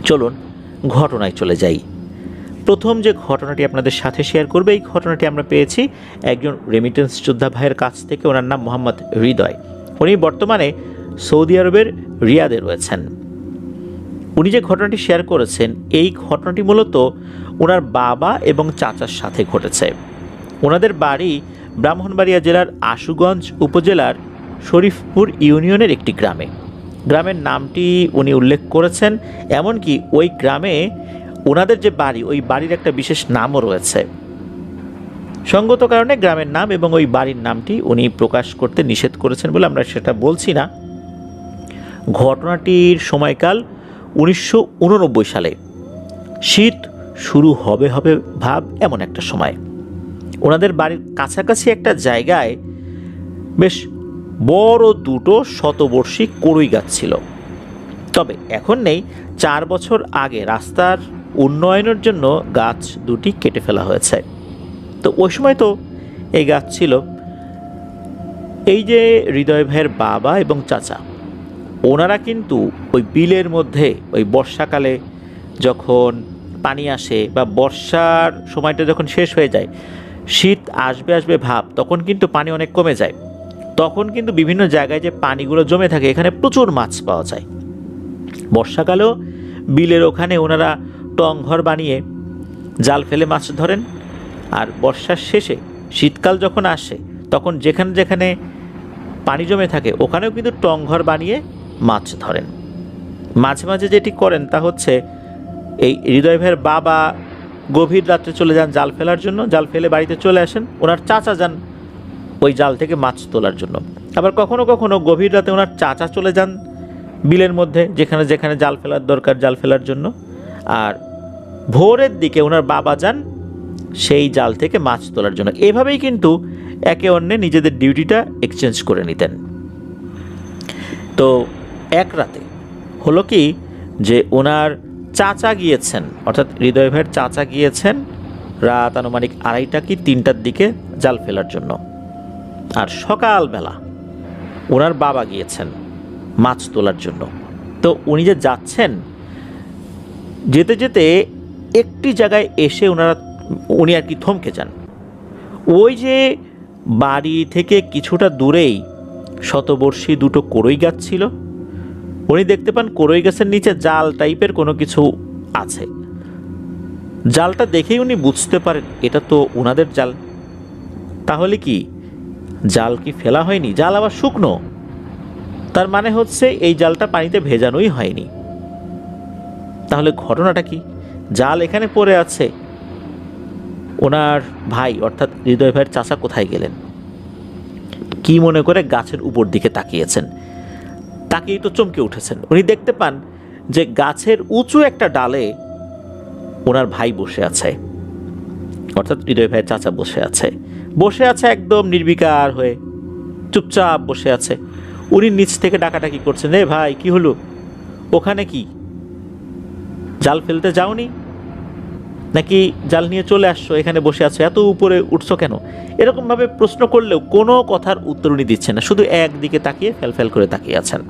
চলুন ঘটনায় চলে যাই। প্রথম যে ঘটনাটি আপনাদের সাথে শেয়ার করবে, এই ঘটনাটি আমরা পেয়েছি একজন রেমিটেন্স যোদ্ধা ভাইয়ের কাছ থেকে। ওনার নাম মোহাম্মদ হৃদয়। উনি বর্তমানে সৌদি আরবের রিয়াদে রয়েছেন। উনি যে ঘটনাটি শেয়ার করেছেন, এই ঘটনাটি মূলত ওনার বাবা এবং চাচার সাথে ঘটেছে। ওনাদের বাড়ি ব্রাহ্মণবাড়িয়া জেলার আশুগঞ্জ উপজেলার শরীফপুর ইউনিয়নের একটি গ্রামে। গ্রামের নামটি উনি উল্লেখ করেছেন, এমনকি ওই গ্রামে ওনাদের যে বাড়ি, ওই বাড়ির একটা বিশেষ নামও রয়েছে। সঙ্গত কারণে গ্রামের নাম এবং ওই বাড়ির নামটি উনি প্রকাশ করতে নিষেধ করেছেন বলে আমরা সেটা বলছি না। ঘটনাটির সময়কাল 1989 সালে। শীত শুরু হবে হবে ভাব এমন একটা সময়। ওনাদের বাড়ির কাছাকাছি একটা জায়গায় বেশ বড় দুটো শতবর্ষী কড়ই গাছ ছিল। তবে এখন নেই। 4 বছর আগে রাস্তার উন্নয়নের জন্য গাছ দুটি কেটে ফেলা হয়েছে। তো ওই সময় তো এই গাছ ছিল। এই যে হৃদয় ভাইয়ের বাবা এবং চাচা, ওনারা কিন্তু ওই বিলের মধ্যে ওই বর্ষাকালে যখন পানি আসে বা বর্ষার সময়টা যখন শেষ হয়ে যায়, শীত আসবে আসবে ভাব, তখন কিন্তু পানি অনেক কমে যায়। তখন কিন্তু বিভিন্ন জায়গায় যে পানিগুলো জমে থাকে, এখানে প্রচুর মাছ পাওয়া যায়। বর্ষাকালেও বিলের ওখানে ওনারা টংঘর বানিয়ে জাল ফেলে মাছ ধরেন। আর বর্ষার শেষে শীতকাল যখন আসে, তখন যেখানে যেখানে পানি জমে থাকে ওখানেও কিন্তু টংঘর বানিয়ে মাছ ধরেন। মাঝে মাঝে যেটি করেন তা হচ্ছে, এই হৃদয় ভাইয়ের বাবা গভীর রাত্রে চলে যান জাল ফেলার জন্য, জাল ফেলে বাড়িতে চলে আসেন। ওনার চাচা যান ওই জাল থেকে মাছ তোলার জন্য। আবার কখনো কখনো গভীর রাতে ওনার চাচা চলে যান বিলের মধ্যে, যেখানে যেখানে জাল ফেলার দরকার জাল ফেলার জন্য। আর ভোরের দিকে ওনার বাবা যান সেই জাল থেকে মাছ তোলার জন্য। এভাবেই কিন্তু একে অন্যে নিজেদের ডিউটিটা এক্সচেঞ্জ করে নিতেন। তো এক রাতে হলো কি, যে ওনার চাচা গিয়েছেন, অর্থাৎ হৃদয় ভাইয়ের চাচা গিয়েছেন রাত আনুমানিক 2:30 কি 3টার দিকে জাল ফেলার জন্য। আর সকালবেলা ওনার বাবা গিয়েছেন মাছ তোলার জন্য। তো উনি যে যাচ্ছেন, যেতে যেতে একটি জায়গায় এসে উনি আর কি থমকে যান। ওই যে বাড়ি থেকে কিছুটা দূরেই শতবর্ষী দুটো কড়ই গাছ ছিল। উনি দেখতে পান কড়ই গাছের নিচে জাল টাইপের কোনো কিছু আছে। জালটা দেখেই উনি বুঝতে পারেন এটা তো ওনাদের জাল। তাহলে কি জাল কি ফেলা হয়নি? জাল আবার শুকনো, তার মানে হচ্ছে এই জালটা পানিতে ভেজানোই হয়নি। তাহলে ঘটনাটা কি? জাল এখানে পড়ে আছে, ওনার ভাই অর্থাৎ হৃদয় ভাইয়ের চাচা কোথায় গেলেন? কি মনে করে গাছের উপর দিকে তাকিয়েছেন। তাকিয়েই তো চমকে উঠেছেন। উনি দেখতে পান যে গাছের উঁচু একটা ডালে ওনার ভাই বসে আছে, অর্থাৎ হৃদয় ভাইয়ের চাচা বসে আছে একদম নির্বিকার হয়ে, চুপচাপ বসে আছে। উনি নিচ থেকে ডাকাডাকি করছেন, রে ভাই কি হলো, ওখানে কি জাল ফেলতে যাওনি নাকি? জাল নিয়ে চলে আসছো, এখানে বসে আছো, এত উপরে উঠছো কেন? এরকমভাবে প্রশ্ন করলেও কোনো কথার উত্তর উনি দিচ্ছেন না, শুধু একদিকে তাকিয়ে ফেল করে তাকিয়ে আছেন।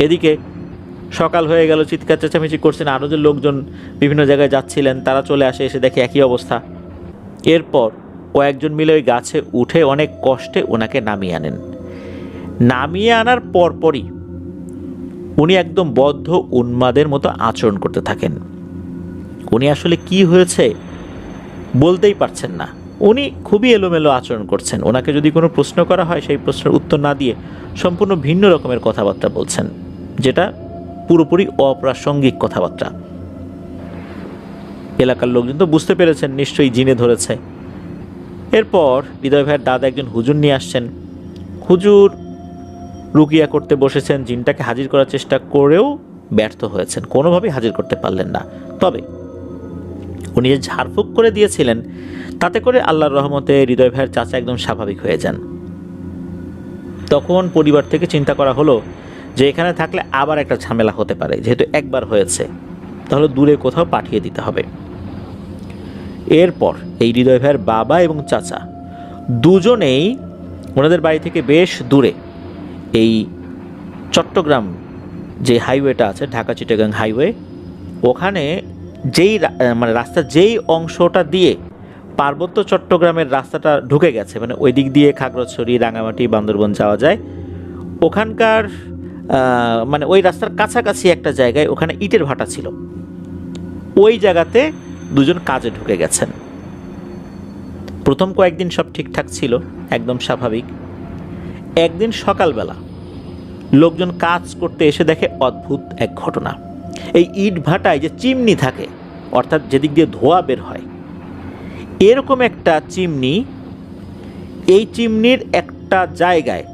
এদিকে সকাল হয়ে গেল, চিৎকার চেঁচামেচি করছেন। আরও যে লোকজন বিভিন্ন জায়গায় যাচ্ছিলেন তারা চলে আসে, এসে দেখে একই অবস্থা। এরপর কয়েকজন মিলে ওই গাছে উঠে অনেক কষ্টে ওনাকে নামিয়ে আনেন। নামিয়ে আনার পরপরই উনি একদম বদ্ধ উন্মাদের মতো আচরণ করতে থাকেন। উনি আসলে কি হয়েছে বলতেই পারছেন না। উনি খুবই এলোমেলো আচরণ করছেন। ওনাকে যদি কোনো প্রশ্ন করা হয়, সেই প্রশ্নের উত্তর না দিয়ে সম্পূর্ণ ভিন্ন রকমের কথাবার্তা বলছেন, যেটা পুরোপুরি অপ্রাসঙ্গিক কথাবার্তা। এলাকার লোকজন তো বুঝতে পেরেছেন নিশ্চয়ই জিনে ধরেছে। এরপর হৃদয় ভাইয়ের দাদা একজন হুজুর নিয়ে আসছেন। হুজুর রুকিয়া করতে বসেছেন, জিনটাকে হাজির করার চেষ্টা করেও ব্যর্থ হয়েছেন, কোনোভাবেই হাজির করতে পারলেন না। তবে উনি যে ঝাড়ফুঁক করে দিয়েছিলেন, তাতে করে আল্লাহর রহমতে হৃদয় ভাইয়ের চাচা একদম স্বাভাবিক হয়ে যান। তখন পরিবার থেকে চিন্তা করা হলো যে এখানে থাকলে আবার একটা ঝামেলা হতে পারে, যেহেতু একবার হয়েছে, তাহলে দূরে কোথাও পাঠিয়ে দিতে হবে। এরপর এই হৃদয় ভাইয়ের বাবা এবং চাচা দুজনেই ওনাদের বাড়ি থেকে বেশ দূরে এই চট্টগ্রাম যে হাইওয়েটা আছে, ঢাকা চিটাগাং হাইওয়ে, ওখানে মানে রাস্তার যেই অংশটা দিয়ে পার্বত্য চট্টগ্রামের রাস্তাটা ঢুকে গেছে, মানে ওই দিক দিয়ে খাগড়াছড়ি, রাঙামাটি, বান্দরবন যাওয়া যায়, ওখানকার মানে ওই রাস্তার কাছাকাছি একটা জায়গায় ওখানে ইটের ভাটা ছিল। ওই জায়গাতে দুজন কাজে ঢুকে গেছেন। প্রথম কয়েকদিন সব ঠিকঠাক ছিল, একদম স্বাভাবিক। একদিন সকালবেলা লোকজন কাজ করতে এসে দেখে অদ্ভুত এক ঘটনা। এই ইট ভাটায় যে চিমনি থাকে, অর্থাৎ যেদিক দিয়ে ধোঁয়া বের হয়, এরকম একটা চিমনি, এই চিমনির একটা জায়গায়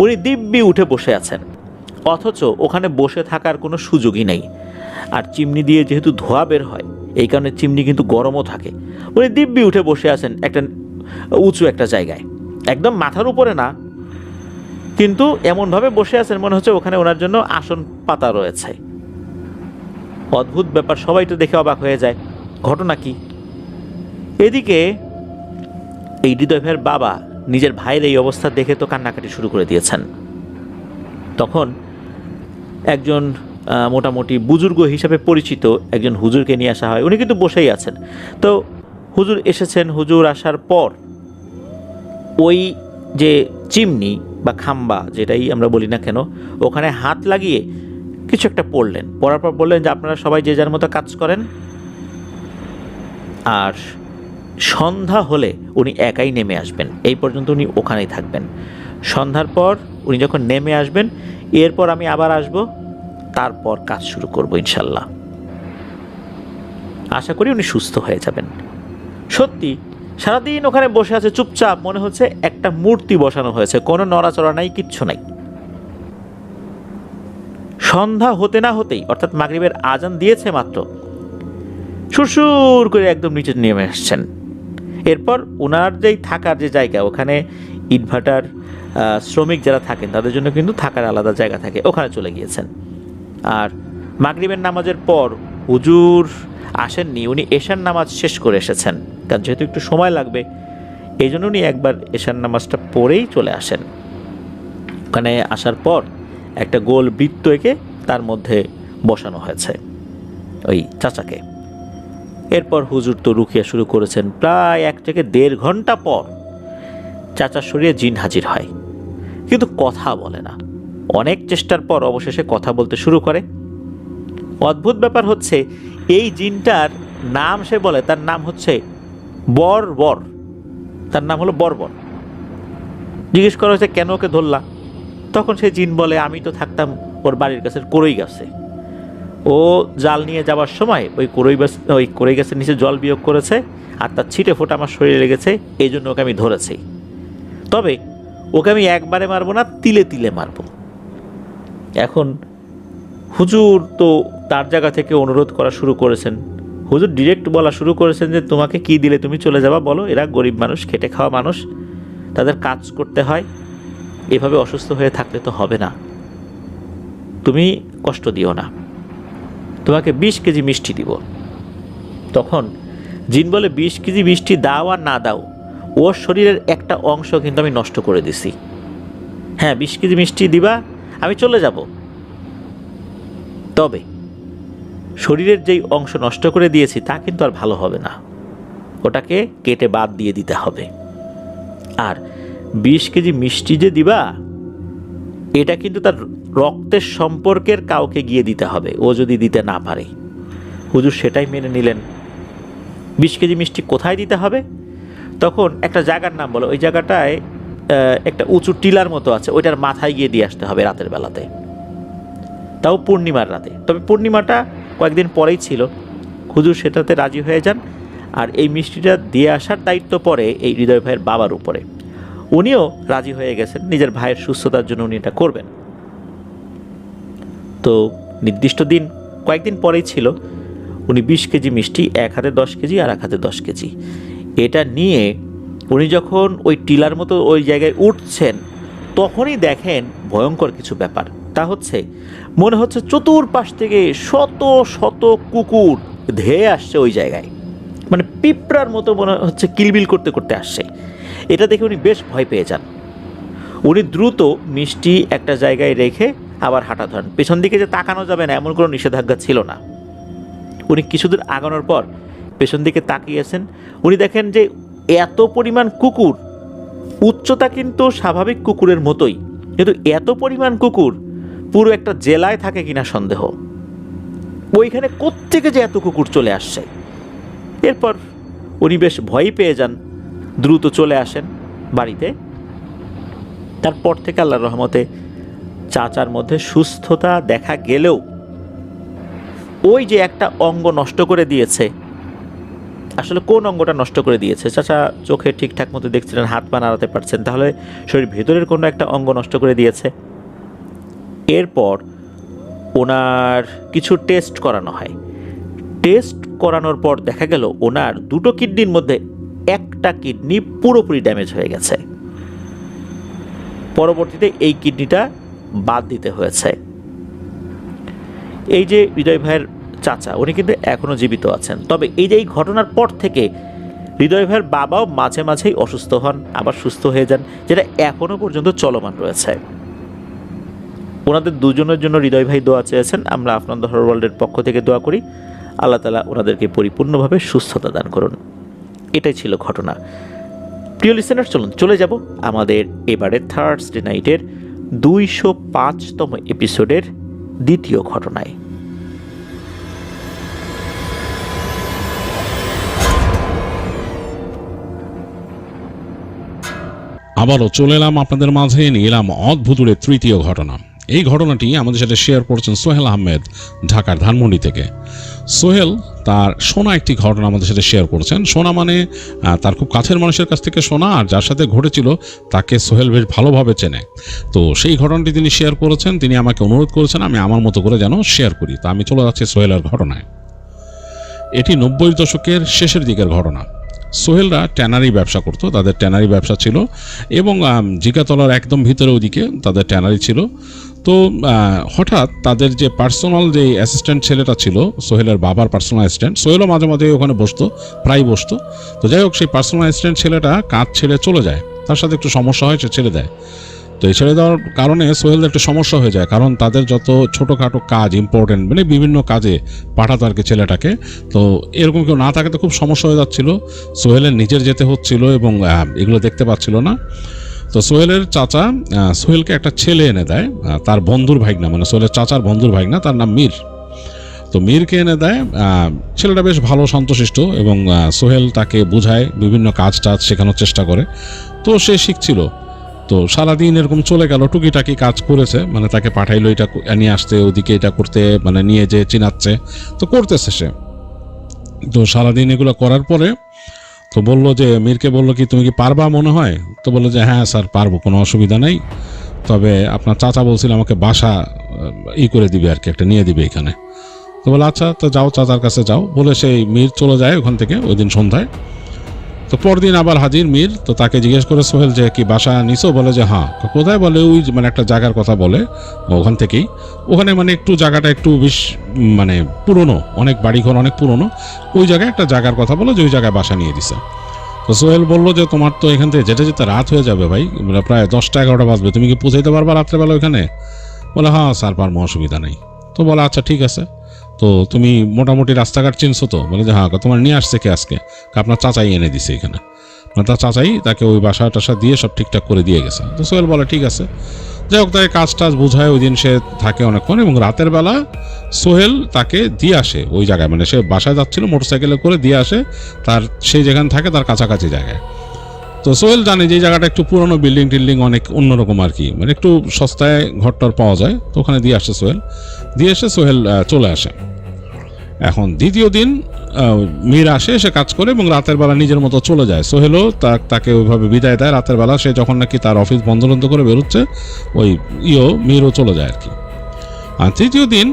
উনি দিব্যি উঠে বসে আছেন, অথচ ওখানে বসে থাকার কোনো সুযোগই নেই। আর চিমনি দিয়ে যেহেতু ধোঁয়া বের হয়, এই কারণে চিমনি কিন্তু গরমও থাকে। উনি দিব্যি উঠে বসে আছেন একটা উঁচু একটা জায়গায়, একদম মাথার উপরে না, কিন্তু এমনভাবে বসে আছেন মনে হচ্ছে ওখানে ওনার জন্য আসন পাতা রয়েছে। অদ্ভুত ব্যাপার, সবাই তো দেখে অবাক হয়ে যায়, ঘটনা কি? এদিকে এই হৃদয় ভাইয়ের বাবা নিজের ভাইয়ের এই অবস্থা দেখে তো কান্নাকাটি শুরু করে দিয়েছেন। তখন একজন মোটামুটি বুজুর্গ হিসাবে পরিচিত একজন হুজুরকে নিয়ে আসা হয়। উনি কিন্তু বসেই আছেন। তো হুজুর এসেছেন। হুজুর আসার পর ওই যে চিমনি বা খাম্বা, যেটাই আমরা বলি না কেন, ওখানে হাত লাগিয়ে কিছু একটা পড়লেন। পড়ার পর বললেন যে আপনারা সবাই যে যার মতো কাজ করেন, আর সন্ধ্যা হলে উনি একাই নেমে আসবেন, এই পর্যন্ত উনি ওখানেই থাকবেন। সন্ধ্যার পর উনি যখন নেমে আসবেন, এরপর আমি আবার আসব, তারপর কাজ শুরু করব ইনশাল্লাহ। আশা করি উনি সুস্থ হয়ে যাবেন। সত্যি সারাদিন ওখানে বসে আছে চুপচাপ, মনে হচ্ছে একটা মূর্তি বসানো হয়েছে, কোনো নড়াচড়া নাই, কিচ্ছু নাই। সন্ধ্যা হতে না হতেই, অর্থাৎ মাগরিবের আজান দিয়েছে মাত্র, সুরসুর করে একদম নিচে নেমে আসছেন। এরপর ওনার যেই থাকার যে জায়গা, ওখানে ইটভাটার শ্রমিক যারা থাকেন তাদের জন্য কিন্তু থাকার আলাদা জায়গা থাকে, ওখানে চলে গিয়েছেন। আর মাগরিবের নামাজের পর হুজুর আসেননি, উনি এশার নামাজ শেষ করে এসেছেন, কারণ যেহেতু একটু সময় লাগবে এই জন্য উনি একবার এশার নামাজটা পড়েই চলে আসেন। ওখানে আসার পর একটা গোল বৃত্ত এঁকে তার মধ্যে বসানো হয়েছে ওই চাচাকে। এরপর হুজুর তো রুকিয়া শুরু করেছেন। প্রায় 1 থেকে 1.5 ঘন্টা পর চাচার শরীরে জিন হাজির হয়, কিন্তু কথা বলে না। অনেক চেষ্টার পর অবশেষে কথা বলতে শুরু করে। অদ্ভুত ব্যাপার হচ্ছে, এই জিনটার নাম সে বলে, তার নাম হচ্ছে বর্বর, তার নাম হলো বর্বর। জিজ্ঞেস করা হয়েছে কেন ওকে ধরলা, তখন সে জিন বলে আমি তো থাকতাম ওর বাড়ির কাছে কড়ই গাছে, ও জাল নিয়ে যাওয়ার সময় ওই কড়ই গাছের নিচে জল বিয়োগ করেছে, আর তার ছিটে ফোঁটা আমার শরীরে লেগেছে, এই জন্য ওকে আমি ধরেছি। তবে ওকে আমি একবারে মারবো না, তিলে তিলে মারবো। এখন হুজুর তো তার জায়গা থেকে অনুরোধ করা শুরু করেছেন। হুজুর ডিরেক্ট বলা শুরু করেছেন যে তোমাকে কি দিলে তুমি চলে যাবা বলো, এরা গরিব মানুষ, খেটে খাওয়া মানুষ, তাদের কাজ করতে হয়, এভাবে অসুস্থ হয়ে থাকলে তো হবে না, তুমি কষ্ট দিও না, তোমাকে 20 কেজি মিষ্টি দিব। তখন জিন বলে 20 কেজি মিষ্টি দাও আর না দাও, ওর শরীরের একটা অংশ কিন্তু আমি নষ্ট করে দিছি। হ্যাঁ 20 কেজি মিষ্টি দিবা, আমি চলে যাব, তবে শরীরের যেই অংশ নষ্ট করে দিয়েছি তা কিন্তু আর ভালো হবে না, ওটাকে কেটে বাদ দিয়ে দিতে হবে। আর 20 কেজি মিষ্টি যে দিবা, এটা কিন্তু তার রক্তের সম্পর্কের কাউকে গিয়ে দিতে হবে, ও যদি দিতে না পারে। হুজুর সেটাই মেনে নিলেন। 20 কেজি মিষ্টি কোথায় দিতে হবে? তখন একটা জায়গার নাম বলো, ওই জায়গাটায় একটা উঁচু টিলার মতো আছে, ওইটার মাথায় গিয়ে দিয়ে আসতে হবে রাতের বেলাতে, তাও পূর্ণিমার রাতে। তবে পূর্ণিমাটা কয়েকদিন পরেই ছিল। হুজুর সেটাতে রাজি হয়ে যান, আর এই মিষ্টিটা দিয়ে আসার দায়িত্ব পড়ে এই হৃদয় ভাইয়ের বাবার উপরে। উনিও রাজি হয়ে গেছেন, নিজের ভাইয়ের সুস্থতার জন্য উনি এটা করবেন। তো নির্দিষ্ট দিন কয়েকদিন পরেই ছিল। উনি 20 কেজি মিষ্টি, এক হাতে 10 কেজি আর এক হাতে 10 কেজি, এটা নিয়ে উনি যখন ওই টিলার মতো ওই জায়গায় উঠছেন, তখনই দেখেন ভয়ঙ্কর কিছু ব্যাপার। তা হচ্ছে, মনে হচ্ছে চতুর্পাশ থেকে শত শত কুকুর ধেয়ে আসছে ওই জায়গায়, মানে পিঁপড়ার মতো মনে হচ্ছে কিলবিল করতে করতে আসছে। এটা দেখে উনি বেশ ভয় পেয়ে যান। উনি দ্রুত মিষ্টি একটা জায়গায় রেখে আবার হাঁটা ধরেন। পেছন দিকে যে তাকানো যাবে না এমন কোনো নিষেধাজ্ঞা ছিল না। উনি কিছুদূর আগানোর পর পেছন দিকে তাকিয়েছেন। উনি দেখেন যে এত পরিমাণ কুকুর, উচ্চতা কিন্তু স্বাভাবিক কুকুরের মতোই, কিন্তু এত পরিমাণ কুকুর পুরো একটা জেলায় থাকে কিনা সন্দেহ। ওইখানে কোত্থেকে যে এত কুকুর চলে আসছে। এরপর উনি বেশ ভয় পেয়ে যান, দ্রুত চলে আসেন বাড়িতে। তারপর থেকে আল্লাহর রহমতে চাচার মধ্যে সুস্থতা দেখা গেলেও ওই যে একটা অঙ্গ নষ্ট করে দিয়েছে, আসলে কোন অঙ্গটা নষ্ট করে দিয়েছে? চাচা চোখে ঠিকঠাক মতো দেখছিলেন, হাত পা নাড়াতে পারছেন, তাহলে শরীর ভেতরের কোনো একটা অঙ্গ নষ্ট করে দিয়েছে। এরপর ওনার কিছু টেস্ট করানো হয়। টেস্ট করানোর পর দেখা গেল ওনার দুটো কিডনির মধ্যে একটা কিডনি পুরোপুরি ড্যামেজ হয়ে গেছে। পরবর্তীতে এই কিডনিটা বাদ দিতে হয়েছে। এই যে হৃদয় ভাইয়ের চাচা, উনি কিন্তু এখনও জীবিত আছেন। তবে এই যে এই ঘটনার পর থেকে হৃদয় ভাইয়ের বাবাও মাঝে মাঝেই অসুস্থ হন, আবার সুস্থ হয়ে যান, যেটা এখনও পর্যন্ত চলমান রয়েছে। ওনাদের দুজনের জন্য হৃদয় ভাই দোয়া চেয়েছেন। আমরা আফনান দ্য হরর ওয়ার্ল্ডের পক্ষ থেকে দোয়া করি আল্লাহ তাআলা ওনাদেরকে পরিপূর্ণভাবে সুস্থতা দান করুন। এটাই ছিল ঘটনা। প্রিয় লিসেনার, চলুন চলে যাব আমাদের এবারের থার্সডে নাইটের 205তম এপিসোডের দ্বিতীয় ঘটনায়। আবারও চলে এলাম আপনাদের মাঝে, নিয়ে এলাম অদ্ভুতুরের তৃতীয় ঘটনা। এই ঘটনাটি আমাদের সাথে শেয়ার করছেন সোহেল আহমেদ, ঢাকার ধানমন্ডি থেকে। সোহেল তার শোনা একটি ঘটনা আমাদের সাথে শেয়ার করছেন। শোনা মানে তার খুব কাছের মানুষের কাছ থেকে শোনা, আর যার সাথে ঘটেছিল তাকে সোহেল বেশ ভালোভাবে চেনে। তো সেই ঘটনাটি তিনি শেয়ার করেছেন। তিনি আমাকে অনুরোধ করেছেন আমি আমার মতো করে যেন শেয়ার করি। তো আমি চলে যাচ্ছি সোহেলের ঘটনায়। এটি 90-এর দশকের শেষের দিকের ঘটনা। সোহেলরা ট্যানারি ব্যবসা করতো, তাদের ট্যানারি ব্যবসা ছিল, এবং জিগাতলার একদম ভিতরে ওদিকে তাদের ট্যানারি ছিল। তো হঠাৎ তাদের যে পার্সোনাল যে অ্যাসিস্ট্যান্ট ছেলেটা ছিল, সোহেলের বাবার পার্সোনাল অ্যাসিস্ট্যান্ট, সোহেলও মাঝে মাঝে ওখানে বসতো, প্রায় বসতো। তো যাই হোক, সেই পার্সোনাল অ্যাসিস্ট্যান্ট ছেলেটা কাজ ছেড়ে চলে যায়, তার সাথে একটু সমস্যা হয়, সে ছেড়ে দেয়। তো এই ছেড়ে দেওয়ার কারণে সোহেলদের একটা সমস্যা হয়ে যায়, কারণ তাদের যত ছোটোখাটো কাজ, ইম্পর্টেন্ট মানে বিভিন্ন কাজে পাঠাতো আর কি ছেলেটাকে। তো এরকম কেউ না থাকে তো খুব সমস্যা হয়ে যাচ্ছিল, সোহেলের নিজের যেতে হচ্ছিল এবং এগুলো দেখতে পাচ্ছিল না। তো সোহেলের চাচা সোহেলকে একটা ছেলে এনে দেয়, তার বন্ধুর ভাইগনা, মানে সোহেলের চাচার বন্ধুর ভাইগনা, তার নাম মীর। তো মীরকে এনে দেয়। ছেলেটা বেশ ভালো, শান্তশিষ্ট, এবং সোহেল তাকে বোঝায়, বিভিন্ন কাজ টাজ শেখানোর চেষ্টা করে। তো সে শিখছিল। তো সারাদিন এরকম চলে গেল, টুকিটাকি কাজ করেছে, মানে তাকে পাঠাইলো এটা নিয়ে আসতে, ওদিকে এটা করতে, মানে নিয়ে যে চিনাচ্ছে, তো করতেছে সে। তো সারাদিন এগুলো করার পরে তো বললো যে, মীরকে বললো কি তুমি কি পারবা মনে হয়? তো বললো যে হ্যাঁ স্যার পারবো, কোনো অসুবিধা নেই, তবে আপনার চাচা বলছিল আমাকে বাসা করে দিবে আর কি, একটা নিয়ে দিবে এখানে। তো বলে আচ্ছা, তো যাও চাচার কাছে যাও বলে সেই মীর চলে যায় ওখান থেকে ওই দিন সন্ধ্যায়। তো পরদিন আবার হাজির মীর। তো তাকে জিজ্ঞেস করে সোহেল যে কি বাসা নিছো? বলে যে হ্যাঁ। কোথায়? বলে ওই মানে একটা জায়গার কথা বলে, ওখান থেকেই। ওখানে মানে একটু জায়গাটা একটু বেশ মানে পুরনো, অনেক বাড়িঘর অনেক পুরনো, ওই জায়গায় একটা জায়গার কথা বলে যে ওই জায়গায় বাসা নিয়ে দিছে। তো সোহেল বললো যে তোমার তো এখান থেকে যেতে যেতে রাত হয়ে যাবে ভাই, বলে প্রায় 10টা-11টা বাজবে, তুমি কি পৌঁছাইতে পারবা রাত্রেবেলা ওইখানে? বলে হ্যাঁ স্যার পারবো, অসুবিধা নেই। তো বলে আচ্ছা ঠিক আছে, তো তুমি মোটামুটি রাস্তাঘাট চিনছো তো? বলে যে হ্যাঁ। তোমার নিয়ে আসছে কে আজকে? আপনার চাচাই এনে দিছে এখানে, মানে তার চাচাই তাকে ওই বাসা টাসা দিয়ে সব ঠিকঠাক করে দিয়ে গেছে। তো সোহেল বলে ঠিক আছে। যাই হোক, তাকে কাজ টাজ বোঝায়, ওই দিন সে থাকে অনেকক্ষণ, এবং রাতের বেলা সোহেল তাকে দিয়ে আসে ওই জায়গায়, মানে সে বাসায় যাচ্ছিল মোটরসাইকেলে করে দিয়ে আসে তার, সেই যেখানে থাকে তার কাছাকাছি জায়গায়। তো সোহেল জানে যে এই জায়গাটা একটু পুরনো, বিল্ডিং টিল্ডিং অনেক অন্যরকম আর কি, মানে একটু সস্তায় ঘরটর পাওয়া যায়। তো ওখানে দিয়ে আসে সোহেল, দিয়ে এসে সোহেল চলে আসে। এখন দ্বিতীয় দিন মীর আসে, সে কাজ করে এবং রাতের বেলা নিজের মতো চলে যায়। সোহেলও তাকে ওইভাবে বিদায় দেয় রাতের বেলা। সে যখন নাকি তার অফিস বন্ধ করে বেরোচ্ছে, ওই মীরও চলে যায় আর কি। আর তৃতীয় দিন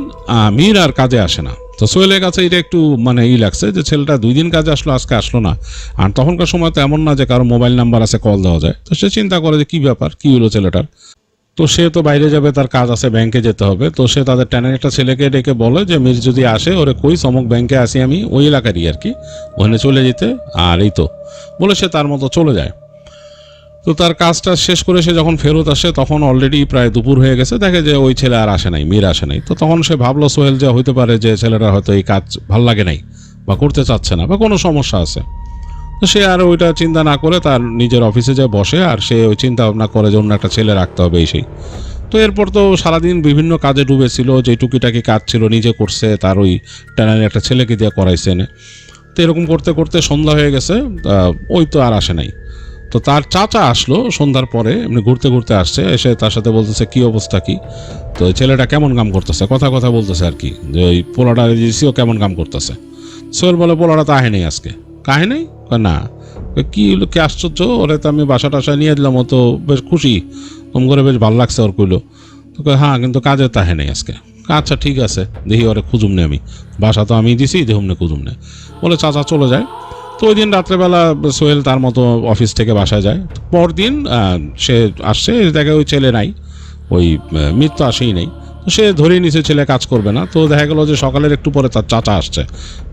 মীর আর কাজে আসে না। তো সোহেলের কাছে এটা একটু মানে লাগছে যে ছেলেটা 2 দিন কাজে আসলো, আজকে আসলো না। আর তখনকার সময় তো এমন না যে কারো মোবাইল নাম্বার আছে, কল দেওয়া যায়। তো সে চিন্তা করে যে কী ব্যাপার, কী হলো ছেলেটার। তো সে তো বাইরে যাবে, তার কাজ আছে, ব্যাংকে যেতে হবে। তো সে তাদের ট্যানের একটা ছেলেকে ডেকে বলে যে মীর যদি আসে ওরে কই সমক ব্যাংকে আসি আমি, ওই এলাকারই আর কি, ওখানে চলে যেতে। আর এই তো বলে সে তার মতো চলে যায়। তো তার কাজটা শেষ করে সে যখন ফেরত আসে তখন অলরেডি প্রায় দুপুর হয়ে গেছে, দেখে যে ওই ছেলে আর আসে নাই, মীর আসে নাই। তো তখন সে ভাবলো সোহেল যে হইতে পারে যে ছেলেটা হয়তো এই কাজ ভাল লাগে নাই বা করতে চাচ্ছে না বা কোনো সমস্যা আছে। তো সে আর ওইটা চিন্তা না করে তার নিজের অফিসে যায় বসে, আর সে ওই চিন্তা ভাবনা করে যে অন্য একটা ছেলে রাখতে হবে এই সেই। তো এরপর তো সারাদিন বিভিন্ন কাজে ডুবেছিল, যে টুকিটাকি কাজ ছিল নিজে করছে, তার ওই ট্যানারি একটা ছেলেকে দিয়ে করাইছে এনে। তো এরকম করতে করতে সন্ধ্যা হয়ে গেছে, ওই তো আর আসে নাই। তো তার চাচা আসলো সন্ধ্যার পরে, এমনি ঘুরতে ঘুরতে আসছে, এসে তার সাথে বলতেছে কি অবস্থা কি, তো ছেলেটা কেমন কাম করতেছে, কথা কথা বলতেছে আর কি, যে ওই পোলাটা ও কেমন কাম করতেছে। সোহেল বলে পোলাটা তো আহে নেই আজকে। কাহে নেই? না। কি কি আশ্চর্য, ওরে তো আমি বাসা টাসায় নিয়ে দিলাম, ও তো বেশ খুশি, তোম করে বেশ ভালো লাগছে ওর কইলো। তো হ্যাঁ কিন্তু কাজে তাহে নেই আজকে। আচ্ছা ঠিক আছে, দেখি ওরে খুঁজুম নে, আমি বাসা তো আমি দিছি, দেখুম নে খুঁজুম নে বলে চাচা চলে যায়। তো ওই দিন রাত্রেবেলা সোহেল তার মতো অফিস থেকে বাসায় যায়। পরদিন সে আসছে, দেখে ওই ছেলে নাই, ওই মীর তো আসেই নাই। তো সে ধরেই নিচে ছেলে কাজ করবে না। তো দেখা গেল যে সকালের একটু পরে তার চাচা আসছে,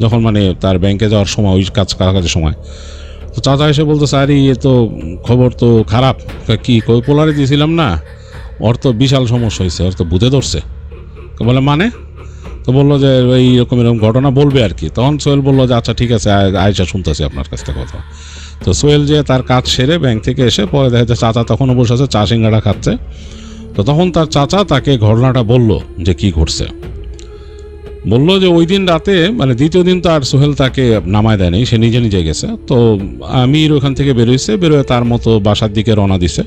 যখন মানে তার ব্যাংকে যাওয়ার সময়, ওই কাজের সময়। তো চাচা এসে বলতো স্যার এ তো খবর তো খারাপ। কি কই পোলারে দিয়েছিলাম না, ওর তো বিশাল সমস্যা হয়েছে, ওর তো ভূতে ধরছে। বলে মানে? তো বললো যে এইরকম এরকম ঘটনা বলবে আর কি। তখন সোহেল বললো যে আচ্ছা ঠিক আছে, আয়সা শুনতেছি আপনার কাছ থেকে কথা। তো সোহেল যে তার কাজ সেরে ব্যাংক থেকে এসে পরে দেখা যাচ্ছে চাচা তখনও বসে আছে, চা সিঙ্গাড়া খাচ্ছে। তো তখন তার চাচা তাকে ঘটনাটা বলল যে কি ঘটছে। বলল যে ওই দিন রাতে, মানে দ্বিতীয় দিন তো আর সোহেল তাকে নামায় দেয়নি, সে নিজে নিজে গেছে। তো আমির ওখান থেকে বেরোয় তার মতো বাসার দিকে রওনা দিছে।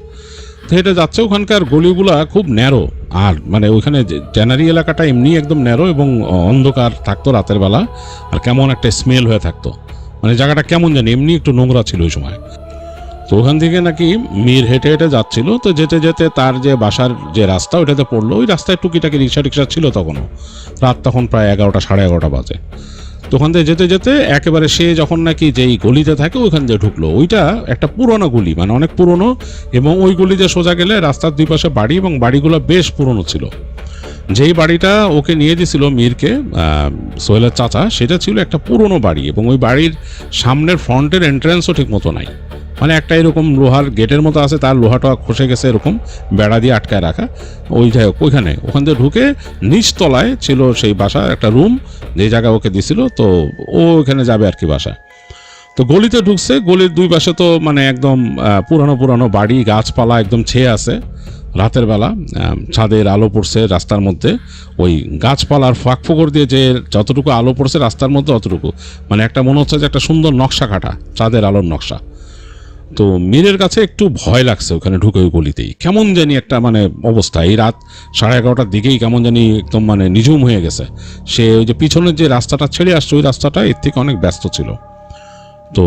তো হেঁটে যাচ্ছে, ওখানকার গলিগুলা খুব ন্যারো, আর মানে ওইখানে ট্যানারি এলাকাটা এমনি একদম ন্যারো এবং অন্ধকার থাকতো রাতের বেলা, আর কেমন একটা স্মেল হয়ে থাকতো, মানে জায়গাটা কেমন জানি এমনি একটু নোংরা ছিল ওই সময়। তো ওখান থেকে নাকি মীর হেঁটে হেঁটে যাচ্ছিল। তো যেতে যেতে তার যে বাসার যে রাস্তা ওইটাতে পড়লো, ওই রাস্তায় টুকিটাকি রিক্সা টিক্সা ছিল তখনও, রাত তখন প্রায় 11টা সাড়ে 11টা বাজে। তো ওখান থেকে যেতে যেতে একেবারে সে যখন নাকি যেই গলিতে থাকে ওইখান দিয়ে ঢুকলো। ওইটা একটা পুরোনো গলি, মানে অনেক পুরনো, এবং ওই গলিতে সোজা গেলে রাস্তার দুই পাশে বাড়ি, এবং বাড়িগুলো বেশ পুরনো ছিল। যেই বাড়িটা ওকে নিয়ে দিয়েছিল মীরকে সোহেলের চাচা, সেটা ছিল একটা পুরনো বাড়ি, এবং ওই বাড়ির সামনের ফ্রন্টের এন্ট্রান্সও ঠিক মতো নাই, মানে একটা এরকম লোহার গেটের মতো আছে, তার লোহাটা খসে গেছে, এরকম বেড়া দিয়ে আটকায় রাখা। ওই যাই হোক ওখান থেকে ঢুকে নিচতলায় ছিল সেই বাসা একটা রুম, যে জায়গায় ওকে দিছিল। তো ও ওখানে যাবে আর কি বাসা। তো গলিতে ঢুকছে, গলির দুই পাশে তো মানে একদম পুরানো পুরানো বাড়ি, গাছপালা একদম ছেয়ে আছে। রাতের বেলা ছাদের আলো পড়ছে রাস্তার মধ্যে, ওই গাছপালার ফাঁক ফোকর দিয়ে যে যতটুকু আলো পড়ছে রাস্তার মধ্যে অতটুকু, মানে একটা মনে হচ্ছে যে একটা সুন্দর নকশা কাটা চাঁদের আলোর নকশা। তো মীরের কাছে একটু ভয় লাগছে ওখানে ঢুকে, ওই গলিতেই কেমন জানি একটা মানে অবস্থা। এই রাত 11:30টার দিকেই কেমন জানি একদম মানে নিঝুম হয়ে গেছে। সে ওই যে পিছনের যে রাস্তাটা ছেড়ে আসছে, ওই রাস্তাটা এর থেকে অনেক ব্যস্ত ছিল। তো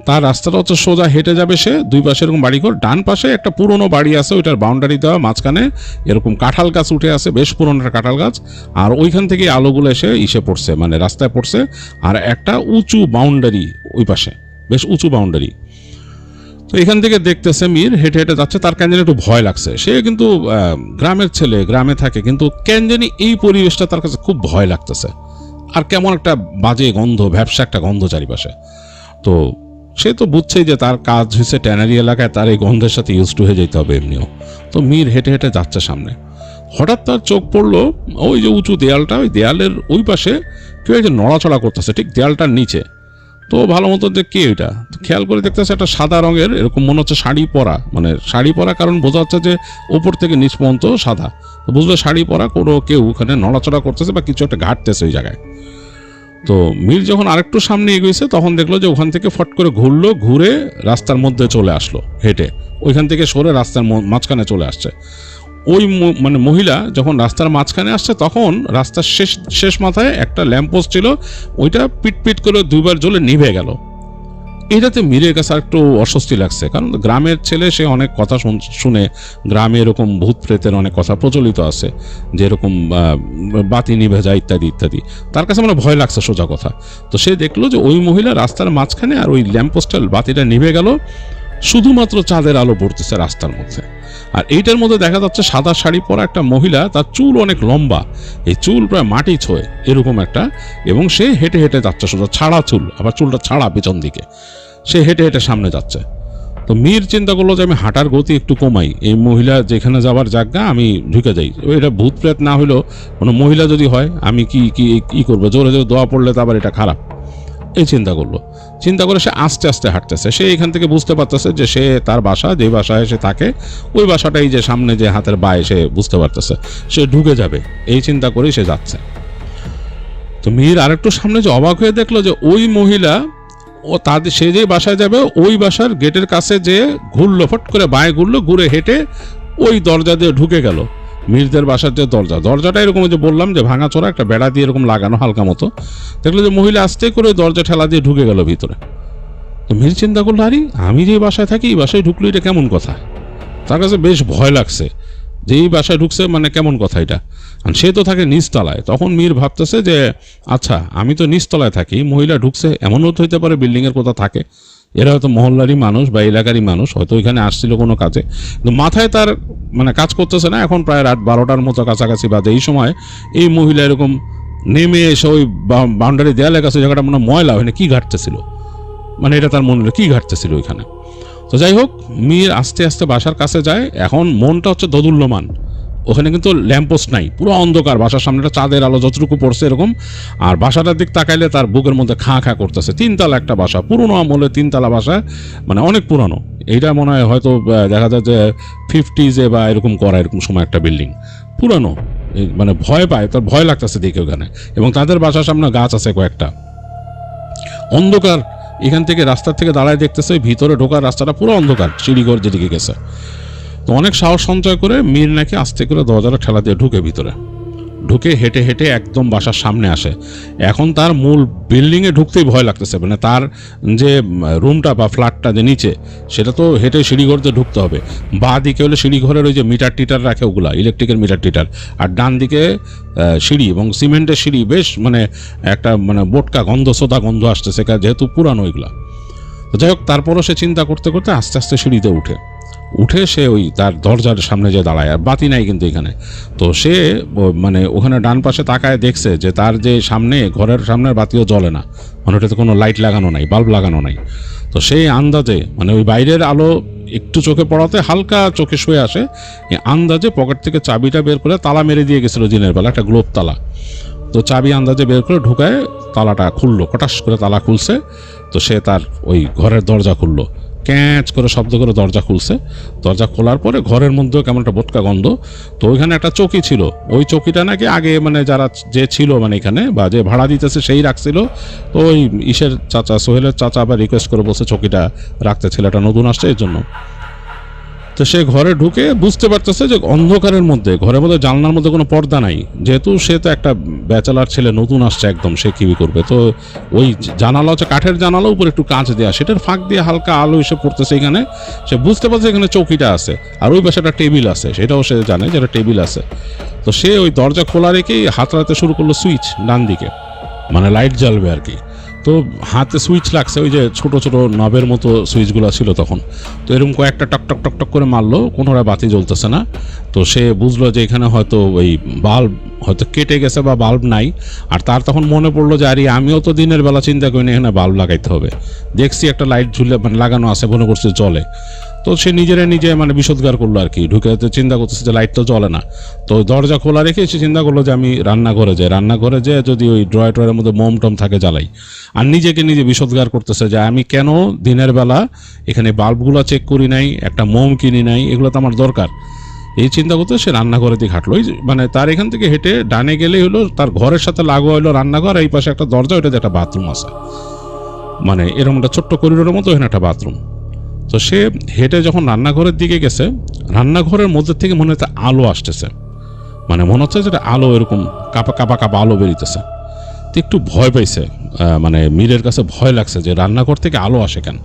তার রাস্তাটা হচ্ছে সোজা হেঁটে যাবে সে, দুই পাশে এরকম বাড়িঘর, ডান পাশে একটা পুরনো বাড়ি আছে, ওইটার বাউন্ডারি দেওয়া, মাঝখানে এরকম কাঁঠাল গাছ উঠে আছে, বেশ পুরনো একটা কাঁঠাল গাছ, আর ওইখান থেকে আলোগুলো এসে পড়ছে, মানে রাস্তায় পড়ছে। আর একটা উঁচু বাউন্ডারি ওই পাশে, বেশ উঁচু বাউন্ডারি। তো এখান থেকে দেখতেছে মীর হেঁটে হেঁটে যাচ্ছে, তার কেন জানি একটু ভয় লাগছে। সে কিন্তু গ্রামের ছেলে, গ্রামে থাকে, কিন্তু কেন জানি এই পরিবেশটা তার কাছে খুব ভয় লাগতেছে, আর কেমন একটা বাজে গন্ধ, ভ্যাপসা একটা গন্ধ চারিপাশে। তো সে তো বুঝছেই যে তার কাজ হয়েছে ট্যানারি এলাকায়, তার এই গন্ধের সাথে ইউজ টু হয়ে যেতে হবে এমনিও। তো মীর হেঁটে হেঁটে যাচ্ছে সামনে, হঠাৎ তার চোখ পড়লো ওই যে উঁচু দেয়ালটা, ওই দেয়ালের ওই পাশে কেউ একজন নড়াচড়া করতেছে ঠিক দেয়ালটার নিচে। তো ভালো মতো যে কে ওইটা, তো খেয়াল করে দেখতেছে একটা সাদা রঙের, এরকম মনে হচ্ছে শাড়ি পরা, মানে শাড়ি পরা, কারণ বোঝা যাচ্ছে যে ওপর থেকে নিচ পর্যন্ত সাদা। তো বুঝলো শাড়ি পরা কোনো কেউ ওখানে নড়াচড়া করতেছে বা কিছু একটা ঘাটতেছে ওই জায়গায়। তো মীর যখন আরেকটু সামনে এগিয়েছে তখন দেখলো যে ওখান থেকে ফট করে ঘুরলো, ঘুরে রাস্তার মধ্যে চলে আসলো হেঁটে, ওইখান থেকে সরে রাস্তার মাঝখানে চলে আসছে। ওই মানে মহিলা যখন রাস্তার মাঝখানে আসছে তখন রাস্তার শেষ মাথায় একটা ল্যাম্পপোস্ট ছিল, ওইটা পিট পিট করে দুইবার জ্বলে নিভে গেল। এটাতে মীরের কাছে একটু অস্বস্তি লাগছে, কারণ গ্রামের ছেলে, সে অনেক কথা শুনে, গ্রামে এরকম ভূত প্রেতের অনেক কথা প্রচলিত আছে, যে এরকম বাতি নিভে যায় ইত্যাদি ইত্যাদি। তার কাছে মানে ভয় লাগছে সোজা কথা। তো সে দেখলো যে ওই মহিলা রাস্তার মাঝখানে, আর ওই ল্যাম্পপোস্টের বাতিটা নিভে গেল, শুধুমাত্র চাঁদের আলো পড়তেছে রাস্তার মধ্যে। আর এইটার মধ্যে দেখা যাচ্ছে সাদা শাড়ি পরা একটা মহিলা, তার চুল অনেক লম্বা, এই চুল প্রায় মাটি ছোঁয় এরকম একটা, এবং সে হেঁটে হেঁটে যাচ্ছে সোজা, ছাড়া চুল, আবার চুলটা ছাড়া পিছন দিকে, সে হেঁটে হেঁটে সামনে যাচ্ছে। তো মীর চিন্তা করলো যে আমি হাঁটার গতি একটু কমাই, এই মহিলা যেখানে যাবার জায়গা আমি ঢুকে যাই, এটা ভূত প্রেত না হলেও কোনো মহিলা যদি হয় আমি কি কি কি করবো, জোরে জোরে দোয়া পড়লে তো আবার এটা খারাপ। এই চিন্তা করলো, চিন্তা করে সে আস্তে আস্তে হাঁটতেছে। সে এখান থেকে বুঝতে পারতেছে যে সে তার বাসা, যে বাসায় সে থাকে ওই বাসাটাই যে সামনে যে হাতের বায়ে, সে বুঝতে পারতেছে সে ঢুকে যাবে, এই চিন্তা করেই সে যাচ্ছে। তো মীর আরেকটু সামনে যে অবাক হয়ে দেখলো যে ওই মহিলা তাদের সে যে বাসায় যাবে ওই বাসার গেটের কাছে যে ঘুরলো, ফট করে বাঁয়ে ঘুরলো, ঘুরে হেঁটে ওই দরজা দিয়ে ঢুকে গেল। মীরদের বাসার যে দরজাটা এরকম যে বললাম যে ভাঙাচোরা, একটা বেড়া দিয়ে এরকম লাগানো হালকা মতো, দেখলো যে মহিলা আস্তে করে দরজা ঠেলা দিয়ে ঢুকে গেল ভিতরে। তো মীর চিন্তা করলো, আরে আমি যে বাসায় থাকি এই বাসায় ঢুকলো, এটা কেমন কথা। তার কাছে বেশ ভয় লাগছে যে এই বাসায় ঢুকছে, মানে কেমন কথা এটা। আর সে তো থাকে নিচতলায়। তখন মীর ভাবতেছে যে আচ্ছা আমি তো নিচতলায় থাকি, মহিলা ঢুকছে, এমনও তো হইতে পারে বিল্ডিংয়ের কোথাও থাকে, এরা হয়তো মহল্লারই মানুষ বা এলাকারই মানুষ, হয়তো ওইখানে আসছিল কোনো কাজে। কিন্তু মাথায় তার মানে কাজ করতেছে না। এখন প্রায় রাত 12টার মতো কাছাকাছি বাজে। এই সময় এই মহিলা এরকম নেমে এসে ওই বাউন্ডারি দেয়ালের কাছে জায়গাটা মনে ময়লা ওখানে কি ঘাটতেছিল, মানে এটা তার মনে কি ঘাটতেছিল ওইখানে। তো যাই হোক, মীর আস্তে আস্তে বাসার কাছে যায়। এখন মনটা হচ্ছে দোদুল্যমান। ওখানে কিন্তু ল্যাম্পোস্ট নাই, পুরো অন্ধকার। বাসার সামনেটা চাঁদের আলো যতটুকু পড়ছে এরকম, আর বাসাটার দিক তাকাইলে তার বুকের মধ্যে খাঁ খাঁ করতেছে। 3 তলা একটা বাসা, পুরোনো আমলে 3 তলা বাসা, মানে অনেক পুরানো। এইটা মনে হয় হয়তো দেখা যায় যে 50s বা এরকম করা, এরকম সময় একটা বিল্ডিং পুরানো। মানে ভয় পায়, তার ভয় লাগতেছে দেখে ওখানে। এবং তাদের বাসার সামনে গাছ আছে কয়েকটা, অন্ধকার। এখান থেকে রাস্তার থেকে দাঁড়ায় দেখতেছে ভিতরে ঢোকার রাস্তাটা পুরো অন্ধকার, সিঁড়িঘর যেদিকে গেছে। তো অনেক সাহস সঞ্চয় করে মীর নাকি আস্তে করে দরজাটা ঠেলা দিয়ে ঢুকে ভিতরে, ঢুকে হেঁটে হেঁটে একদম বাসার সামনে আসে। এখন তার মূল বিল্ডিংয়ে ঢুকতেই ভয় লাগতেছে, মানে তার যে রুমটা বা ফ্ল্যাটটা যে নিচে, সেটা তো হেঁটে সিঁড়িঘর দিয়ে ঢুকতে হবে। বাঁ দিকে হলে সিঁড়িঘরের ওই যে মিটার টিটার রাখে ওগুলা, ইলেকট্রিকের মিটার টিটার, আর ডান দিকে সিঁড়ি, এবং সিমেন্টের সিঁড়ি, বেশ মানে একটা মানে বোটকা গন্ধ, সোদা গন্ধ আসতেছে যেহেতু পুরানো ওইগুলা। তো যাই হোক, তারপরও সে চিন্তা করতে করতে আস্তে আস্তে সিঁড়িতে উঠে সে ওই তার দরজার সামনে যে দাঁড়ায়। আর বাতি নাই কিন্তু এখানে। তো সে মানে ওখানে ডান পাশে তাকায় দেখছে যে তার যে সামনে, ঘরের সামনের বাতিও জ্বলে না, মানে ওটাতে কোনো লাইট লাগানো নাই, বাল্ব লাগানো নাই। তো সেই আন্দাজে, মানে ওই বাইরের আলো একটু চোখে পড়াতে হালকা চোখে শুয়ে আসে, এই আন্দাজে পকেট থেকে চাবিটা বের করে তালা মেরে দিয়ে গেছিল দিনের বেলা, একটা গ্লোব তালা। তো চাবি আন্দাজে বের করে ঢুকায় তালাটা খুললো, কটাস করে তালা খুলছে। তো সে তার ওই ঘরের দরজা খুললো, ক্যাঁচ করে শব্দ করে দরজা খুলছে। দরজা খোলার পরে ঘরের মধ্যেও কেমন একটা বোটকা গন্ধ। তো ওইখানে একটা চৌকি ছিল, ওই চৌকিটা নাকি আগে মানে যারা যে ছিল মানে এখানে বা যে ভাড়া দিতেছে সেই রাখছিল। তো ওই ইসের চাচা, সোহেলের চাচা আবার রিকোয়েস্ট করে বলছে চৌকিটা রাখতে, ছেলেটা নতুন আসছে এই জন্য। তো সে ঘরে ঢুকে বুঝতে পারতেছে যে অন্ধকারের মধ্যে, ঘরের মধ্যে জানলার মধ্যে কোনো পর্দা নাই, যেহেতু সে তো একটা ব্যাচেলার ছেলে, নতুন আসছে একদম, সে কি করবে। তো ওই জানালা হচ্ছে কাঠের জানালা, উপরে একটু কাঁচ দেওয়া, সেটার ফাঁক দিয়ে হালকা আলো এসে পড়তেছে এখানে। সে বুঝতে পারছে এখানে চৌকিটা আছে, আর ওই পাশে একটা টেবিল আছে, সেটাও সে জানে যে একটা টেবিল আছে। তো সে ওই দরজা খোলা রেখেই হাত রাখতে শুরু করলো সুইচ ডান দিকে, মানে লাইট জ্বলবে আর কি। তো হাতে সুইচ লাগছে, ওই যে ছোট ছোট নবের মতো সুইচগুলো ছিল তখন। তো এরকম কয়েকটা টক টক টক টক করে মারলো, কোনোটা বাতি জ্বলতেছে না। তো সে বুঝলো যে এখানে হয়তো ওই বাল্ব হয়তো কেটে গেছে বা বাল্ব নাই। আর তার তখন মনে পড়লো যে আরে আমিও তো দিনের বেলা চিন্তা করিনি এখানে বাল্ব লাগাইতে হবে, দেখছি একটা লাইট ঝুলে মানে লাগানো আছে, মনে করছে জলে। তো সে নিজে মানে বিষোদ্গার করলো আর কি, ঢুকে চিন্তা করতেছে যে লাইট তো জ্বলে না। তো দরজা খোলা রেখে সে চিন্তা করলো যে আমি রান্নাঘরে যেয়ে যদি ওই ড্রয়ারের মধ্যে মোম টম থাকে জ্বালাই। আর নিজেকে নিজে বিষোদ্গার করতেছে যে আমি কেন দিনের বেলা এখানে বাল্বগুলো চেক করি নাই, একটা মোম কিনি নাই, এগুলো তো আমার দরকার। এই চিন্তা করতে সে রান্নাঘরের দিকে হাঁটলো। মানে তার এখান থেকে হেঁটে ডানে গেলেই হলো তার ঘরের সাথে লাগোয়া হলো রান্নাঘর, এই পাশে একটা দরজা, ওইটাতে একটা বাথরুম আছে, মানে এরকম একটা ছোট্ট করিডোরের মতো এখানে একটা বাথরুম। তো সে হেঁটে যখন রান্নাঘরের দিকে গেছে, রান্নাঘরের মধ্যে থেকে মনে হচ্ছে আলো আসতেছে, মানে মনে হচ্ছে যেটা আলো এরকম কাপা কাপা কাপা আলো বেরিতেছে। তো একটু ভয় পাইছে, মানে মীরের কাছে ভয় লাগছে যে রান্নাঘর থেকে আলো আসে কেন।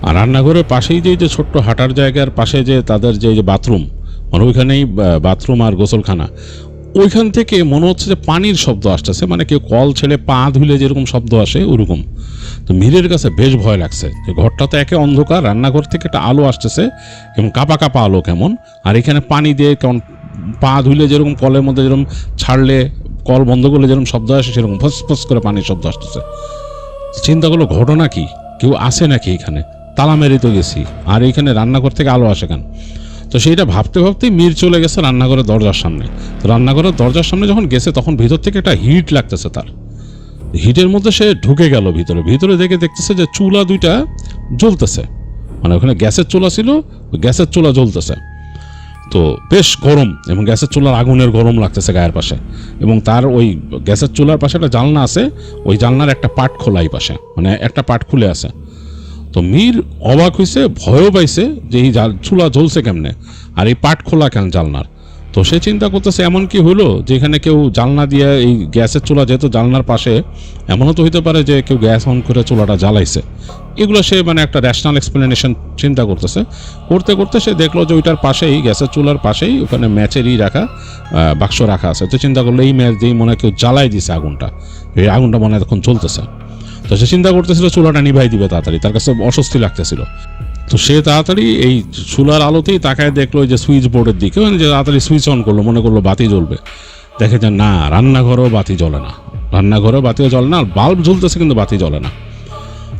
আর রান্নাঘরের পাশেই যে ছোট্ট হাঁটার জায়গার পাশে যে তাদের যে বাথরুম, মানে ওইখানেই বাথরুম আর গোসলখানা, ওইখান থেকে মনে হচ্ছে যে পানির শব্দ আসতেছে, মানে কেউ কল ছেড়ে পা ধুলে যেরকম শব্দ আসে ওরকম। তো মীরের কাছে বেশ ভয় লাগছে যে ঘরটা তো একে অন্ধকার, রান্নাঘর থেকে একটা আলো আসতেছে এবং কাপা কাপা আলো কেমন, আর এখানে পানি দিয়ে কেমন পা ধুলে যেরকম কলের মধ্যে যেরকম ছাড়লে কল বন্ধ করলে যেরকম শব্দ আসে সেরকম ফস ফস করে পানির শব্দ আসতেছে। চিন্তা করলো ঘটনা কি, কেউ আসে নাকি এখানে, তালা মেরে তো গেছি, আর এইখানে রান্নাঘর থেকে আলো আসে কেন? তো সেইটা ভাবতে ভাবতেই মীর চলে গেছে রান্নাঘরের দরজার সামনে। তো রান্নাঘরের দরজার সামনে যখন গেছে তখন ভিতর থেকে একটা হিট লাগতেছে তার। হিটের মধ্যে সে ঢুকে গেল ভিতরে। ভিতরে দেখতেছে যে চুলা দুইটা জ্বলতেছে, মানে ওখানে গ্যাসের চুলা ছিল, গ্যাসের চুলা জ্বলতেছে। তো বেশ গরম, এবং গ্যাসের চুলার আগুনের গরম লাগতেছে গায়ের পাশে। এবং তার ওই গ্যাসের চুলার পাশে একটা জানলা আছে, ওই জানলার একটা পাট খোলা এই পাশে, মানে একটা পাট খুলে আছে। তো মীর অবাক হয়েছে, ভয়ও পাইছে যে এই চুলা জ্বলছে কেমনে, আর এই পাট খোলা কেন জানলার। তো সে চিন্তা করতেছে এমন কি হলো যে এখানে কেউ জানলা দিয়ে, এই গ্যাসের চুলা যেহেতু জানলার পাশে, এমনও তো হইতে পারে যে কেউ গ্যাস অন করে চুলাটা জ্বালাইছে। এগুলো সে মানে একটা র্যাশনাল এক্সপ্লেনেশন চিন্তা করতেছে। করতে করতে সে দেখলো যে ওইটার পাশেই, গ্যাসের চুলার পাশেই ওখানে ম্যাচেরই রাখা বাক্স রাখা আছে। তো চিন্তা করলো এই ম্যাচ দিয়েই মনে হয় কেউ জ্বালাই দিছে আগুনটা, এই আগুনটা মনে হয় তখন চলতেছে। তো সে চিন্তা করতেছিল চুলাটা নিভাই দিবে তাড়াতাড়ি, তার কাছে অস্বস্তি লাগতেছিল। তো সে তাড়াতাড়ি এই চুলার আলোতেই তাকায় দেখলো যে সুইচ বোর্ডের দিকে, যে তাড়াতাড়ি সুইচ অন করলো, মনে করলো বাতি জ্বলবে। দেখে যে না, রান্নাঘরেও বাতি জ্বলে না, রান্নাঘরেও বাতিও জ্বলে না, বাল্ব জ্বলতেছে কিন্তু বাতি জ্বলে না।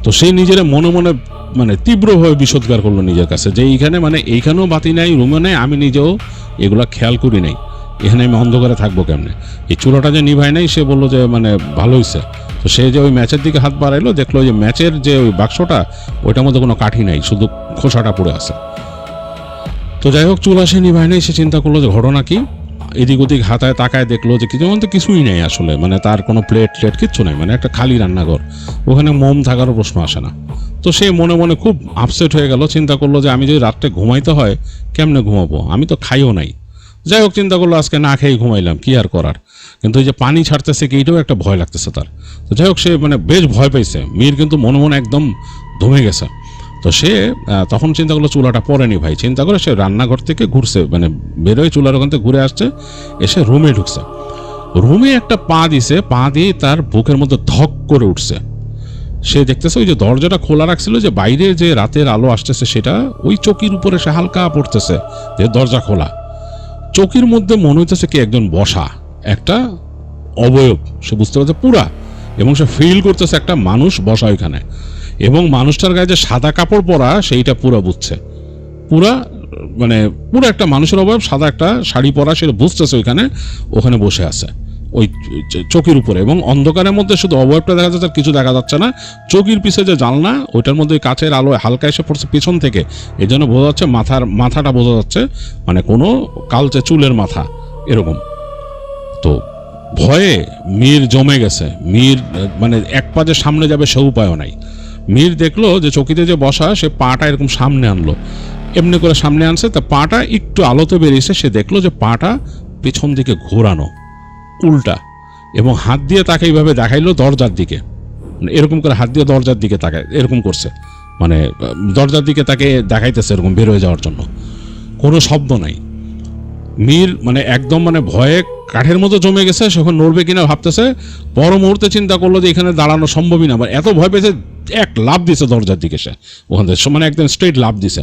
তো সে নিজের মনে মনে মানে তীব্রভাবে বিষোদ্গার করলো নিজের কাছে যে এইখানে, মানে এইখানেও বাতি নাই, রুমে নেই, আমি নিজেও এগুলা খেয়াল করি নাই, এখানে আমি অন্ধকারে থাকবো কেমনে। এই চুলাটা যে নিভাই নাই, সে বললো যে মানে ভালো হয়েছে। তো সে যে ওই ম্যাচের দিকে হাত বাড়াইলো, দেখলো যে ম্যাচের যে ওই বাক্সটা, ওইটার মধ্যে কোনো কাঠি নাই, শুধু খোসাটা পড়ে আছে। তো যাই হোক, চুলা সে নিভাই নাই। সে চিন্তা করলো যে ঘটনা কি। এদিক ওদিক হাতায় তাকায় দেখলো যে কিছু তো কিছুই নেই আসলে, মানে তার কোনো প্লেট কিচ্ছু নাই, মানে একটা খালি রান্নাঘর, ওখানে মোম থাকারও প্রশ্ন আসে না। তো সে মনে মনে খুব আপসেট হয়ে গেল। চিন্তা করলো যে আমি যদি রাত্রে ঘুমাইতে হয় কেমনে ঘুমাবো, আমি তো খাইও নাই। যাই হোক, চিন্তা করলো আজকে না খেয়ে ঘুমাইলাম, কি আর করার। কিন্তু এই যে পানি ছাড়তেছে কি, এইটাও একটা ভয় লাগতেছে তার। তো যাই হোক, সে মানে বেশ ভয় পাইছে। মীর কিন্তু মনে মনে একদম দমে গেছে। তো সে তখন চিন্তা করলো চুলাটা পরে নি ভাই। চিন্তা করে সে রান্নাঘর থেকে ঘুরছে, মানে বেরোয় চুলার ওখান থেকে ঘুরে আসছে, এসে রুমে ঢুকছে। রুমে একটা পা দিছে, পা দিয়ে তার বুকের মধ্যে ধক করে উঠছে। সে দেখতেছে ওই যে দরজাটা খোলা রাখছিল, যে বাইরে যে রাতের আলো আসতেছে সেটা ওই চৌকির উপরে সে হালকা পড়তেছে, যে দরজা খোলা। চৌকির মধ্যে মনে হইতেছে কি একজন বসা, একটা অবয়ব সে বুঝতে পারছে পুরা, এবং সে ফিল করতেছে একটা মানুষ বসা ওইখানে, এবং মানুষটার গায়ে যে সাদা কাপড় পরা সেইটা পুরা বুঝছে, পুরা মানে পুরো একটা মানুষের অবয়ব, সাদা একটা শাড়ি পরা, সেটা বুঝতেছে ওখানে বসে আছে ওই চৌকির উপরে। এবং অন্ধকারের মধ্যে শুধু অবয়বটা দেখা যাচ্ছে, কিছু দেখা যাচ্ছে না। চৌকির পিছে যে জানলা, ওইটার মধ্যে কাচের আলো হালকা এসে পড়ছে পিছন থেকে, এই জন্য বোঝা যাচ্ছে মাথাটা বোঝা যাচ্ছে, মানে কোনো কালচে চুলের মাথা এরকম। তো ভয়ে মীর জমে গেছে। মীর মানে এক পা যে সামনে যাবে সে উপায়ও নাই। মীর দেখলো যে চৌকিতে যে বসা, সে পাটা এরকম সামনে আনলো, এমনি করে সামনে আনছে, তা পাটা একটু আলোতে বেরিয়েছে। সে দেখলো যে পাটা পেছন দিকে ঘোরানো, উল্টা, এবং হাত দিয়ে তাকে এইভাবে দেখাইলো দরজার দিকে, এরকম করে হাত দিয়ে দরজার দিকে তাকায়, এরকম করছে, মানে দরজার দিকে তাকে দেখাইতেছে এরকম বের হয়ে যাওয়ার জন্য। কোনো শব্দ নাই। মীর মানে একদম মানে ভয়ে কাঠের মতো জমে গেছে। সে নড়বে কিনা ভাবতেছে। পর মুহূর্তে চিন্তা করলো যে এখানে দাঁড়ানো সম্ভবই না, এত ভয় পেয়েছে, এক লাফ দিছে দরজার দিকে। সে ওখান থেকে মানে একদম স্ট্রেট লাফ দিছে।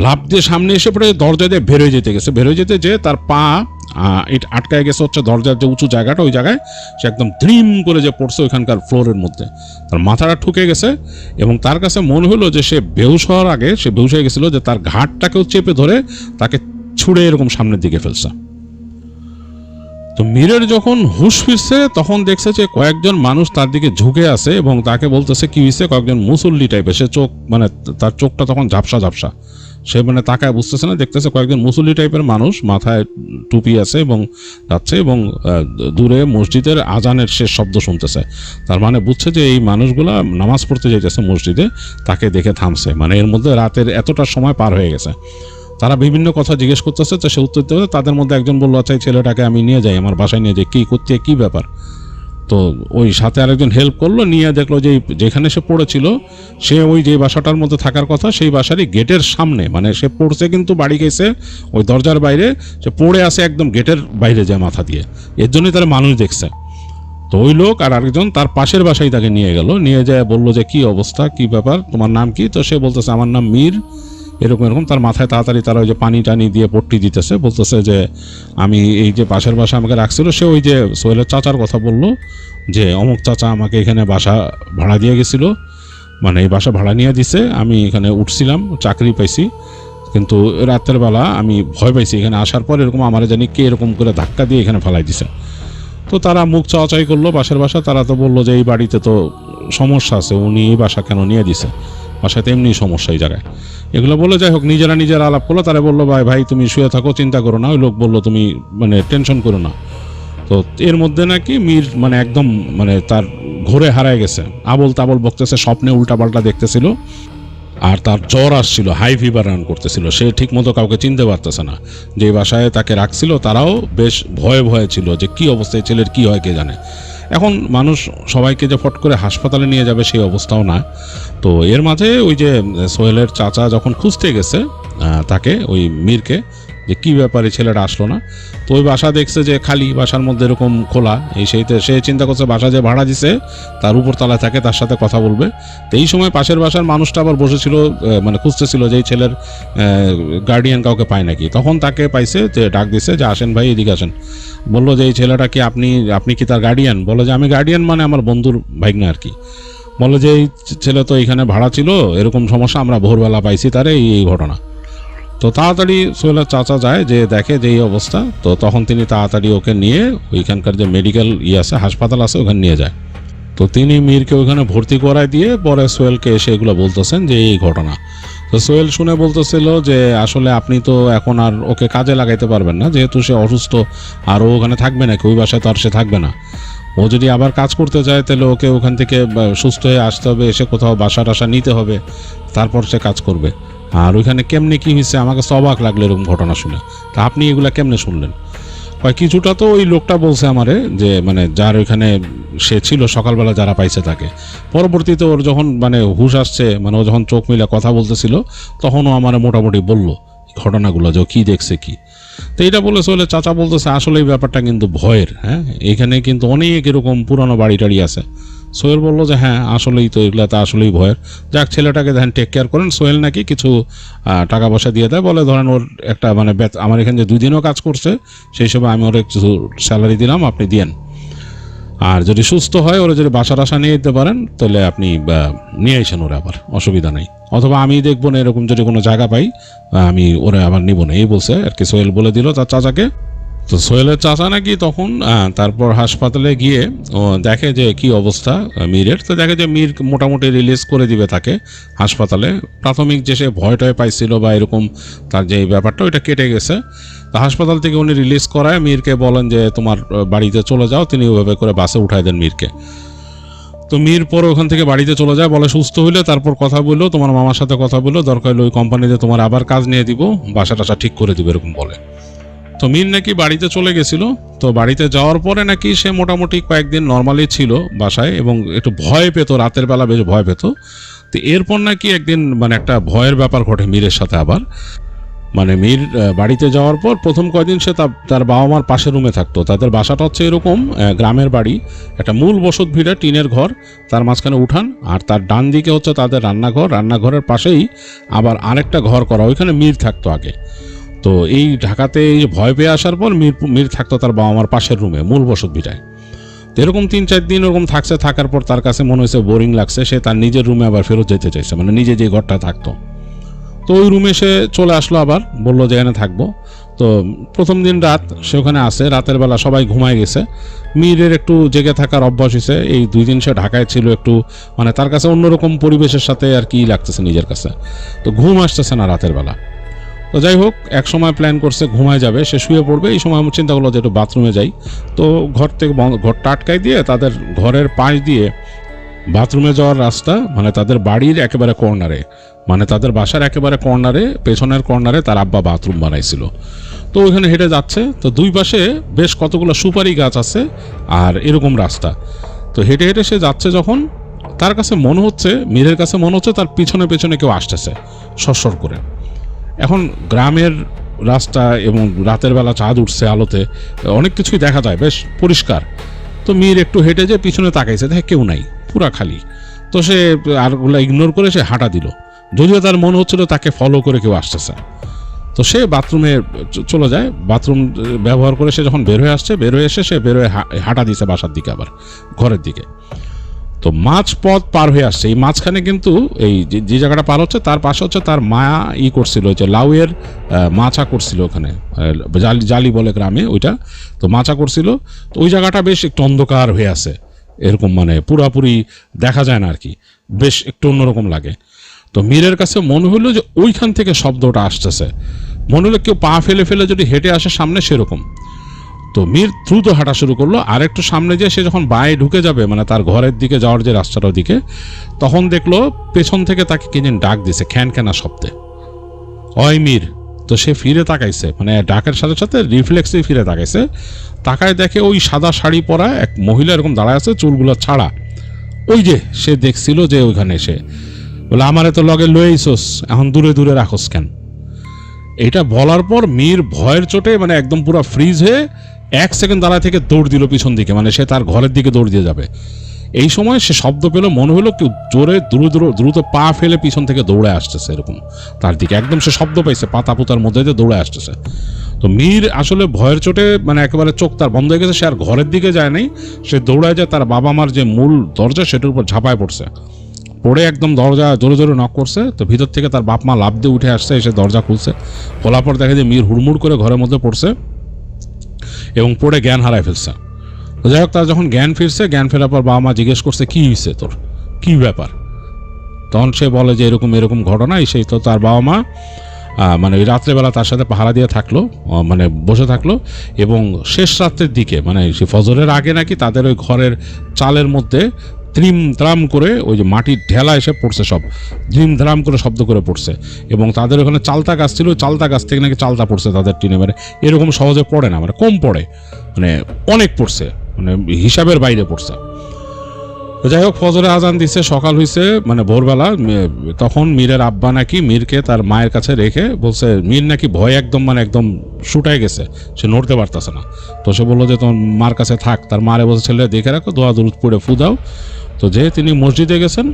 লাফ দিয়ে সামনে এসে পড়ে দরজা দিয়ে বেরোয় যেতে গেছে। বেরোয় যেতে যে তার পা আটকায় গেছে হচ্ছে দরজার যে উঁচু জায়গাটা, ওই জায়গায় সে একদম ধ্রিম করে যে পড়ছে ওইখানকার ফ্লোরের মধ্যে। তার মাথাটা ঠুকে গেছে, এবং তার কাছে মনে হলো যে সে বেহুশ হওয়ার আগে সে বেহুশ হয়ে গেছিল, যে তার ঘাটটাকেও চেপে ধরে তাকে ছুড়ে এরকম সামনের দিকে ফেলছে। তো মীরের যখন হুঁশ ফিরছে তখন দেখছে যে কয়েকজন মানুষ তার দিকে ঝুঁকে আছে, এবং তাকে বলতেছে কি হয়েছে, কয়েকজন মুসল্লি টাইপের। সে চোখ মানে তার চোখটা তখন ঝাপসা ঝাপসা, সে মানে তাকায় বুঝতেছে না। দেখতেছে কয়েকজন মুসল্লি টাইপের মানুষ, মাথায় টুপি আছে এবং যাচ্ছে, এবং দূরে মসজিদের আজানের শেষ শব্দ শুনতেছে। তার মানে বুঝছে যে এই মানুষগুলা নামাজ পড়তে যাইতেছে মসজিদে, তাকে দেখে থামছে। মানে এর মধ্যে রাতের এতটা সময় পার হয়ে গেছে। তারা বিভিন্ন কথা জিজ্ঞেস করতেছে, তো সে উত্তর দিতে হবে। তাদের মধ্যে একজন বললো, আচ্ছা এই ছেলেটাকে আমি নিয়ে যাই, আমার বাসায় নিয়ে যাই, কী করতে, কী ব্যাপার। তো ওই সাথে আরেকজন হেল্প করলো, নিয়ে দেখলো যে যেখানে সে পড়েছিল, সে ওই যে বাসাটার মধ্যে থাকার কথা, সেই বাসারই গেটের সামনে, মানে সে পড়ছে কিন্তু বাড়ি গেছে ওই দরজার বাইরে, সে পড়ে আছে একদম গেটের বাইরে যায় মাথা দিয়ে। এর জন্যই তারা মানুষ দেখছে। তো ওই লোক আর আরেকজন তার পাশের বাসায় তাকে নিয়ে গেল, নিয়ে যায় বললো যে কি অবস্থা, কি ব্যাপার, তোমার নাম কি? তো সে বলতেছে আমার নাম মীর, এরকম এরকম। তার মাথায় তাড়াতাড়ি তারা ওই যে পানি টানি দিয়ে পট্টি দিতেছে, বলতেছে যে আমি এই যে পাশের বাসা আমাকে রাখছিল, সে ওই যে সোহেলের চাচার কথা বললো, যে অমুক চাচা আমাকে এখানে বাসা ভাড়া দিয়ে গেছিল, মানে এই বাসা ভাড়া নিয়ে দিছে, আমি এখানে উঠছিলাম, চাকরি পাইছি, কিন্তু রাতের বেলা আমি ভয় পাইছি এখানে আসার পর এরকম আমার জানি কে এরকম করে ধাক্কা দিয়ে এখানে ফেলাই দিছে। তো তারা মুখ চাওয়াচাই করলো পাশের বাসা, তারা তো বললো যে এই বাড়িতে তো সমস্যা আছে, উনি এই বাসা কেন নিয়ে দিছে, বাসাতে এমনি সমস্যা এই জায়গায়, এগুলো বলে যাই হোক নিজেরা আলাপ করলো। তারা বললো ভাই তুমি শুয়ে থাকো, চিন্তা করো না। ওই লোক বললো তুমি মানে টেনশন করো না। তো এর মধ্যে নাকি মীর মানে একদম মানে তার ঘোরে হারায় গেছে, আবল তাবল বকতেছে, স্বপ্নে উল্টাপাল্টা দেখতেছিল, আর তার জ্বর আসছিল, হাই ফিভার রান করতেছিল। সে ঠিক মতো কাউকে চিনতে পারতেছে না। যে বাসায় তাকে রাখছিল তারাও বেশ ভয়ে ছিল যে কি অবস্থায় ছেলের কি হয় কে জানে। এখন মানুষ সবাইকে যে ফট করে হাসপাতালে নিয়ে যাবে সেই অবস্থাও না। তো এর মাঝে ওই যে সোহেলের চাচা যখন খুঁজতে গেছে তাকে, ওই মীরকে, যে কী ব্যাপারে ছেলেটা আসলো না, তো ওই বাসা দেখছে যে খালি, বাসার মধ্যে এরকম খোলা, এই সেইতে সে চিন্তা করছে বাসা যে ভাড়া দিছে তার উপর তলায় থাকে, তার সাথে কথা বলবে। তো এই সময় পাশের বাসার মানুষটা আবার বসেছিল, মানে খুঁজতেছিল যে এই ছেলের গার্ডিয়ান কাউকে পায় নাকি। তখন তাকে পাইছে, যে ডাক দিছে যে আসেন ভাই এদিকে আসেন। বললো যে এই ছেলেটা কি আপনি কি তার গার্ডিয়ান? বলো যে আমি গার্ডিয়ান মানে আমার বন্ধুর ভাইগনা আর কি। বলে যে এই ছেলে তো এখানে ভাড়া ছিল, এরকম সমস্যা, আমরা ভোরবেলা পাইছি তারে, এই ঘটনা। তো তাড়াতাড়ি সোহেলের চাচা যায়, যে দেখে যে এই অবস্থা। তো তখন তিনি তাড়াতাড়ি ওকে নিয়ে ওইখানকার যে মেডিকেল আছে, হাসপাতাল আছে, ওখানে নিয়ে যায়। তো তিনি মীরকে ওইখানে ভর্তি করায় দিয়ে পরে সোহেলকে এসে এগুলো বলতেছেন যে এই ঘটনা। তো সোহেল শুনে বলতেছিল যে আসলে আপনি তো এখন আর ওকে কাজে লাগাইতে পারবেন না, যেহেতু সে অসুস্থ, আর ও ওখানে থাকবে নাকি, ওই বাসায় তো আর সে থাকবে না। ও যদি আবার কাজ করতে চায় তাহলে ওকে ওখান থেকে সুস্থ হয়ে আসতে হবে, এসে কোথাও বাসা টাসা নিতে হবে, তারপর সে কাজ করবে। আর ওইখানে কেমনে কি হয়েছে আমাকে অবাক লাগলো এরকম ঘটনা শুনে। তা আপনি এগুলা কেমনে শুনলেন? কিছুটা তো ওই লোকটা বলছে আমারে, যে মানে যার ওইখানে সে ছিল সকালবেলা যারা পাইছে তাকে। পরবর্তীতে ওর যখন মানে হুশ আসছে, মানে ও যখন চোখ মিলে কথা বলতেছিল, তখনও আমার মোটামুটি বললো ঘটনাগুলো যে ও কী দেখছে কি। তো এটা বলে চলে চাচা বলতেছে আসলে এই ব্যাপারটা কিন্তু ভয়ের। হ্যাঁ, এখানে কিন্তু অনেক এরকম পুরানো বাড়ি টাড়ি আছে। সোহেল বললো যে হ্যাঁ আসলেই তো, এগুলো তো আসলেই ভয়ের। যাক, ছেলেটাকে দেখেন টেক কেয়ার করেন। সোহেল নাকি কিছু টাকা পয়সা দিয়ে দেয়, বলে ধরেন ওর একটা মানে আমার এখানে যে 2 দিনও কাজ করছে সেই সময় আমি ওর কিছু স্যালারি দিলাম, আপনি দিয়েন। আর যদি সুস্থ হয়, ওরা যদি বাসা টাসা নিয়ে দিতে পারেন তাহলে আপনি নিয়ে আসেন, ওরা আবার অসুবিধা নেই। অথবা আমি দেখবো না, এরকম যদি কোনো জায়গা পাই আমি ওরা আবার নিব না, এই বলছে আর কি। সোহেল বলে দিল তার চাচাকে। তো সোহেলের চাচা নাকি তখন তারপর হাসপাতালে গিয়ে ও দেখে যে কি অবস্থা মীরের। তো দেখে যে মীর মোটামুটি রিলিজ করে দিবে তাকে হাসপাতালে। প্রাথমিক যে সে ভয় টয় পাইছিল বা এরকম তার যে ব্যাপারটা, ওইটা কেটে গেছে। তো হাসপাতাল থেকে উনি রিলিজ করায় মীরকে বলেন যে তোমার বাড়িতে চলে যাও। তিনি ওইভাবে করে বাসে উঠায় দেন মীরকে। তো মীর পরে ওখান থেকে বাড়িতে চলে যায়, বলে সুস্থ হইলে তারপর কথা বললো, তোমার মামার সাথে কথা বললো, দরকার হলে ওই কোম্পানিতে তোমার আবার কাজ নিয়ে দিব, বাসা টাসা ঠিক করে দিবে, এরকম বলে। তো মীর নাকি বাড়িতে চলে গেছিল। তো বাড়িতে যাওয়ার পরে নাকি সে মোটামুটি কয়েকদিন নর্মালি ছিল বাসায়, এবং একটু ভয় পেত, রাতের বেলা বেশ ভয় পেত। তো এরপর নাকি একদিন মানে একটা ভয়ের ব্যাপার ঘটে মীরের সাথে আবার। মানে মীর বাড়িতে যাওয়ার পর প্রথম কয়েকদিন সে তার বাবা মার পাশের রুমে থাকতো। তাদের বাসাটা হচ্ছে এরকম গ্রামের বাড়ি, একটা মূল বসত ভিড়ে টিনের ঘর, তার মাঝখানে উঠান, আর তার ডান দিকে হচ্ছে তাদের রান্নাঘর। রান্নাঘরের পাশেই আবার আরেকটা ঘর করা, ওইখানে মীর থাকতো আগে। তো এই ঢাকাতে এই ভয় পেয়ে আসার পর মীর থাকতো তার বাবা মার পাশের রুমে, মূল বসত ভিটায়। তো এরকম 3-4 দিন ওরকম থাকছে। থাকার পর তার কাছে মনে হয়েছে বোরিং লাগছে, সে তার নিজের রুমে আবার ফেরত যেতে চাইছে, মানে নিজে যে ঘরটা থাকতো। তো ওই রুমে সে চলে আসলো, আবার বললো যে এখানে থাকবো। তো প্রথম দিন রাত সে ওখানে আসে, রাতের বেলা সবাই ঘুমায় গেছে। মীরের একটু জেগে থাকার অভ্যাস হয়েছে। এই 2 দিন সে ঢাকায় ছিল, একটু মানে তার কাছে অন্যরকম পরিবেশের সাথে আর কি লাগতেছে নিজের কাছে। তো ঘুম আসতেছে না রাতের বেলা। তো যাই হোক, এক সময় প্ল্যান করছে ঘুমায় যাবে, সে শুয়ে পড়বে। এই সময় আমি চিন্তা করলো যে একটু বাথরুমে যাই। তো ঘর থেকে ঘরটা আটকাই দিয়ে তাদের ঘরের পাশ দিয়ে বাথরুমে যাওয়ার রাস্তা, মানে তাদের বাড়ির একেবারে কর্নারে, মানে তাদের বাসার একেবারে কর্নারে, পেছনের কর্নারে তার আব্বা বাথরুম বানাইছিল। তো ওইখানে হেঁটে যাচ্ছে। তো 2 পাশে বেশ কতগুলো সুপারি গাছ আছে আর এরকম রাস্তা। তো হেঁটে হেঁটে সে যাচ্ছে, যখন তার কাছে মনে হচ্ছে, মীরের কাছে মনে হচ্ছে তার পিছনে পেছনে কেউ আসতেছে সরসর করে। এখন গ্রামের রাস্তা এবং রাতের বেলা চাঁদ উঠছে, আলোতে অনেক কিছুই দেখা যায়, বেশ পরিষ্কার। তো মীর একটু হেঁটে যে পিছনে তাকাইছে, দেখে কেউ নাই, পুরা খালি। তো সে আরগুলো ইগনোর করে সে হাঁটা দিল, যদিও তার মনে হচ্ছিল তাকে ফলো করে কেউ আসতেছে। তো সে বাথরুমে চলে যায়। বাথরুম ব্যবহার করে সে যখন বের হয়ে আসছে, বের হয়ে এসে সে বের হয়ে হাঁটা দিছে বাসার দিকে, আবার ঘরের দিকে। তো মাঝপথ পার হয়ে আসছে, এই মাঝখানে কিন্তু এই যে জায়গাটা পার হচ্ছে তার পাশে হচ্ছে তার মা করছিল, যে লাউয়ের মাচা করছিল ওখানে, জালি বলে গ্রামে ওইটা, তো মাচা করছিল। তো ওই জায়গাটা বেশ একটু অন্ধকার হয়ে আছে, এরকম মানে পুরাপুরি দেখা যায় না আর কি, বেশ একটু অন্যরকম লাগে। তো মীরের কাছে মনে হলো যে ওইখান থেকে শব্দটা আসতেছে, মনে হলো কেউ পা ফেলে ফেলে যদি হেঁটে আসে সামনে সেরকম। তো মীর দ্রুত হাঁটা শুরু করলো, আর একটু সামনে যেয়ে সে যখন বাঁয়ে ঢুকে যাবে মানে তার ঘরের দিকে যাওয়ার যে রাস্তাটার দিকে, তখন দেখলো পেছন থেকে তাকে কে যেন ডাক দিছে খ্যানখ্যানা শব্দে, অয় মীর। তো সে ফিরে তাকাইছে, মানে ডাকের সাথে সাথে রিফ্লেক্সে ফিরে তাকাইছে, তাকায় দেখে ওই সাদা শাড়ি পরা এক মহিলা এরকম দাঁড়ায় আছে, চুলগুলো ছাড়া। ওই যে সে দেখছিল যে ওইখানে এসে বলে, আমারে তো লগে লইছস, এখন দূরে দূরে রাখোস কেন? এটা বলার পর মীর ভয়ের চোটে মানে একদম পুরো ফ্রিজ হয়ে 1 সেকেন্ড দাঁড়ায় থেকে দৌড় দিল পিছন দিকে, মানে সে তার ঘরের দিকে দৌড় দিয়ে যাবে। এই সময় সে শব্দ পেল, মনে হলো কেউ জোরে দ্রুত পা ফেলে পিছন থেকে দৌড়ে আসতেছে এরকম তার দিকে, একদম সে শব্দ পাইছে পাতা পুতার মধ্যে দিয়ে দৌড়ে আসতেছে। তো মীর আসলে ভয়ের চোটে মানে একেবারে চোখ তার বন্ধ হয়ে গেছে, সে আর ঘরের দিকে যায় নাই, সে দৌড়ায় যায় তার বাবা মার যে মূল দরজা সেটার উপর ঝাঁপায় পড়ছে, পড়ে একদম দরজা জোরে জোরে নক করছে। তো ভিতর থেকে তার বাপ মা লাফ দিয়ে উঠে আসছে, এসে দরজা খুলছে, খোলার পর দেখে যে মীর হুড়মুড় করে ঘরের মধ্যে পড়ছে এবং পড়ে জ্ঞান হারায় ফেলছে। তো যাই হোক, তার যখন জ্ঞান ফিরছে, জ্ঞান ফেরার পর বাবা মা জিজ্ঞেস করছে কি হয়েছে তোর, কি ব্যাপার? তখন সে বলে যে এরকম এরকম ঘটনা। সেই তো তার বাবা মা মানে ওই রাত্রেবেলা তার সাথে পাহারা দিয়ে থাকলো, মানে বসে থাকলো, এবং শেষ রাত্রের দিকে মানে সে ফজরের আগে নাকি তাদের ওই ঘরের চালের মধ্যে ত্রিম ত্রাম করে ওই যে মাটির ঢেলা এসে পড়ছে, সব ধ্রিম ধ্রাম করে শব্দ করে পড়ছে। এবং তাদের ওখানে চালতা গাছ ছিল, চালতা গাছ থেকে নাকি চালতা পড়ছে তাদের টিনে, মানে এরকম সহজে পড়ে না, মানে কম পড়ে, মানে অনেক পড়ছে, মানে হিসাবের বাইরে পড়ছে। তো যাই হোক, ফজরে আজান দিচ্ছে, সকাল হয়েছে মানে ভোরবেলা। তখন মীরের আব্বা নাকি মীরকে তার মায়ের কাছে রেখে বলছে, মীর নাকি ভয় একদম মানে একদম শুটায় গেছে, সে নড়তে পারতেছে না। তো সে বললো যে তোমার মার কাছে থাক, তার মারে বলছে ছেলে দেখে রাখো, দোয়া দুরুদ পড়ে ফু দাও। তো যে তিনি মসজিদে গেছেন,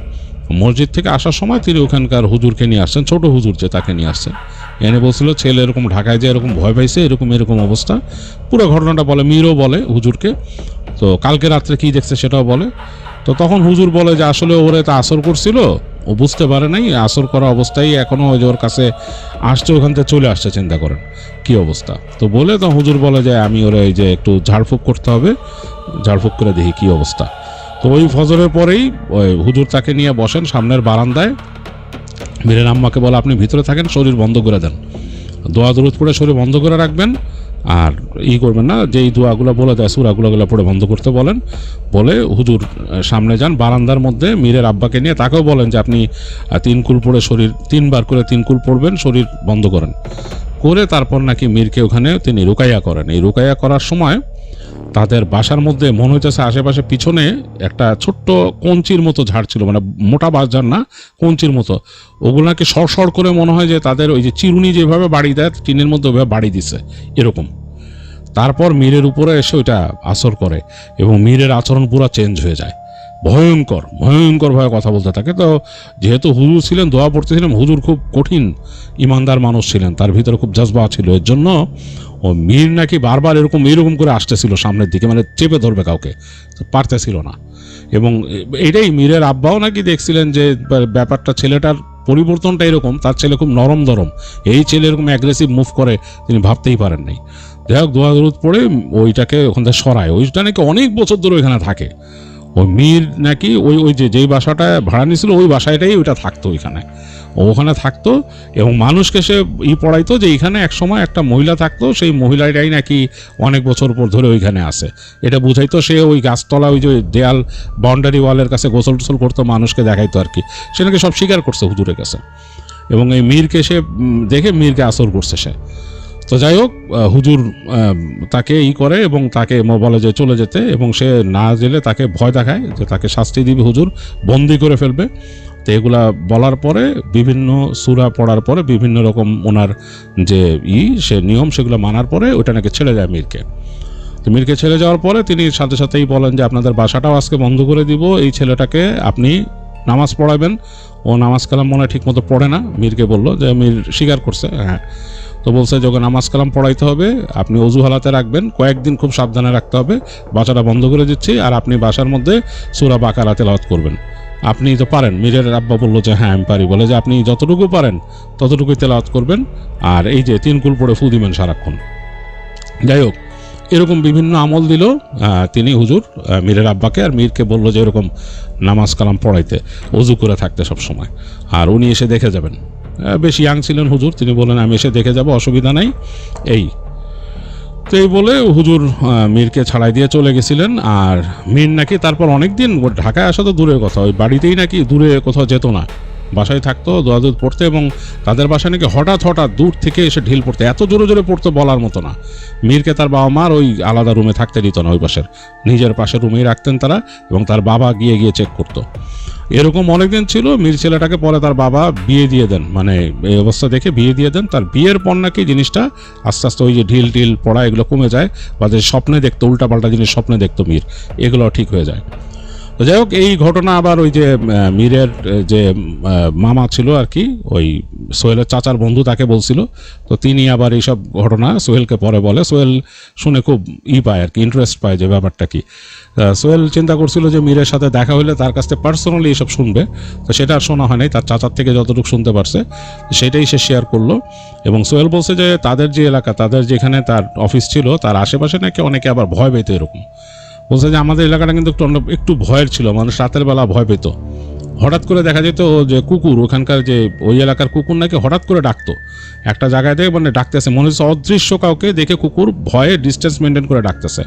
মসজিদ থেকে আসার সময় তিনি ওখানকার হুজুরকে নিয়ে আসছেন, ছোট হুজুর যে তাকে নিয়ে আসছেন, এনে বলছিল ছেলে এরকম ঢাকায় যে এরকম ভয় পাইছে, এরকম এরকম অবস্থা, পুরো ঘটনাটা বলে। মীরও বলে হুজুরকে, তো কালকে রাত্রে কি দেখছে সেটাও বলে। তো তখন হুজুর বলে যে আসলে ওরে তো আসর করছিল, ও বুঝতে পারে নাই, আসর করা অবস্থায় এখনও ওই যে ওর কাছে আসছে, ওখান থেকে চলে আসছে, চিন্তা করেন কি অবস্থা। তো বলে তো হুজুর বলে যে আমি ওরে এই যে একটু ঝাড়ফুঁক করতে হবে, ঝাড়ফুঁক করে দেখি কি অবস্থা। তো ওই ফজরের পরেই ওই হুজুর তাকে নিয়ে বসেন সামনের বারান্দায়। মীরের আম্মাকে বলে আপনি ভিতরে থাকেন, শরীর বন্ধ করে দেন, দোয়া দরুদ পড়ে শরীর বন্ধ করে রাখবেন, আর করবেন না, যে এই দোয়াগুলো বলে দেয় সূরাগুলো পড়ে বন্ধ করতে বলেন। বলে হুজুর সামনে যান বারান্দার মধ্যে, মীরের আব্বাকে নিয়ে তাকেও বলেন যে আপনি 3 কুল পড়ে শরীর 3 বার করে 3 কুল পড়বেন, শরীর বন্ধ করেন করে তারপর নাকি মীরকে ওখানে তিনি রুকাইয়া করেন। এই রুকাইয়া করার সময় তাদের বাসার মধ্যে মনে হইতেছে আশেপাশে পিছনে একটা ছোট্ট কঞ্চির মতো ঝাড় ছিল, মানে মোটা বাঁশ ঝাড় না, কঞ্চির মতো, ওগুলো নাকি সরসর করে মনে হয় যে তাদের ওই যে চিরুনি যেভাবে বাড়ি দেয় টিনের মধ্যে ওইভাবে বাড়ি দিছে এরকম। তারপর মীরের উপরে এসে ওইটা আসর করে এবং মীরের আচরণ পুরো চেঞ্জ হয়ে যায়, ভয়ঙ্কর ভয়ঙ্করভাবে কথা বলতে থাকে। তো যেহেতু হুজুর ছিলেন, দোয়া পড়তেছিলেন, হুজুর খুব কঠিন ইমানদার মানুষ ছিলেন, তার ভিতরে খুব জজবা ছিল, এর জন্য ও মীর নাকি বারবার এরকম করে আসতেছিল সামনের দিকে, মানে চেপে ধরবে কাউকে, পারতেছিল না। এবং এটাই মীরের আব্বাও নাকি দেখছিলেন যে ব্যাপারটা, ছেলেটার পরিবর্তনটা এরকম, তার ছেলে খুব নরম দরম, এই ছেলে এরকম অ্যাগ্রেসিভ মুভ করে তিনি ভাবতেই পারেন নাই। যাই হোক, দোয়া দরুদ পড়ে ওইটাকে ওখান থেকে সরায়, ওইটা নাকি অনেক বছর ধরে ওইখানে থাকে। ওই মীর নাকি ওই যেই বাসাটা ভাড়া নিয়েছিল ওই বাসাটাই ওইটা থাকতো, ওখানে থাকতো এবং মানুষকে সে পড়াইতো যে এখানে একসময় একটা মহিলা থাকতো, সেই মহিলাটাই নাকি অনেক বছর পর ধরে ওইখানে আসে, এটা বুঝাইতো। সে ওই গাছতলা ওই যে দেয়াল বাউন্ডারি ওয়ালের কাছে গোসল টোসল করতো, মানুষকে দেখাইতো আর কি, সে নাকি সব স্বীকার করছে হুজুরের কাছে। এবং এই মীরকে সে দেখে মীরকে আসর করছে সে। তো যাই হোক, হুজুর তাকে করে এবং তাকে বলে যে চলে যেতে, এবং সে না গেলে তাকে ভয় দেখায় যে তাকে শাস্তি দিবে, হুজুর বন্দি করে ফেলবে। তো এগুলা বলার পরে বিভিন্ন সূরা পড়ার পরে বিভিন্ন রকম ওনার যে সে নিয়ম সেগুলো মানার পরে ওটা নাকি ছেড়ে যায় মীরকে। তো মীরকে ছেড়ে যাওয়ার পরে তিনি সাথে সাথেই বলেন যে আপনাদের বাসাটাও আজকে বন্ধ করে দিব, এই ছেলেটাকে আপনি নামাজ পড়াবেন। ও নামাজ কালাম মনে ঠিক মতো পড়ে না, মীরকে বললো যে মীর স্বীকার করছে, হ্যাঁ। তো বলছে যখন নামাজ কালাম পড়াইতে হবে আপনি অজু হালাতে রাখবেন, কয়েকদিন খুব সাবধানে রাখতে হবে, বাসাটা বন্ধ করে দিচ্ছি, আর আপনি বাসার মধ্যে সূরা বাকারা তেলাওয়াত করবেন। আপনি তো পারেন। মীরের আব্বা বললো যে হ্যাঁ আমি পারি। বলে যে আপনি যতটুকু পারেন ততটুকুই তেলাওয়াত করবেন, আর এই যে 3 কুল পড়ে ফু দিবেন সারাক্ষণ। যাই হোক, এরকম বিভিন্ন আমল দিল তিনি হুজুর মীরের আব্বাকে, আর মীরকে বললো যে এরকম নামাজ কালাম পড়াইতে, অজু করে থাকতে সব সময়, আর উনি এসে দেখে যাবেন। বেশ ইয়াং ছিলেন হুজুর, তিনি বললেন আমি এসে দেখে যাব, অসুবিধা নাই। তো এই বলে হুজুর মীরকে ছাড়াই দিয়ে চলে গেছিলেন। আর মীর নাকি তারপর অনেক দিন ঢাকায় আসা তো দূরের কথা, ওই বাড়িতেই নাকি দূরে কোথাও যেত না, বাসায় থাকতো দোয়া দুধ পড়তে, এবং তাদের বাসায় নাকি হঠাৎ দূর থেকে এসে ঢিল পড়তে, এত জোরে জোরে পড়তো বলার মতো না। মীরকে তার বাবা মার ওই আলাদা রুমে থাকতে দিত না, ওই পাশের নিজের পাশের রুমেই রাখতেন তারা, এবং তার বাবা গিয়ে চেক করতো। এরকম অনেকদিন ছিল। মীর ছেলেটাকে পরে তার বাবা বিয়ে দিয়ে দেন, মানে এই অবস্থা দেখে বিয়ে দিয়ে দেন। তার বিয়ের পর নাকি জিনিসটা আস্তে আস্তে ওই যে ঢিল পড়া এগুলো কমে যায়, বা যে স্বপ্নে দেখতো উল্টাপাল্টা জিনিস স্বপ্নে দেখতো মীর, এগুলো ঠিক হয়ে যায়। তো যাই হোক, এই ঘটনা আবার ওই যে মীরের যে মামা ছিল আর কি, ওই সোহেলের চাচার বন্ধু, তাকে বলছিল। তো তিনি আবার এইসব ঘটনা সোহেলকে পরে বলে। সোহেল শুনে খুব পায় আর কি, ইন্টারেস্ট পায় যে ব্যাপারটা কি। সোহেল চিন্তা করছিল যে মীরের সাথে দেখা হলে তার কাছ থেকে পার্সোনালি এইসব শুনবে, তো সেটা আর শোনা হয় নাই। তার চাচার থেকে যতটুকু শুনতে পারছে সেটাই সে শেয়ার করলো। এবং সোহেল বলছে যে তাদের যে এলাকা, তাদের যেখানে তার অফিস ছিল, তার আশেপাশে নাকি অনেকে আবার ভয় পেত এরকম। বলছে যে আমাদের এলাকাটা কিন্তু একটু ভয়ের ছিল, মানুষ রাতের বেলা ভয় পেত। হঠাৎ করে দেখা যেত যে কুকুর, ওখানকার যে ওই এলাকার কুকুর নাকি হঠাৎ করে ডাকতো একটা জায়গায় থেকে, মানে ডাকতেছে, মনে হচ্ছে অদৃশ্য কাউকে দেখে কুকুর ভয়ে ডিস্টেন্স মেনটেন করে ডাকতেছে।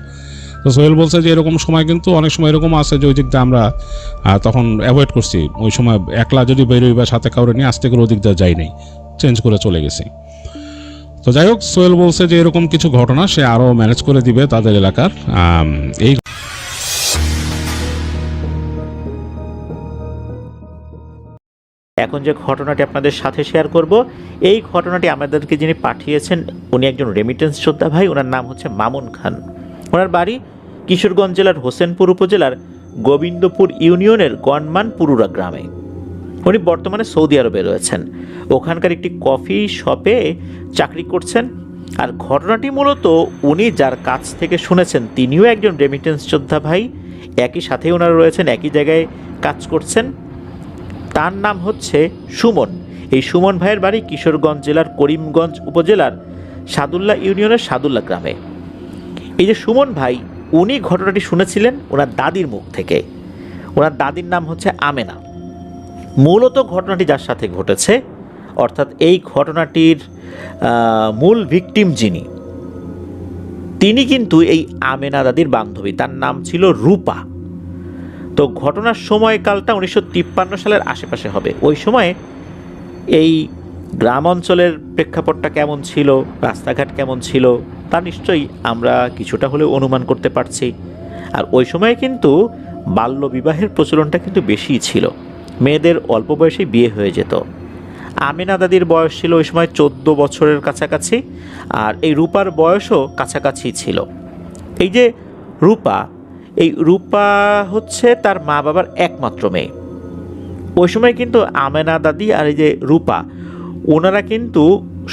তো সোহেল বলছে যে এরকম সময় কিন্তু অনেক সময় এরকম আছে যে ওই দিক দিয়ে আমরা তখন অ্যাভয়েড করছি, ওই সময় একলা যদি বেরোই বা সাথে কাউরে নিয়ে আসতে করে ওই দিক দিয়ে যাই নাই, চেঞ্জ করে চলে গেছি। তো যাই হোক, সোহেল বলছে যে এরকম কিছু ঘটনা সে আরও ম্যানেজ করে দিবে তাদের এলাকার। এই এখন যে ঘটনাটি আপনাদের সাথে শেয়ার করব, এই ঘটনাটি আমাদেরকে যিনি পাঠিয়েছেন উনি একজন রেমিটেন্স যোদ্ধা ভাই, ওনার নাম হচ্ছে মামুন খান। ওনার বাড়ি কিশোরগঞ্জ জেলার হোসেনপুর উপজেলার গোবিন্দপুর ইউনিয়নের গনমান পুরুরা গ্রামে। উনি বর্তমানে সৌদি আরবে রয়েছেন, ওখানকার একটি কফি শপে চাকরি করছেন। আর ঘটনাটি মূলত উনি যার কাছ থেকে শুনেছেন তিনিও একজন রেমিটেন্স যোদ্ধা ভাই, একই সাথে ওনারা রয়েছেন, একই জায়গায় কাজ করছেন। তার নাম হচ্ছে সুমন। এই সুমন ভাইয়ের বাড়ি কিশোরগঞ্জ জেলার করিমগঞ্জ উপজেলার সাদুল্লাহ ইউনিয়নের সাদুল্লাহ গ্রামে। এই যে সুমন ভাই, উনি ঘটনাটি শুনেছিলেন ওনার দাদির মুখ থেকে। ওনার দাদির নাম হচ্ছে আমেনা। মূলত ঘটনাটি যার সাথে ঘটেছে, অর্থাৎ এই ঘটনাটির মূল ভিকটিম যিনি, তিনি কিন্তু এই আমেনা দাদির বান্ধবী, তার নাম ছিল রূপা। তো ঘটনার সময়কালটা 1953 সালের আশেপাশে হবে। ওই সময়ে এই গ্রাম অঞ্চলের প্রেক্ষাপটটা কেমন ছিল, রাস্তাঘাট কেমন ছিল, তা নিশ্চয়ই আমরা কিছুটা হলেও অনুমান করতে পারছি। আর ওই সময়ে কিন্তু বাল্যবিবাহের প্রচলনটা কিন্তু বেশিই ছিল, মেয়েদের অল্প বয়সেই বিয়ে হয়ে যেত। আমেনা দাদির বয়স ছিল ওই সময় 14 বছরের কাছাকাছি, আর এই রূপার বয়সও কাছাকাছি ছিল। এই যে রূপা, এই রূপা হচ্ছে তার মা বাবার একমাত্র মেয়ে। ওই সময় কিন্তু আমেনা দাদি আর এই যে রূপা, ওনারা কিন্তু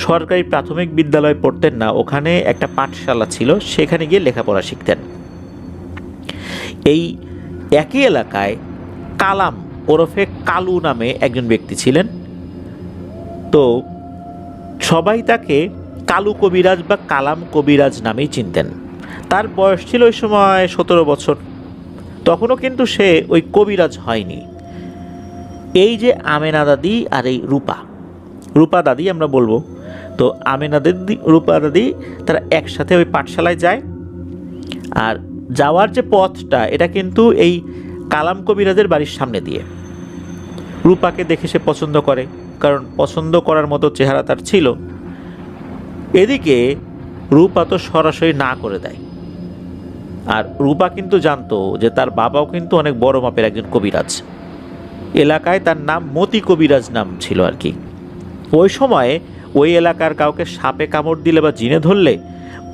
সরকারি প্রাথমিক বিদ্যালয়ে পড়তেন না, ওখানে একটা পাঠশালা ছিল, সেখানে গিয়ে লেখাপড়া শিখতেন। এই একই এলাকায় কালাম ওরফে কালু নামে একজন ব্যক্তি ছিলেন। তো সবাই তাকে কালু কবিরাজ বা কালাম কবিরাজ নামেই চিনতেন। তার বয়স ছিল ওই সময় 17 বছর। তখনও কিন্তু সে ওই কবিরাজ হয়নি। এই যে আমেনা দাদি আর এই রূপা দাদি আমরা বলবো, তো আমেনা দাদি রূপা দাদি তারা একসাথে ওই পাঠশালায় যায়। আর যাওয়ার যে পথটা, এটা কিন্তু এই কালাম কবিরাজের বাড়ির সামনে দিয়ে। রূপাকে দেখে সে পছন্দ করে, কারণ পছন্দ করার মতো চেহারা তার ছিল। এদিকে রূপা তো সরাসরি না করে দেয়। আর রূপা কিন্তু জানতো যে তার বাবাও কিন্তু অনেক বড় মাপের একজন কবিরাজ, এলাকায় তার নাম মতি কবিরাজ নাম ছিল আর কি। ওই সময়ে ওই এলাকার কাউকে সাপে কামড় দিলে বা জিনে ধরলে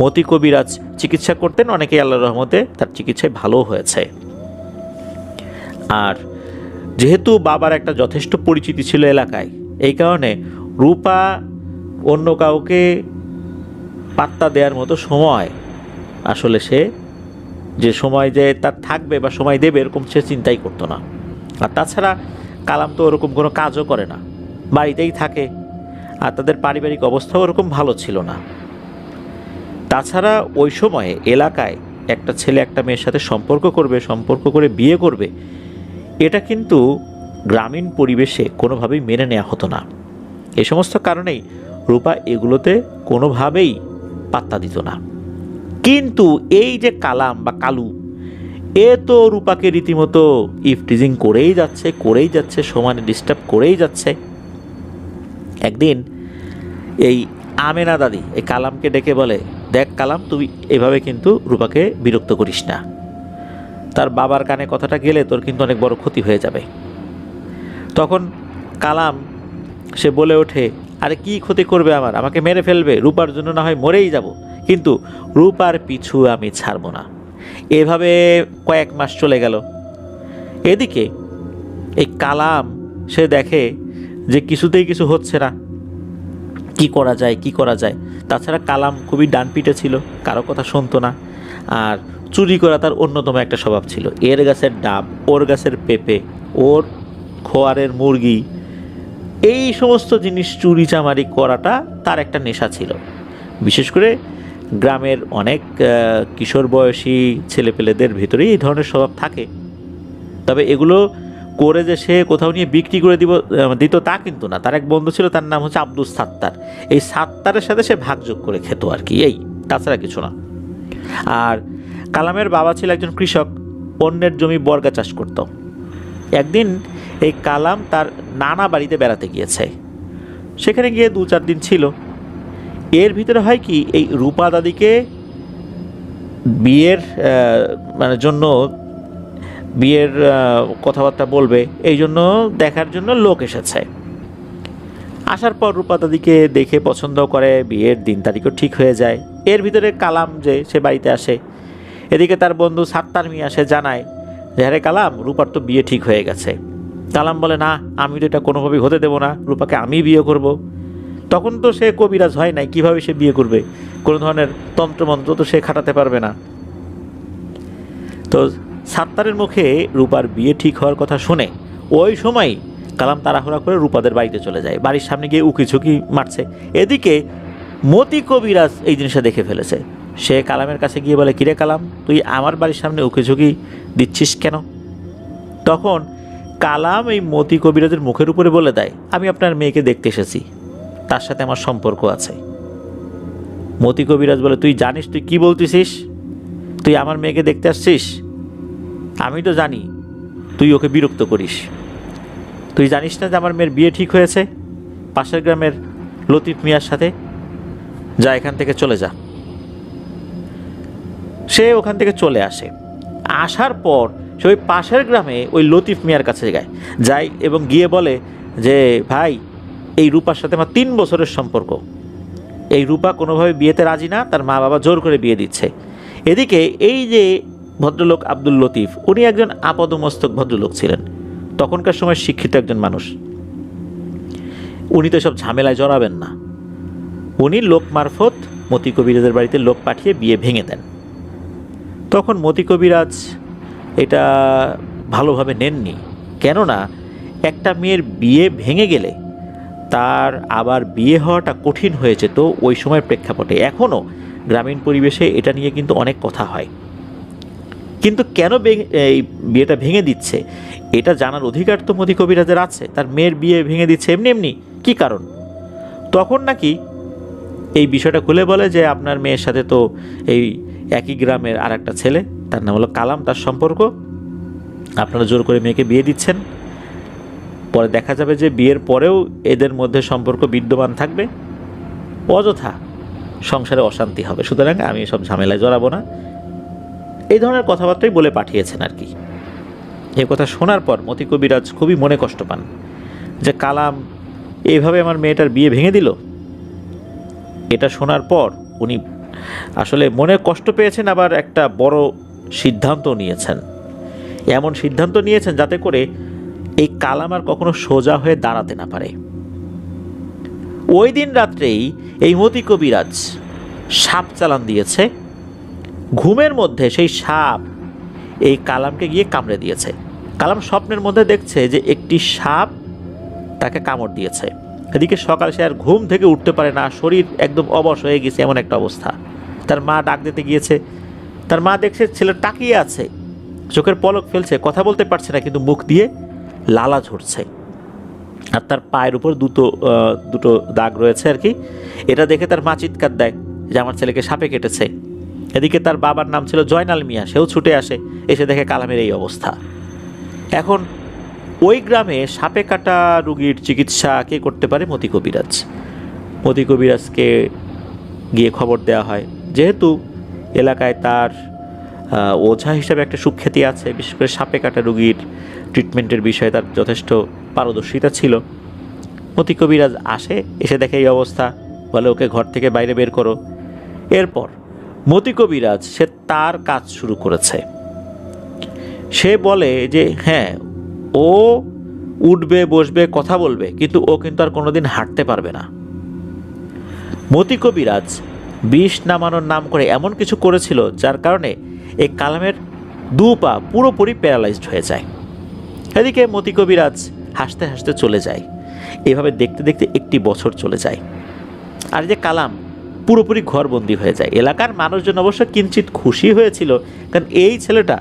মতি কবিরাজ চিকিৎসা করতেন, অনেকেই আল্লাহর রহমতে তার চিকিৎসায় ভালো হয়েছে। আর যেহেতু বাবার একটা যথেষ্ট পরিচিতি ছিল এলাকায়, এই কারণে রূপা অন্য কাউকে পাত্তা দেওয়ার মতো সময় আসলে সে যে সময় যে তার থাকবে বা সময় দেবে এরকম সে চিন্তাই করতো না। আর তাছাড়া কালাম তো ওরকম কোনো কাজও করে না, বাড়িতেই থাকে, আর তাদের পারিবারিক অবস্থাও ওরকম ভালো ছিল না। তাছাড়া ওই সময়ে এলাকায় একটা ছেলে একটা মেয়ের সাথে সম্পর্ক করবে, সম্পর্ক করে বিয়ে করবে, এটা কিন্তু গ্রামীণ পরিবেশে কোনোভাবেই মেনে নেওয়া হতো না। এই সমস্ত কারণেই রূপা এগুলোতে কোনোভাবেই পাত্তা দিত না। কিন্তু এই যে কালাম বা কালু, এ তো রূপাকে রীতিমতো ইফটিজিং করেই যাচ্ছে, সমানে ডিস্টার্ব করেই যাচ্ছে। একদিন এই আমেনা দাদি এই কালামকে ডেকে বলে, দেখ কালাম, তুই এভাবে কিন্তু রূপাকে বিরক্ত করিস না, তার বাবার কানে কথাটা গেলে তোর কিন্তু অনেক বড় ক্ষতি হয়ে যাবে। তখন কালাম সে বলে ওঠে, আরে কি ক্ষতি করবে আমার, আমাকে মেরে ফেলবে, রূপার জন্য না হয় মরেই যাব, কিন্তু রূপার পিছু আমি ছাড়বো না। এভাবে কয়েক মাস চলে গেল। এদিকে এই কালাম সে দেখে যে কিছুতেই কিছু হচ্ছে না, কি করা যায়। তাছাড়া কালাম খুবই ডানপিটে ছিল, কারো কথা শুনতো না, আর চুরি করা তার অন্যতম একটা স্বভাব ছিল। এর গাছের ডাব, ওর গাছের পেঁপে, ওর খোয়ারের মুরগি, এই সমস্ত জিনিস চুরি চামারি করাটা তার একটা নেশা ছিল। বিশেষ করে গ্রামের অনেক কিশোর বয়সী ছেলেপেলেদের ভিতরেই এই ধরনের স্বভাব থাকে। তবে এগুলো করে যে সে কোথাও নিয়ে বিক্রি করে দিত তা কিন্তু না। তার এক বন্ধু ছিল, তার নাম হচ্ছে আব্দুল সাত্তার। এই সাত্তারের সাথে সে ভাগযোগ করে খেত আর কি, এই তাছাড়া কিছু না। আর কালামের বাবা ছিল একজন কৃষক, অন্যের জমি বর্গা চাষ করত। একদিন এই কালাম তার নানা বাড়িতে বেড়াতে গিয়েছে। সেখানে গিয়ে 2-4 দিন ছিল। এর ভিতরে হয় কি, এই রূপা দাদিকে বিয়ের বিয়ের কথাবার্তা বলবে, এই জন্য দেখার জন্য লোক এসেছে। আসার পর রূপা দাদিকে দেখে পছন্দ করে, বিয়ের দিন তারিখও ঠিক হয়ে যায়। এর ভিতরে কালাম যে সে বাড়িতে আসে, এদিকে তার বন্ধু সাত্তার মিয়া সে জানায় যে আরে কালাম, রূপার তো বিয়ে ঠিক হয়ে গেছে। কালাম বলে, না, আমি তো এটা কোনোভাবেই হতে দেবো না, রূপাকে আমি বিয়ে করব। তখন তো সে কবিরাজ হয় নাই, কিভাবে সে বিয়ে করবে? কোনো ধরনের তন্ত্রমন্ত্র তো সে খাটাতে পারবে না। তো সাত্তারের মুখে রূপার বিয়ে ঠিক হওয়ার কথা শুনে ওই সময় কালাম তাড়াহুড়া করে রূপাদের বাড়িতে চলে যায়। বাড়ির সামনে গিয়ে উকিঝুঁকি মারছে। এদিকে মতি কবিরাজ এই জিনিসটা দেখে ফেলেছে। সে কালামের কাছে গিয়ে বলে, কিরে কালাম, তুই আমার বাড়ির সামনে উকিঝুঁকি দিচ্ছিস কেন? তখন কালাম এই মতি কবিরাজের মুখের উপরে বলে দেয়, আমি আপনার মেয়েকে দেখতে এসেছি, তার সাথে আমার সম্পর্ক আছে। মতি কবিরাজ বলে, তুই জানিস তুই কি বলতেছিস? তুই আমার মেয়েকে দেখতে আসছিস? আমি তো জানি তুই ওকে বিরক্ত করিস। তুই জানিস না যে আমার মেয়ের বিয়ে ঠিক হয়েছে পাশের গ্রামের লতিফ মিয়ার সাথে? যা, এখান থেকে চলে যা। সে ওখান থেকে চলে আসে। আসার পর সে ওই পাশের গ্রামে ওই লতিফ মিয়ার কাছে যায় এবং গিয়ে বলে যে, ভাই, এই রূপার সাথে আমার 3 বছরের সম্পর্ক। এই রূপা কোনোভাবে বিয়েতে রাজি না, তার মা বাবা জোর করে বিয়ে দিচ্ছে। এদিকে এই যে ভদ্রলোক আব্দুল লতিফ, উনি একজন আপাদমস্তক ভদ্রলোক ছিলেন, তখনকার সময় শিক্ষিত একজন মানুষ। উনি তো সব ঝামেলায় জড়াবেন না। উনি লোক মারফত মতি কবিরাজের বাড়িতে লোক পাঠিয়ে বিয়ে ভেঙে দেন। তখন মতি কবিরাজ এটা ভালোভাবে নেননি, কেননা একটা মেয়ের বিয়ে ভেঙে গেলে তার আবার বিয়ে হওয়াটা কঠিন হয়েছে। তো ওই সময়ের প্রেক্ষাপটে এখনও গ্রামীণ পরিবেশে এটা নিয়ে কিন্তু অনেক কথা হয়। কিন্তু কেন এই বিয়েটা ভেঙে দিচ্ছে এটা জানার অধিকার তো মতি কবিরাজের আছে। তার মেয়ের বিয়ে ভেঙে দিচ্ছে এমনি কি কারণ? তখন নাকি এই বিষয়টা খুলে বলে যে, আপনার মেয়ের সাথে তো এই একই গ্রামের আর একটা ছেলে, তার নাম হলো কালাম, তার সম্পর্ক। আপনারা জোর করে মেয়েকে বিয়ে দিচ্ছেন, পরে দেখা যাবে যে বিয়ের পরেও এদের মধ্যে সম্পর্ক বিদ্যমান থাকবে, অযথা সংসারে অশান্তি হবে, সুতরাং আমি এসব ঝামেলায় জড়াবো না। এই ধরনের কথাবার্তাই বলে পাঠিয়েছেন আর কি। এই কথা শোনার পর মতি কবিরাজ খুবই মনে কষ্ট পান যে কালাম এইভাবে আমার মেয়েটার বিয়ে ভেঙে দিল। এটা শোনার পর উনি আসলে মনে কষ্ট পেয়েছেন, আবার একটা বড় সিদ্ধান্ত নিয়েছেন। এমন সিদ্ধান্ত নিয়েছেন যাতে করে এই কালাম আর কখনো সোজা হয়ে দাঁড়াতে না পারে। ওই দিন রাত্রেই এই মতি কবিরাজ সাপ চালান দিয়েছে, ঘুমের মধ্যে সেই সাপ এই কালামকে গিয়ে কামড়ে দিয়েছে। কালাম স্বপ্নের মধ্যে দেখছে যে একটি সাপ তাকে কামড় দিয়েছে। এদিকে সকাল সে আর ঘুম থেকে উঠতে পারে না, শরীর একদম অবশ হয়ে গেছে, এমন একটা অবস্থা। তার মা ডাক দিতে গিয়েছে, তার মা দেখছে ছেলে তাকিয়ে আছে, চোখের পলক ফেলছে, কথা বলতে পারছে না, কিন্তু মুখ দিয়ে লালা ঝরছে, আর তার পায়ের উপর দুটো দাগ রয়েছে আর কি। এটা দেখে তার মা চিৎকার দেয় যে আমার ছেলেকে সাপে কেটেছে। এদিকে তার বাবার নাম ছিল জয়নাল মিয়া, সেও ছুটে আসে, এসে দেখে কালামের এই অবস্থা। এখন ওই গ্রামে সাপে কাটা রুগীর চিকিৎসা কে করতে পারে? মতি কবিরাজ। মতি কবিরাজকে গিয়ে খবর দেওয়া হয়, যেহেতু এলাকায় তার ওঝা হিসাবে একটা সুখ্যাতি আছে, বিশেষ করে সাপে কাটা রুগীর ট্রিটমেন্টের বিষয়ে তার যথেষ্ট পারদর্শিতা ছিল। মতি কবিরাজ আসে, এসে দেখে এই অবস্থা, বলে ওকে ঘর থেকে বাইরে বের করো। এরপর মতি কবিরাজ সে তার কাজ শুরু করেছে। সে বলে যে হ্যাঁ, ও উঠবে, বসবে, কথা বলবে, কিন্তু ও কিন্তু আর কোনোদিন হাঁটতে পারবে না। মতি কবিরাজ বিষ নামানোর নাম করে এমন কিছু করেছিল যার কারণে এই কালামের দু পা পুরোপুরি প্যারালাইজড হয়ে যায়। এদিকে মতি কবিরাজ হাসতে হাসতে চলে যায়। এভাবে দেখতে দেখতে একটি বছর চলে যায়, আর যে কালাম পুরোপুরি ঘরবন্দি হয়ে যায়। এলাকার মানুষজন অবশ্য কিঞ্চিত খুশি হয়েছিল, কারণ এই ছেলেটা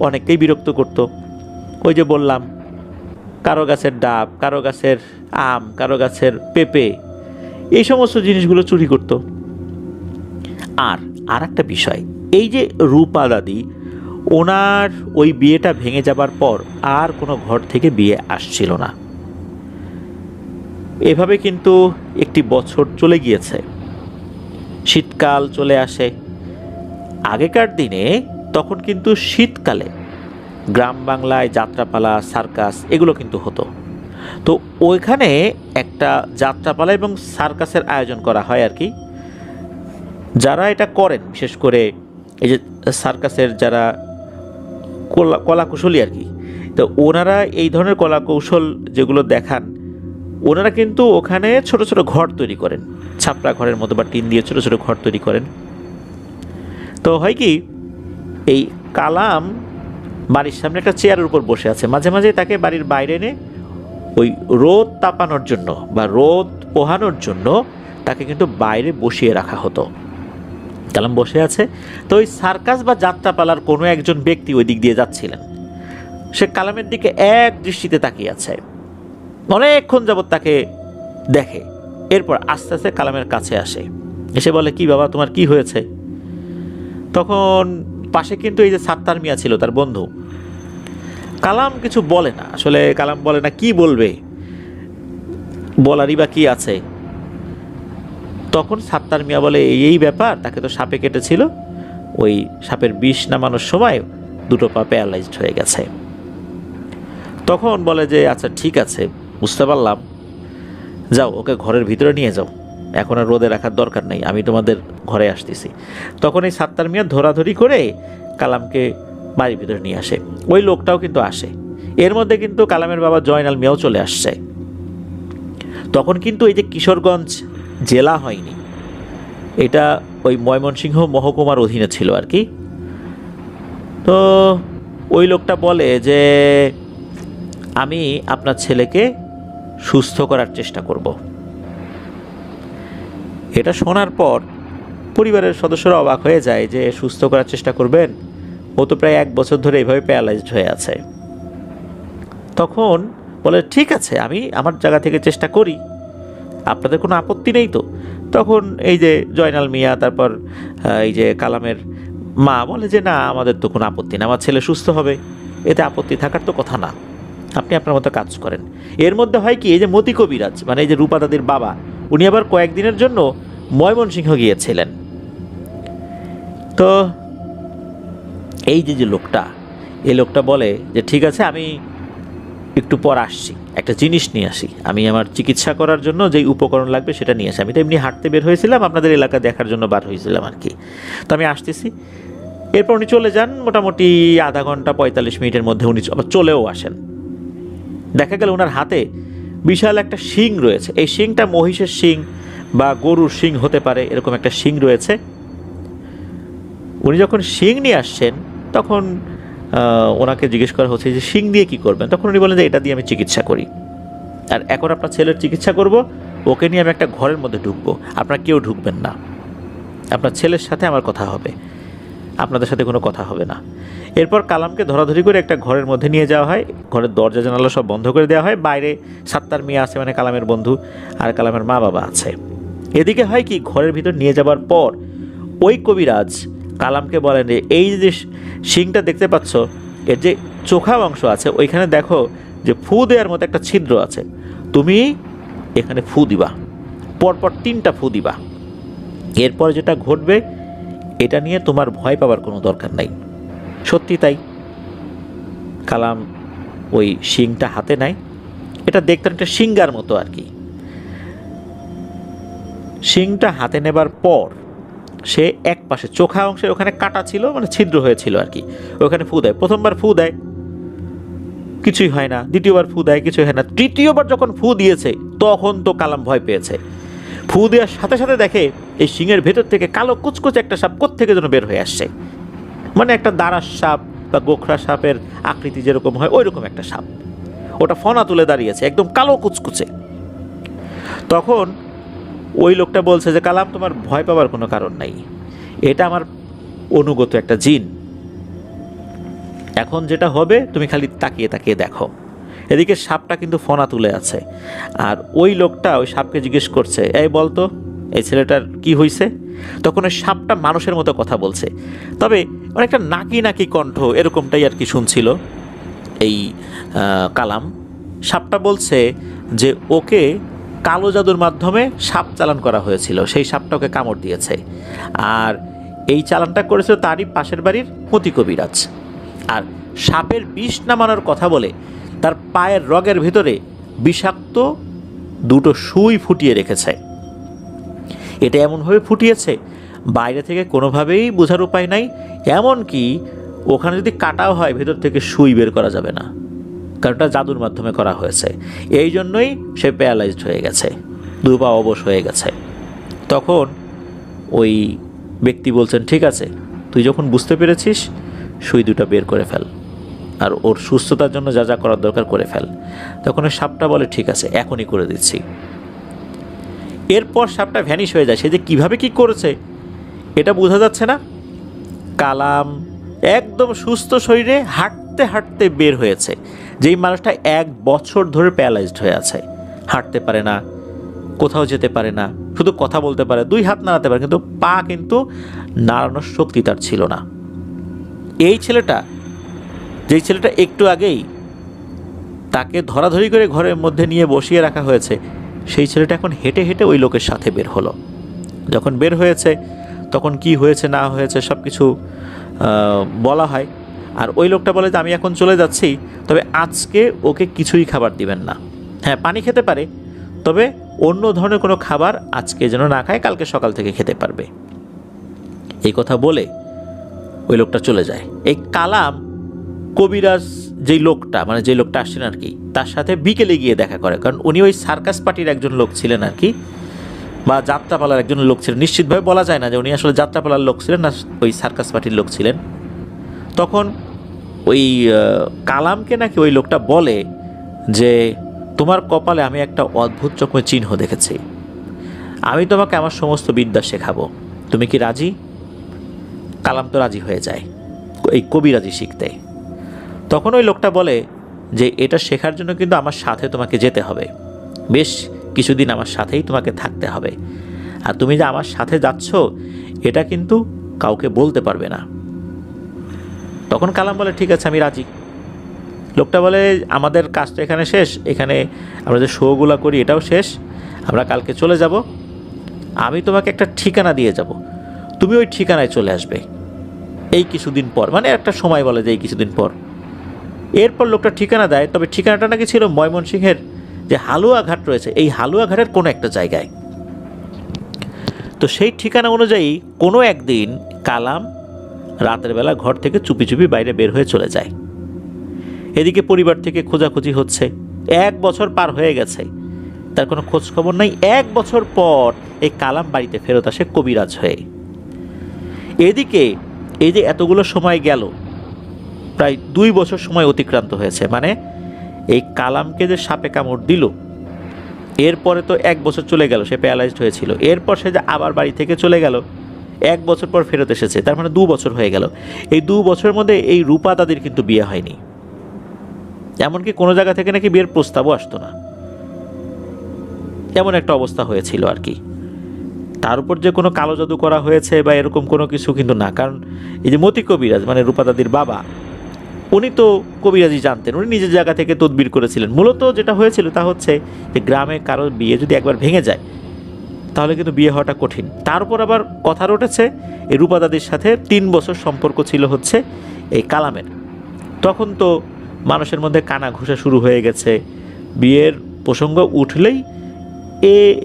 অনেককেই বিরক্ত করত। ওই যে বললাম, কারো গাছের ডাব, কারো গাছের আম, কারো গাছের পেঁপে, এই সমস্ত জিনিসগুলো চুরি করত। আর একটা বিষয়, এই যে রূপা দাদি, ওনার ওই বিয়েটা ভেঙে যাবার পর আর কোনো ঘর থেকে বিয়ে আসছিল না। এভাবে কিন্তু একটি বছর চলে গিয়েছে। শীতকাল চলে আসে। আগেকার দিনে তখন কিন্তু শীতকালে গ্রাম বাংলায় যাত্রাপালা, সার্কাস এগুলো কিন্তু হতো। তো ওইখানে একটা যাত্রাপালা এবং সার্কাসের আয়োজন করা হয় আর কি। যারা এটা করেন, বিশেষ করে এই যে সার্কাসের যারা কলাকুশলী আর কি, তো ওনারা এই ধরনের কলাকৌশল যেগুলো দেখান, ওনারা কিন্তু ওখানে ছোট ছোট ঘর তৈরি করেন, ছাপড়া ঘরের মতো বা টিন দিয়ে ছোট ছোট ঘর তৈরি করেন। তো হয় কি, এই কালাম বাড়ির সামনে একটা চেয়ারের উপর বসে আছে, মাঝে মাঝে তাকে বাড়ির বাইরে এনে ওই রোদ তাপানোর জন্য বা রোদ পোহানোর জন্য তাকে কিন্তু বাইরে বসিয়ে রাখা হতো। কালাম বসে আছে, তো ওই সার্কাস বা যাত্রাপালার কোনো একজন ব্যক্তি ওই দিক দিয়ে যাচ্ছিলেন। সে কালামের দিকে এক দৃষ্টিতে তাকিয়ে আছে, অনেকক্ষণ যাবৎ তাকে দেখে। এরপর আস্তে আস্তে কালামের কাছে আসে, এসে বলে, কি বাবা, তোমার কি হয়েছে? তখন পাশে কিন্তু এই যে সাত্তার মিয়া ছিল, তার বন্ধু। কালাম কিছু বলে না, আসলে কালাম বলে না, কি বলবে, বলারই বা কি আছে। তখন সাত্তার মিয়া বলে, এই ব্যাপার, তাকে তো সাপে কেটেছিল, ওই সাপের বিষ নামানোর সময় দুটো পা প্যারালাইজড হয়ে গেছে। তখন বলে যে আচ্ছা ঠিক আছে, বুঝতে পারলাম, যাও ওকে ঘরের ভিতরে নিয়ে যাও, এখন আর রোদে রাখার দরকার নেই, আমি তোমাদের ঘরে আসতেছি। তখন এই সাত্তার মিয়া ধরাধরি করে কালামকে বাড়ির ভিতরে নিয়ে আসে। ওই লোকটাও কিন্তু আসে। এর মধ্যে কিন্তু কালামের বাবা জয়নাল মিয়াও চলে আসছে। তখন কিন্তু এই যে কিশোরগঞ্জ জেলা হয়নি, এটা ওই ময়মনসিংহ মহকুমার অধীনে ছিল আর কি। তো ওই লোকটা বলে যে আমি আপনার ছেলেকে সুস্থ করার চেষ্টা করব। এটা শোনার পর পরিবারের সদস্যরা অবাক হয়ে যায় যে সুস্থ করার চেষ্টা করবেন, ও তো প্রায় 1 বছর ধরে এইভাবে প্যারালাইজড হয়ে আছে। তখন বলে ঠিক আছে, আমি আমার জায়গা থেকে চেষ্টা করি, আপনাদের কোনো আপত্তি নেই তো? তখন এই যে জয়নাল মিয়া, তারপর এই যে কালামের মা বলে যে না, আমাদের তো কোনো আপত্তি না, আমার ছেলে সুস্থ হবে, এতে আপত্তি থাকার তো কথা না, আপনি আপনার মতো কাজ করেন। এর মধ্যে হয় কি, এই যে মতি কবিরাজ মানে এই যে রূপা দাদির বাবা, উনি আবার কয়েকদিনের জন্য ময়মনসিংহ গিয়েছিলেন। তো এই যে লোকটা, এই লোকটা বলে যে ঠিক আছে, আমি একটু পর আসছি, একটা জিনিস নিয়ে আসি, আমি আমার চিকিৎসা করার জন্য যেই উপকরণ লাগবে সেটা নিয়ে আসি। আমি তো এমনি হাঁটতে বের হয়েছিলাম, আপনাদের এলাকা দেখার জন্য বার হয়েছিলাম আর কি, তো আমি আসতেছি। এরপর উনি চলে যান। মোটামুটি আধা ঘন্টা 45 মিনিটের মধ্যে উনি আবার চলেও আসেন। দেখা গেল ওনার হাতে বিশাল একটা শিং রয়েছে। এই শিংটা মহিষের শিং বা গরুর শিং হতে পারে, এরকম একটা শিং রয়েছে। উনি যখন শিং নিয়ে আসছেন তখন ওনাকে জিজ্ঞেস করা হচ্ছে যে শিং দিয়ে কি করবেন? তখন উনি বলেন যে এটা দিয়ে আমি চিকিৎসা করি, আর এখন আপনার ছেলের চিকিৎসা করব, ওকে নিয়ে আমি একটা ঘরের মধ্যে ঢুকবো, আপনারা কেউ ঢুকবেন না, আপনার ছেলের সাথে আমার কথা হবে, আপনাদের সাথে কোনো কথা হবে না। এরপর কালামকে ধরাধরি করে একটা ঘরের মধ্যে নিয়ে যাওয়া হয়, ঘরের দরজা জানালা সব বন্ধ করে দেওয়া হয়। বাইরে সাত্তার মিয়া আছে, মানে কালামের বন্ধু, আর কালামের মা বাবা আছে। এদিকে হয় কি, ঘরের ভিতর নিয়ে যাবার পর ওই কবিরাজ কালামকে বলেন যে এই যে শিংটা দেখতে পাচ্ছ, এর যে চোখা অংশ আছে ওইখানে দেখো যে ফু দেওয়ার মতো একটা ছিদ্র আছে, তুমি এখানে ফু দিবা, পরপর 3টা ফু দিবা। এরপর যেটা ঘটবে এটা নিয়ে তোমার ভয় পাওয়ার কোনো দরকার নাই। সত্যি তাই, কালাম ওই শিংটা হাতে নেয়, এটা দেখতে একটা শিঙ্গার মতো আর কি। শিংটা হাতে নেবার পর সে এক পাশে চোখা অংশের ওখানে কাটা ছিল, মানে ছিদ্র হয়েছিল আর কি, ওখানে ফু দেয়। প্রথমবার ফু দেয়, কিছুই হয় না। দ্বিতীয়বার ফু দেয়, কিছুই হয় না। তৃতীয়বার যখন ফু দিয়েছে তখন তো কালাম ভয় পেয়েছে। ফু দেওয়ার সাথে সাথে দেখে এই শিংয়ের ভেতর থেকে কালো কুচকুচে একটা সাপ কোত্থেকে যেন বের হয়ে আসছে, মানে একটা দাঁড়ার সাপ বা গোখরা সাপের আকৃতি যেরকম হয় ওই রকম একটা সাপ, ওটা ফনা তুলে দাঁড়িয়েছে, একদম কালো কুচকুচে। তখন ওই লোকটা বলছে যে কালাম, তোমার ভয় পাওয়ার কোনো কারণ নাই, এটা আমার অনুগত একটা জিন, এখন যেটা হবে তুমি খালি তাকিয়ে তাকিয়ে দেখো। এদিকে সাপটা কিন্তু ফনা তুলে আছে, আর ওই লোকটা ওই সাপকে জিজ্ঞেস করছে, এই বলতো এই ছেলেটার কি হয়েছে? তখন ওই সাপটা মানুষের মতো কথা বলছে, তবে অনেকটা নাকি নাকি কণ্ঠ, এরকমটাই আর কি শুনছিল এই কালাম। সাপটা বলছে যে ওকে কালো জাদুর মাধ্যমে সাপ চালান করা হয়েছিল, সেই সাপটা ওকে কামড় দিয়েছে, আর এই চালানটা করেছিল তারই পাশের বাড়ির মতি কবিরাজ। আর সাপের বিষ নামানোর কথা বলে তার পায়ের রগের ভিতরে বিষাক্ত 2টো সুই ফুটিয়ে রেখেছে। এটা এমনভাবে ফুটিয়েছে বাইরে থেকে কোনোভাবেই বোঝার উপায় নাই, এমনকি ওখানে যদি কাটাও হয় ভেতর থেকে সুই বের করা যাবে না, কারণ এটা জাদুর মাধ্যমে করা হয়েছে। এই জন্যই সে প্যারালাইজড হয়ে গেছে, 2 পা অবশ হয়ে গেছে। তখন ওই ব্যক্তি বলছেন, ঠিক আছে, তুই যখন বুঝতে পেরেছিস সুই 2টা বের করে ফেল, আর ওর সুস্থতার জন্য যা যা করার দরকার করে ফেল। তখন ওই সাপটা বলে, ঠিক আছে, এখনই করে দিচ্ছি। এরপর সাপটা ভ্যানিশ হয়ে যায়। সে যে কীভাবে কী করেছে এটা বোঝা যাচ্ছে না। কালাম একদম সুস্থ শরীরে হাঁটতে হাঁটতে বের হয়েছে। যেই মানুষটা 1 বছর ধরে প্যারালাইজড হয়ে আছে, হাঁটতে পারে না, কোথাও যেতে পারে না, শুধু কথা বলতে পারে, 2 হাত নাড়াতে পারে, কিন্তু পা কিন্তু নাড়ানোর শক্তি তার ছিল না। এই ছেলেটা, যেই ছেলেটা একটু আগেই তাকে ধরাধরি করে ঘরের মধ্যে নিয়ে বসিয়ে রাখা হয়েছে, সেই ছেলেটা এখন হেঁটে হেঁটে ওই লোকের সাথে বের হলো। যখন বের হয়েছে তখন কি হয়েছে না হয়েছে সব কিছু বলা হয়। আর ওই লোকটা বলে যে আমি এখন চলে যাচ্ছি, তবে আজকে ওকে কিছুই খাবার দিবেন না। হ্যাঁ, পানি খেতে পারে, তবে অন্য ধরনের কোনো খাবার আজকে যেন না খায়, কালকে সকাল থেকে খেতে পারবে। এই কথা বলে ওই লোকটা চলে যায়। এই কালাম কবিরাজ যেই লোকটা, মানে যেই লোকটা আসছেন আর কি, তার সাথে বিকেলে গিয়ে দেখা করে, কারণ উনি ওই সার্কাস পার্টির একজন লোক ছিলেন আর কি, বা যাত্রাপালার একজন লোক ছিলেন। নিশ্চিতভাবে বলা যায় না যে উনি আসলে যাত্রাপালার লোক ছিলেন না ওই সার্কাস পার্টির লোক ছিলেন। তখন ওই কালামকে নাকি ওই লোকটা বলে যে তোমার কপালে আমি একটা অদ্ভুত রকমের চিহ্ন দেখেছি, আমি তোমাকে আমার সমস্ত বিদ্যা শেখাবো, তুমি কি রাজি? কালাম তো রাজি হয়ে যায় এই কবিরাজি শিখতে। তখন ওই লোকটা বলে যে এটা শেখার জন্য কিন্তু আমার সাথে তোমাকে যেতে হবে, বেশ কিছুদিন আমার সাথেই তোমাকে থাকতে হবে, আর তুমি যে আমার সাথে যাচ্ছ এটা কিন্তু কাউকে বলতে পারবে না। তখন কালাম বলে ঠিক আছে, আমি রাজি। লোকটা বলে আমাদের কাজটা এখানে শেষ, এখানে আমরা যে শোগুলো করি এটাও শেষ, আমরা কালকে চলে যাব, আমি তোমাকে একটা ঠিকানা দিয়ে যাব, তুমি ওই ঠিকানায় চলে আসবে এই কিছুদিন পর, মানে একটা সময় বলে যে এই কিছুদিন পর। এরপর লোকটা ঠিকানা দেয়, তবে ঠিকানাটা নাকি ছিল ময়মনসিংহের যে হালুয়া ঘাট রয়েছে এই হালুয়া ঘাটের কোনো একটা জায়গায়। তো সেই ঠিকানা অনুযায়ী কোনো একদিন কালাম রাতের বেলা ঘর থেকে চুপি চুপি বাইরে বের হয়ে চলে যায়। এদিকে পরিবার থেকে খোঁজাখুঁজি হচ্ছে, 1 বছর পার হয়ে গেছে, তার কোনো খোঁজ খবর নাই। 1 বছর পর এই কালাম বাড়িতে ফেরত আসে কবিরাজ হয়ে। এদিকে এই যে এতগুলো সময় গেল, প্রায় 2 বছর সময় অতিক্রান্ত হয়েছে, মানে এই কালামকে যে সাপে কামড় দিল এরপরে তো 1 বছর চলে গেল, সে প্যারালাইজড হয়েছিল। এরপর সে যে আবার বাড়ি থেকে চলে গেল, 1 বছর পর ফেরত এসেছে, তার মানে 2 বছর হয়ে গেল। এই 2 বছরের মধ্যে এই রূপা দাদির কিন্তু বিয়ে হয়নি, এমনকি কোনো জায়গা থেকে নাকি বিয়ের প্রস্তাবও আসতো না, এমন একটা অবস্থা হয়েছিল আর কি। তার উপর যে কোনো কালো জাদু করা হয়েছে বা এরকম কোনো কিছু কিন্তু না, কারণ এই যে মতি কবিরাজ মানে রূপা দাদির বাবা, উনি তো কবিরাজি জানতেন, উনি নিজের জায়গা থেকে তদবির করেছিলেন। মূলত যেটা হয়েছিল তা হচ্ছে যে গ্রামে কারোর বিয়ে যদি একবার ভেঙে যায় তাহলে কিন্তু বিয়ে হওয়াটা কঠিন। তার উপর আবার কথা উঠেছে এই রূপা দাদির সাথে 3 বছর সম্পর্ক ছিল হচ্ছে এই কালামের। তখন তো মানুষের মধ্যে কানা ঘুষা শুরু হয়ে গেছে, বিয়ের প্রসঙ্গ উঠলেই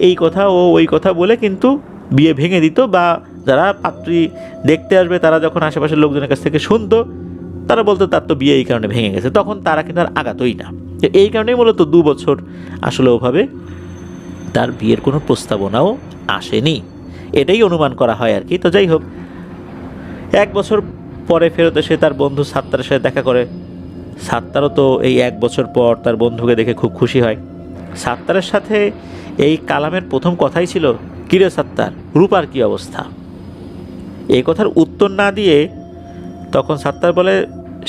এই কথা ও ওই কথা বলে কিন্তু বিয়ে ভেঙে দিত, বা যারা পাত্রী দেখতে আসবে তারা যখন আশেপাশের লোকজনের কাছ থেকে শুনতো তারা বলতো তার তো বিয়ে এই কারণে ভেঙে গেছে, তখন তারা কিন্তু আর আগাতই না। তো এই কারণেই মূলত 2 বছর আসলে ওভাবে তার বিয়ের কোনো প্রস্তাবনাও আসেনি, এটাই অনুমান করা হয় আর কি। তো যাই হোক, 1 বছর পরে ফেরত এসে তার বন্ধু সাত্তারের সাথে দেখা করে। সাত্তারও তো এই 1 বছর পর তার বন্ধুকে দেখে খুব খুশি হয়। সাত্তারের সাথে এই কালামের প্রথম কথাই ছিল, কিরে সাত্তার, রূপার কি অবস্থা? এই কথার উত্তর না দিয়ে তখন সাত্তার বলে,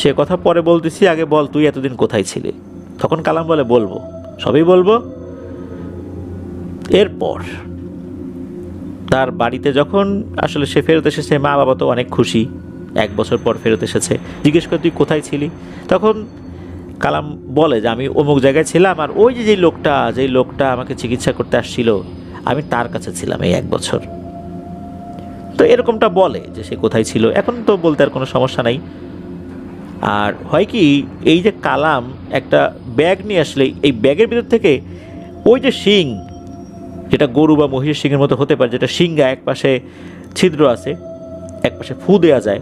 সে কথা পরে বলতেছি, আগে বল তুই এতদিন কোথায় ছিলি? তখন কালাম বলে, বলবো, সবই বলবো। এরপর তার বাড়িতে যখন আসলে সে ফেরত এসেছে, মা বাবা তো অনেক খুশি, 1 বছর পর ফেরত এসেছে। জিজ্ঞেস করে তুই কোথায় ছিলি? তখন কালাম বলে যে আমি অমুক জায়গায় ছিলাম, আর ওই যে যেই লোকটা আমাকে চিকিৎসা করতে আসছিল আমি তার কাছে ছিলাম এই 1 বছর। তো এরকমটা বলে যে সে কোথায় ছিল। এখন তো বলতে আর কোনো সমস্যা নাই। আর হয় কি, এই যে কালাম একটা ব্যাগ নিয়ে আসলে এই ব্যাগের ভিতর থেকে ওই যে শিং, যেটা গরু বা মহিষের শিংয়ের মতো হতে পারে, যেটা শিংগা এক পাশে ছিদ্র আছে এক পাশে ফু দেওয়া যায়,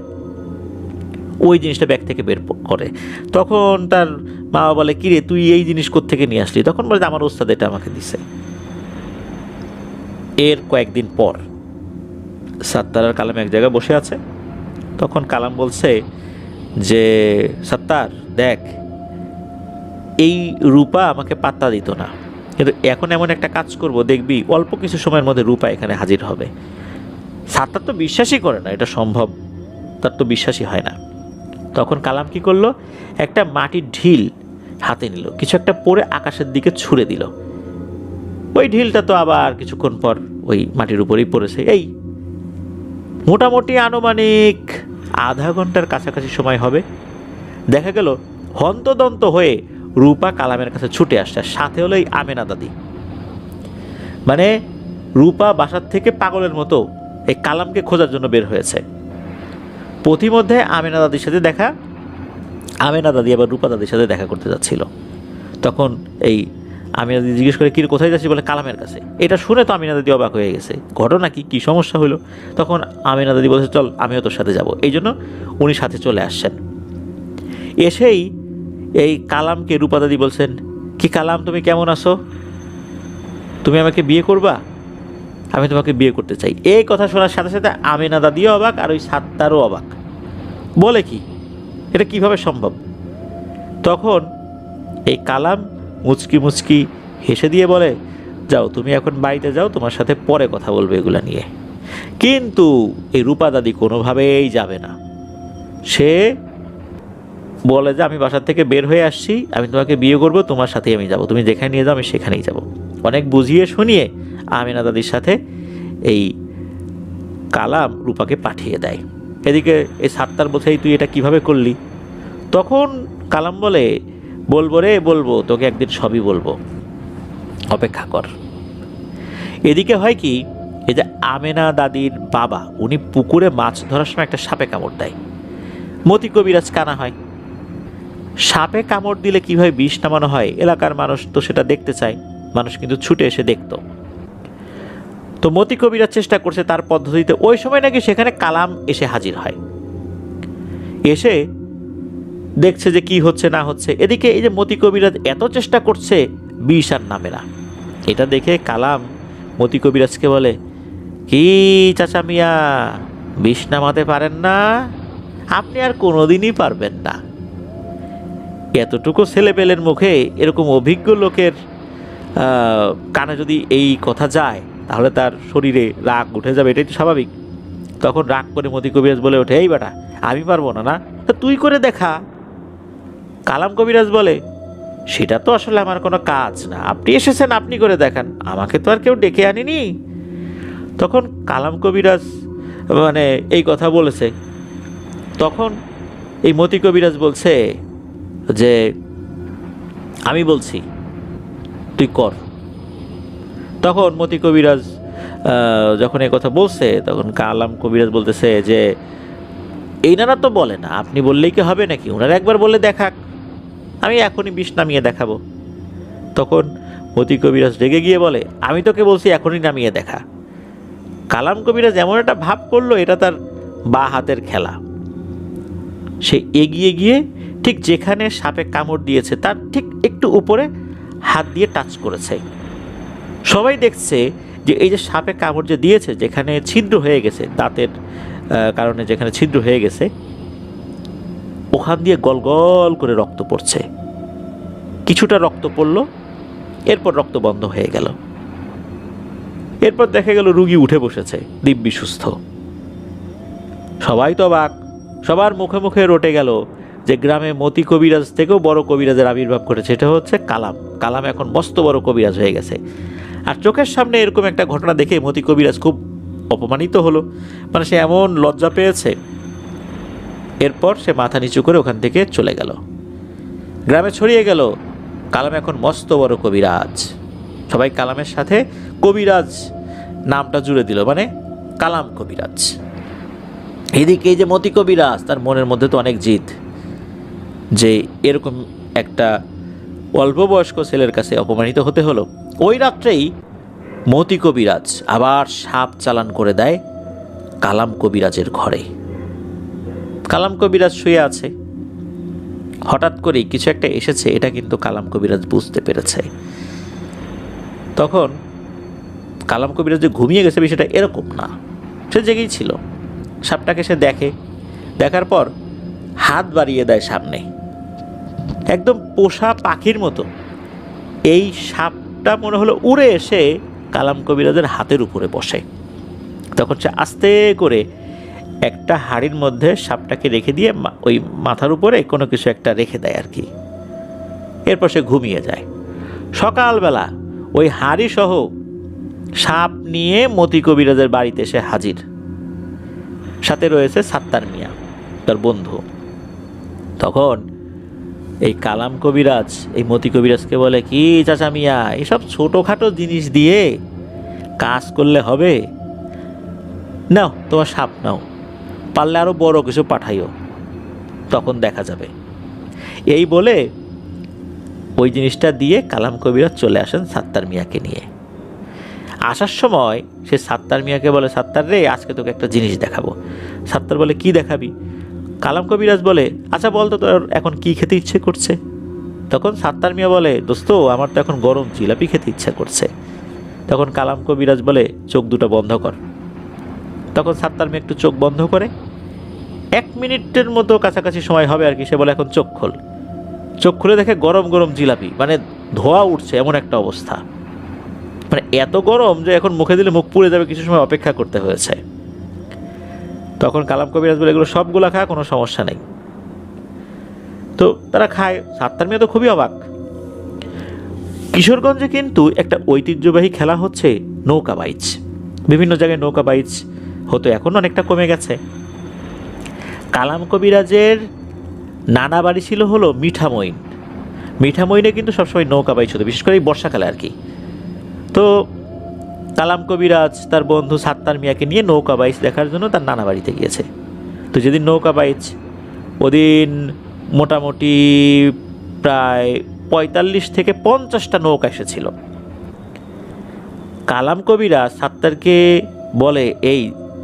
ওই জিনিসটা ব্যাগ থেকে বের করে। তখন তার মা বাবা বলে, কিরে তুই এই জিনিস কোত্থেকে নিয়ে আসলি? তখন বলে আমার ওস্তাদ এটা আমাকে দিছে। এর কয়েকদিন পর সাত্তার আর কালাম এক জায়গায় বসে আছে। তখন কালাম বলছে যে সাত্তার দেখ, এই রূপা আমাকে পাত্তা দিত না, কিন্তু এখন এমন একটা কাজ করব, দেখবি অল্প কিছু সময়ের মধ্যে রূপা এখানে হাজির হবে। সাত্তার তো বিশ্বাসই করে না এটা সম্ভব, তার তো বিশ্বাসই হয় না। তখন কালাম কি করলো, একটা মাটির ঢিল হাতে নিল, কিছু একটা পরে আকাশের দিকে ছুঁড়ে দিল। ওই ঢিলটা তো আবার কিছুক্ষণ পর ওই মাটির উপরেই পড়েছে। এই মোটামুটি আনুমানিক আধা ঘন্টার কাছাকাছি সময় হবে, দেখা গেল হন্তদন্ত হয়ে রূপা কালামের কাছে ছুটে আসছে, সাথে হলো এই আমেনা দাদি। মানে রূপা বাসার থেকে পাগলের মতো এই কালামকে খোঁজার জন্য বের হয়েছে। পথিমধ্যে আমেনা দাদির সাথে দেখা, আমেনা দাদি আবার রূপা দাদির সাথে দেখা করতে যাচ্ছিল। তখন এই আমিনা দাদি জিজ্ঞেস করে, কি কোথায় যাচ্ছি? বলে কালামের কাছে। এটা শুনে তো আমিনা দাদি অবাক হয়ে গেছে, ঘটনা কি সমস্যা হলো? তখন আমিনা দাদি বলছে, চল আমিও তোর সাথে যাব। এই জন্য উনি সাথে চলে আসছেন। এসেই এই কালামকে রূপা দাদি বলছেন, কি কালাম তুমি কেমন আছো? তুমি আমাকে বিয়ে করবা? আমি তোমাকে বিয়ে করতে চাই। এই কথা শোনার সাথে সাথে আমিনা দাদিও অবাক, আর ওই সাত্তারও অবাক। বলে কি, এটা কিভাবে সম্ভব? তখন এই কালাম মুচকি মুচকি হেসে দিয়ে বলে, যাও তুমি এখন বাড়িতে যাও, তোমার সাথে পরে কথা বলবে এগুলা নিয়ে। কিন্তু এই রূপা দাদি কোনোভাবেই যাবে না। সে বলে যে আমি বাসার থেকে বের হয়ে আসছি, আমি তোমাকে বিয়ে করবো, তোমার সাথেই আমি যাব, তুমি যেখানে নিয়ে যাও আমি সেখানেই যাব। অনেক বুঝিয়ে শুনিয়ে আমিনা দাদির সাথে এই কালাম রূপাকে পাঠিয়ে দেয়। এদিকে এই সাত্তার বলছে, তুই এটা কিভাবে করলি? তখন কালাম বলে, বলবো রে বলবো, তোকে একদিন সবই বলবো, অপেক্ষা কর। এদিকে হয় কি, এই যে আমেনা দাদির বাবা, উনি পুকুরে মাছ ধরার সময় একটা সাপে কামড় দেয়। মতি কবিরাজ কানা হয়, সাপে কামড় দিলে কিভাবে বিষ নামানো হয় এলাকার মানুষ তো সেটা দেখতে চায়, মানুষ কিন্তু ছুটে এসে দেখত। তো মতি কবিরাজ চেষ্টা করছে তার পদ্ধতিতে। ওই সময় নাকি সেখানে কালাম এসে হাজির হয়, এসে দেখছে যে কি হচ্ছে না হচ্ছে। এদিকে এই যে মতি কবিরাজ এত চেষ্টা করছে, বিষ আর নামে না। এটা দেখে কালাম মতি কবিরাজকে বলে, কি চাচা মিয়া, বিষ নামাতে পারেন না? আপনি আর কোনোদিনই পারবেন না। এতটুকু ছেলেপেলের মুখে এরকম অভিজ্ঞ লোকের কানে যদি এই কথা যায় তাহলে তার শরীরে রাগ উঠে যাবে, এটাই তো স্বাভাবিক। তখন রাগ করে মতি কবিরাজ বলে ওঠে, এই বেটা, আমি পারবো না, না তা তুই করে দেখা। কালাম কবিরাজ বলে, সেটা তো আসলে আমার কোনো কাজ না, আপনি এসেছেন আপনি করে দেখান, আমাকে তো আর কেউ ডেকে আনিনি। তখন কালাম কবিরাজ মানে এই কথা বলেছে। তখন এই মতি কবিরাজ বলছে যে, আমি বলছি তুই কর। তখন মতি কবিরাজ যখন এই কথা বলছে তখন কালাম কবিরাজ বলতেছে যে, এই নানা তো বলে না, আপনি বললেই কি হবে নাকি, ওনারা একবার বলে দেখাক, আমি এখনই বিষ নামিয়ে দেখাবো। তখন মতি কবিরাজ রেগে গিয়ে বলে, আমি তোকে বলছি এখনই নামিয়ে দেখা। কালাম কবিরাজ এমন একটা ভাব করলো এটা তার বা হাতের খেলা। সে এগিয়ে গিয়ে ঠিক যেখানে সাপে কামড় দিয়েছে তার ঠিক একটু উপরে হাত দিয়ে টাচ করেছে। সবাই দেখছে যে এই যে সাপে কামড় যে দিয়েছে, যেখানে ছিদ্র হয়ে গেছে, দাঁতের কারণে যেখানে ছিদ্র হয়ে গেছে, ওখান দিয়ে গল গল করে রক্ত পড়ছে। কিছুটা রক্ত পড়ল, এরপর রক্ত বন্ধ হয়ে গেল। এরপর দেখা গেল রুগী উঠে বসেছে দিব্যি সুস্থ। সবাই তো অবাক, সবার মুখে মুখে রটে গেল যে গ্রামে মতি কবিরাজ থেকেও বড় কবিরাজের আবির্ভাব ঘটেছে। এটা হচ্ছে কালাম। কালাম এখন মস্ত বড় কবিরাজ হয়ে গেছে। আর চোখের সামনে এরকম একটা ঘটনা দেখে মতি কবিরাজ খুব অপমানিত হলো, মানে সে এমন লজ্জা পেয়েছে। এরপর সে মাথা নিচু করে ওখান থেকে চলে গেল। গ্রামে ছড়িয়ে গেল কালাম এখন মস্ত বড় কবিরাজ। সবাই কালামের সাথে কবিরাজ নামটা জুড়ে দিল, মানে কালাম কবিরাজ। এদিকে এই যে মতি কবিরাজ, তার মনের মধ্যে তো অনেক জিদ যে এরকম একটা অল্প বয়স্ক ছেলের কাছে অপমানিত হতে হলো। ওই রাত্রেই মতি কবিরাজ আবার সাপ চালান করে দেয় কালাম কবিরাজের ঘরে। কালাম কবিরাজ শুয়ে আছে, হঠাৎ করেই কিছু একটা এসেছে, এটা কিন্তু কালাম কবিরাজ বুঝতে পেরেছে। তখন কালাম কবিরাজ যে ঘুমিয়ে গেছে বিষয়টা এরকম না, সে জেগেই ছিল। সাপটাকে সে দেখে, দেখার পর হাত বাড়িয়ে দেয় সামনে, একদম পোষা পাখির মতো। এই সাপটা মনে হলো উড়ে এসে কালাম কবিরাজের হাতের উপরে বসে। তখন সে আস্তে করে একটা হাড়ির মধ্যে সাপটাকে রেখে দিয়ে ওই মাথার উপরে কোনো কিছু একটা রেখে দেয় আর কি। এরপর সে ঘুমিয়ে যায়। সকালবেলা ওই হাড়ি সহ সাপ নিয়ে মতি কবিরাজের বাড়িতে এসে হাজির। সাথে রয়েছে সাত্তার মিয়া, তার বন্ধু। তখন এই কালাম কবিরাজ এই মতি কবিরাজকে বলে, কি চাচা মিয়া, এসব ছোটোখাটো জিনিস দিয়ে কাজ করলে হবে? নাও তোমার সাপ নাও, পারলে আরও বড় কিছু পাঠাইও, তখন দেখা যাবে। এই বলে ওই জিনিসটা দিয়ে কালাম কবিরাজ চলে আসেন সাত্তার মিয়াকে নিয়ে। আসার সময় সে সাত্তার মিয়াকে বলে, সাত্তার রে, আজকে তোকে একটা জিনিস দেখাবো। সাত্তার বলে, কি দেখাবি? কালাম কবিরাজ বলে, আচ্ছা বল তো তোর এখন কি খেতে ইচ্ছে করছে? তখন সাত্তার মিয়া বলে, দোস্ত, আমার তো এখন গরম জিলাপি খেতে ইচ্ছা করছে। তখন কালাম কবিরাজ বলে, চোখ দুটো বন্ধ কর। তখন সাত্তার মিয়া একটু চোখ বন্ধ করে, 1 মিনিটের মতো কাছাকাছি সময় হবে আর কি। সে বলে, এখন চোখ খোল। চোখ খুলে দেখে গরম গরম জিলাপি, মানে ধোয়া উঠছে এমন একটা অবস্থা, মানে এত গরম যে এখন মুখে দিলে মুখ পুড়ে যাবে, কিছু সময় অপেক্ষা করতে হয়েছে। তখন কালাম কবিরাজ বলে, এগুলো সবগুলা খা, কোনো সমস্যা নেই। তো তারা খায়। সাত্তার মিয়া তো খুবই অবাক। কিশোরগঞ্জে কিন্তু একটা ঐতিহ্যবাহী খেলা হচ্ছে নৌকা বাইচ। বিভিন্ন জায়গায় নৌকা বাইচ হতো, এখন অনেকটা কমে গেছে। কালাম কবিরাজের নানা বাড়ি ছিল হলো মিঠামইন। মিঠামইনে কিন্তু সবসময় নৌকা বাইচ হতো, বিশেষ করে এই বর্ষাকালে আর কি। তো কালাম কবিরাজ তার বন্ধু সাত্তার মিয়াকে নিয়ে নৌকা বাইচ দেখার জন্য তার নানা বাড়িতে গিয়েছে। তো যেদিন নৌকা বাইচ, ওদিন মোটামুটি প্রায় 45 থেকে 50টা নৌকা এসেছিল। কালাম কবিরাজ সাত্তারকে বলে, এই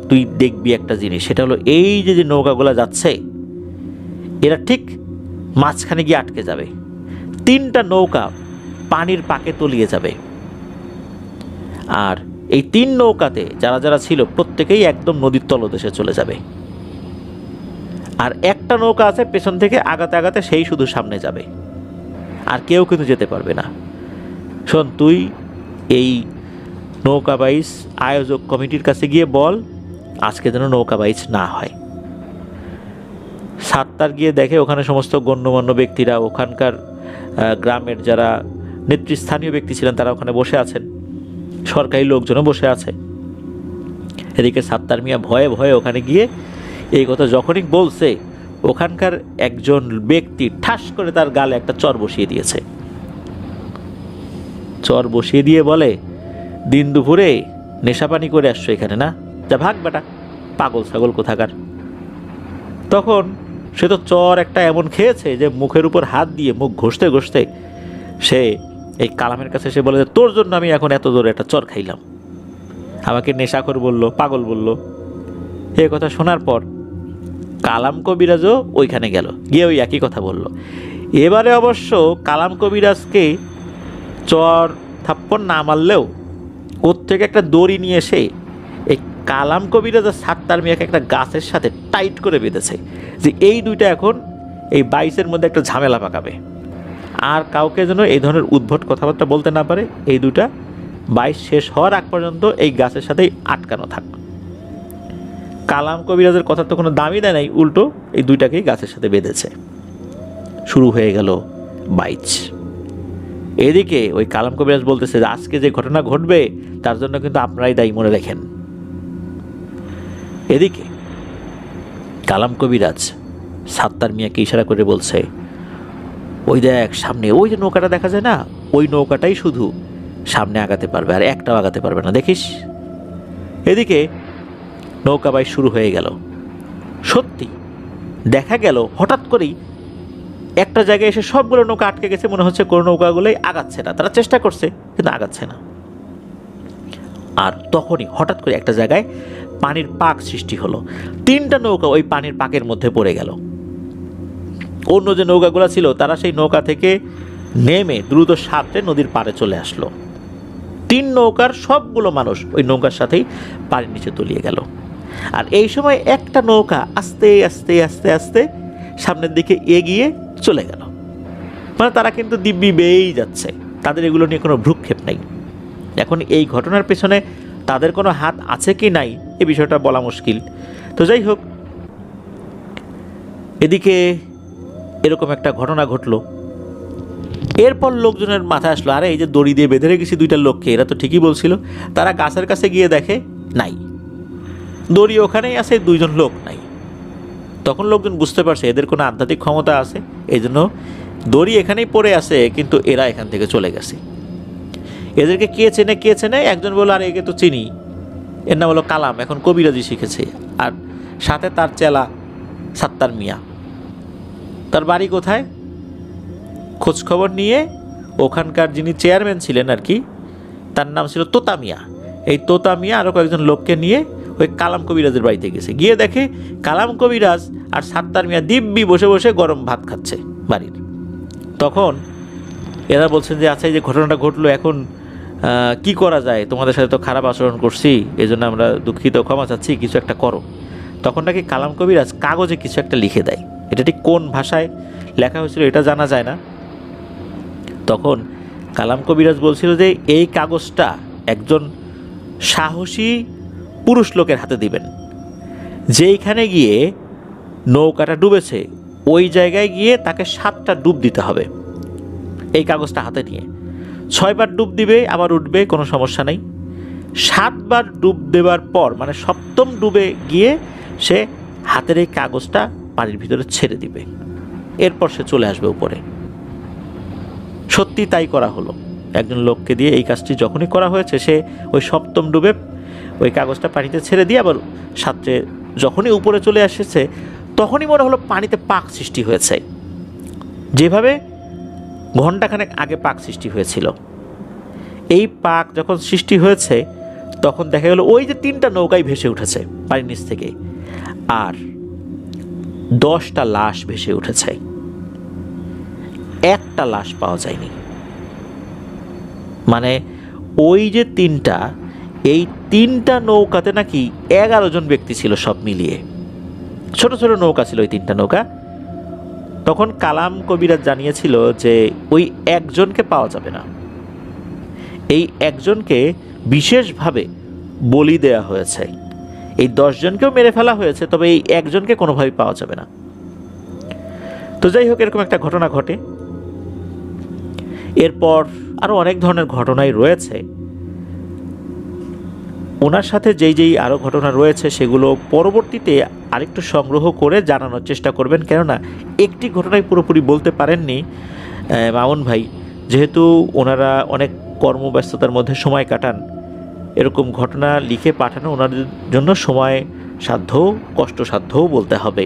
তুই দেখবি একটা জিনিস, সেটা হলো এই যে যে নৌকাগুলো যাচ্ছে এরা ঠিক মাঝখানে গিয়ে আটকে যাবে। 3টা নৌকা পানির পাকে তলিয়ে যাবে। আর এই 3 নৌকাতে যারা যারা ছিল প্রত্যেকেই একদম নদীর তলদেশে চলে যাবে। আর একটা নৌকা আছে পেছন থেকে আগাতে আগাতে, সেই শুধু সামনে যাবে, আর কেউ কিন্তু যেতে পারবে না। শোন, তুই এই নৌকা বাইচ আয়োজক কমিটির কাছে গিয়ে বল আজকে যেন নৌকা বাইচ না হয়। সাত্তার গিয়ে দেখে ওখানে সমস্ত গণ্যমান্য ব্যক্তিরা, ওখানকার গ্রামের যারা নেতৃস্থানীয় ব্যক্তি ছিলেন তারা ওখানে বসে আছেন, সরকারি লোকজনও বসে আছে। এদিকে সাত্তার মিয়া ভয়ে ভয়ে ওখানে গিয়ে এই কথা যখনই বলছে, ওখানকার একজন ব্যক্তি ঠাস করে তার গালে একটা চর বসিয়ে দিয়েছে। চর বসিয়ে দিয়ে বলে, দিন দুপুরে নেশাপানি করে আসছো এখানে না, যা ভাগ বেটা, পাগল ছাগল কোথাকার। তখন সে তো চর একটা এমন খেয়েছে যে মুখের উপর হাত দিয়ে মুখ ঘষতে ঘষতে সে এই কালামের কাছে এসে বলে যে তোর জন্য আমি এখন এত জোরে একটা চর খাইলাম, আমাকে নেশাখোর বলল, পাগল বলল। এই কথা শোনার পর কালাম কবিরাজও ওইখানে গেল, গিয়ে ওই একই কথা বলল। এবারে অবশ্য কালাম কবিরাজকে চর থাপ্পড় না মারলেও ওর থেকে একটা দড়ি নিয়ে এসে এই কালাম কবিরাজ আর সাত্তার মিয়াকে একটা গাছের সাথে টাইট করে বেঁধেছে, যে এই দুইটা এখন এই বাইচের মধ্যে একটা ঝামেলা পাকাবে, আর কাউকে যেন এই ধরনের উদ্ভট কথাবার্তা বলতে না পারে। এই দুইটা বাইচ শেষ হওয়ার আগ পর্যন্ত এই গাছের সাথেই আটকানো থাক। কালাম কবিরাজের কথা তো কোনো দামই দেয় নাই, উল্টো এই দুইটাকেই গাছের সাথে বেঁধেছে। শুরু হয়ে গেল বাইচ। এদিকে ওই কালাম কবিরাজ বলতেছে যে আজকে যে ঘটনা ঘটবে তার জন্য কিন্তু আপনারাই দায়ী, মনে রাখেন। এদিকে কালাম কবিরাজ সাত্তার মিয়াকে ইশারা করে বলছে, ওই দেখ সামনে ওই যে নৌকাটা দেখা যায় না, ওই নৌকাটাই শুধু সামনে আগাতে পারবে, আর একটাও আগাতে পারবে না, দেখিস। এদিকে নৌকা বাইচ শুরু হয়ে গেল। সত্যি দেখা গেল হঠাৎ করেই একটা জায়গায় এসে সবগুলো নৌকা আটকে গেছে, মনে হচ্ছে কোনো নৌকাগুলোই আগাচ্ছে না, তারা চেষ্টা করছে কিন্তু আগাচ্ছে না। আর তখনই হঠাৎ করে একটা জায়গায় পানির পাক সৃষ্টি হলো, 3টা নৌকা ওই পানির পাকের মধ্যে পড়ে গেল। অন্য যে নৌকাগুলো ছিল তারা সেই নৌকা থেকে নেমে দ্রুত সাঁতরে নদীর পাড়ে চলে আসলো। 3 নৌকার সবগুলো মানুষ ওই নৌকার সাথেই পানির নিচে তলিয়ে গেল। আর এই সময় একটা নৌকা আস্তে আস্তে আস্তে আস্তে সামনের দিকে এগিয়ে চলে গেল, মানে তারা কিন্তু দিব্যি বেয়েই যাচ্ছে, তাদের এগুলো নিয়ে কোনো ভ্রুক্ষেপ নেই। এখন এই ঘটনার পেছনে তাদের কোনো হাত আছে কি নাই এই বিষয়টা বলা মুশকিল। তো যাই হোক, এদিকে এরকম একটা ঘটনা ঘটলো। এরপর লোকজনের মাথায় আসলো, আরে এই যে দড়ি দিয়ে বেঁধে রেখেছি 2টা লোককে, এরা তো ঠিকই বলছিল। তারা গাছের কাছে গিয়ে দেখে নাই, দড়ি ওখানেই আছে, 2জন লোক নাই। তখন লোকজন বুঝতে পারছে এদের কোনো আধ্যাত্মিক ক্ষমতা আছে, এই জন্য দড়ি এখানেই পড়ে আছে, কিন্তু এরা এখান থেকে চলে গেছে। এদেরকে কে চেনে, একজন বলল আর একে তো চিনি, এর নাম হলো কালাম, এখন কবিরাজি শিখেছে, আর সাথে তার চেলা সাত্তার মিয়া। তার বাড়ি কোথায় খোঁজখবর নিয়ে ওখানকার যিনি চেয়ারম্যান ছিলেন আর কি, তার নাম ছিল তোতা মিয়া। এই তোতা মিয়া আরও কয়েকজন লোককে নিয়ে ওই কালাম কবিরাজের বাড়িতে গেছে, গিয়ে দেখে কালাম কবিরাজ আর সাত্তার মিয়া দিব্যি বসে বসে গরম ভাত খাচ্ছে বাড়ির। তখন এরা বলছেন যে আচ্ছা এই যে ঘটনাটা ঘটলো, এখন কি করা যায়, তোমাদের সাথে তো খারাপ আচরণ করছি, এই জন্য আমরা দুঃখিত, ক্ষমা চাচ্ছি, কিছু একটা করো। তখন নাকি কালাম কবিরাজ কাগজে কিছু একটা লিখে দেয়, এটা ঠিক কোন ভাষায় লেখা হয়েছিল এটা জানা যায় না। তখন কালাম কবিরাজ বলছিল যে এই কাগজটা একজন সাহসী পুরুষ লোকের হাতে দিবেন, যেইখানে গিয়ে নৌকাটা ডুবেছে ওই জায়গায় গিয়ে তাকে 7টা ডুব দিতে হবে। এই কাগজটা হাতে নিয়ে 6 বার ডুব দিবে, আবার উঠবে, কোনো সমস্যা নেই। 7 বার ডুব দেওয়ার পর মানে 7ম ডুবে গিয়ে সে হাতের এই কাগজটা পানির ভিতরে ছেড়ে দিবে, এরপর সে চলে আসবে উপরে। সত্যি তাই করা হলো, একজন লোককে দিয়ে এই কাজটি যখনই করা হয়েছে, সে ওই 7ম ডুবে ওই কাগজটা পানিতে ছেড়ে দিয়ে আবার সাথে যখনই উপরে চলে এসেছে তখনই মনে হলো পানিতে পাক সৃষ্টি হয়েছে, যেভাবে ঘণ্টাখানেক আগে পাক সৃষ্টি হয়েছিল। এই পাক যখন সৃষ্টি হয়েছে তখন দেখা গেল ওই যে 3টা নৌকাই ভেসে উঠেছে পানির নিচ থেকে, আর 10টা লাশ ভেসে উঠেছে, একটা লাশ পাওয়া যায়নি। মানে ওই যে 3টা এই 3টা নৌকাতে নাকি 11 জন ব্যক্তি ছিল সব মিলিয়ে। ছোট ছোট নৌকা ছিল ওই 3টা নৌকা। তখন কালাম কবিরাজ জানিয়েছিল যে ওই একজনকে পাওয়া যাবে না, এই একজনকে বিশেষভাবে বলি দেয়া হয়েছে। এই 10 জনকেও মেরে ফেলা হয়েছে, তবে এই একজনকে কোনোভাবেই পাওয়া যাবে না। তো যাই হোক, এরকম একটা ঘটনা ঘটে। এরপর আরও অনেক ধরনের ঘটনাই রয়েছে। ওনার সাথে যেই আরও ঘটনা রয়েছে সেগুলো পরবর্তীতে আরেকটু সংগ্রহ করে জানানোর চেষ্টা করবেন, কেননা একটি ঘটনাই পুরোপুরি বলতে পারেননি মামুন ভাই, যেহেতু ওনারা অনেক কর্মব্যস্ততার মধ্যে সময় কাটান। এরকম ঘটনা লিখে পাঠানো ওনাদের জন্য সময় সাধ্য, কষ্টসাধ্যও বলতে হবে।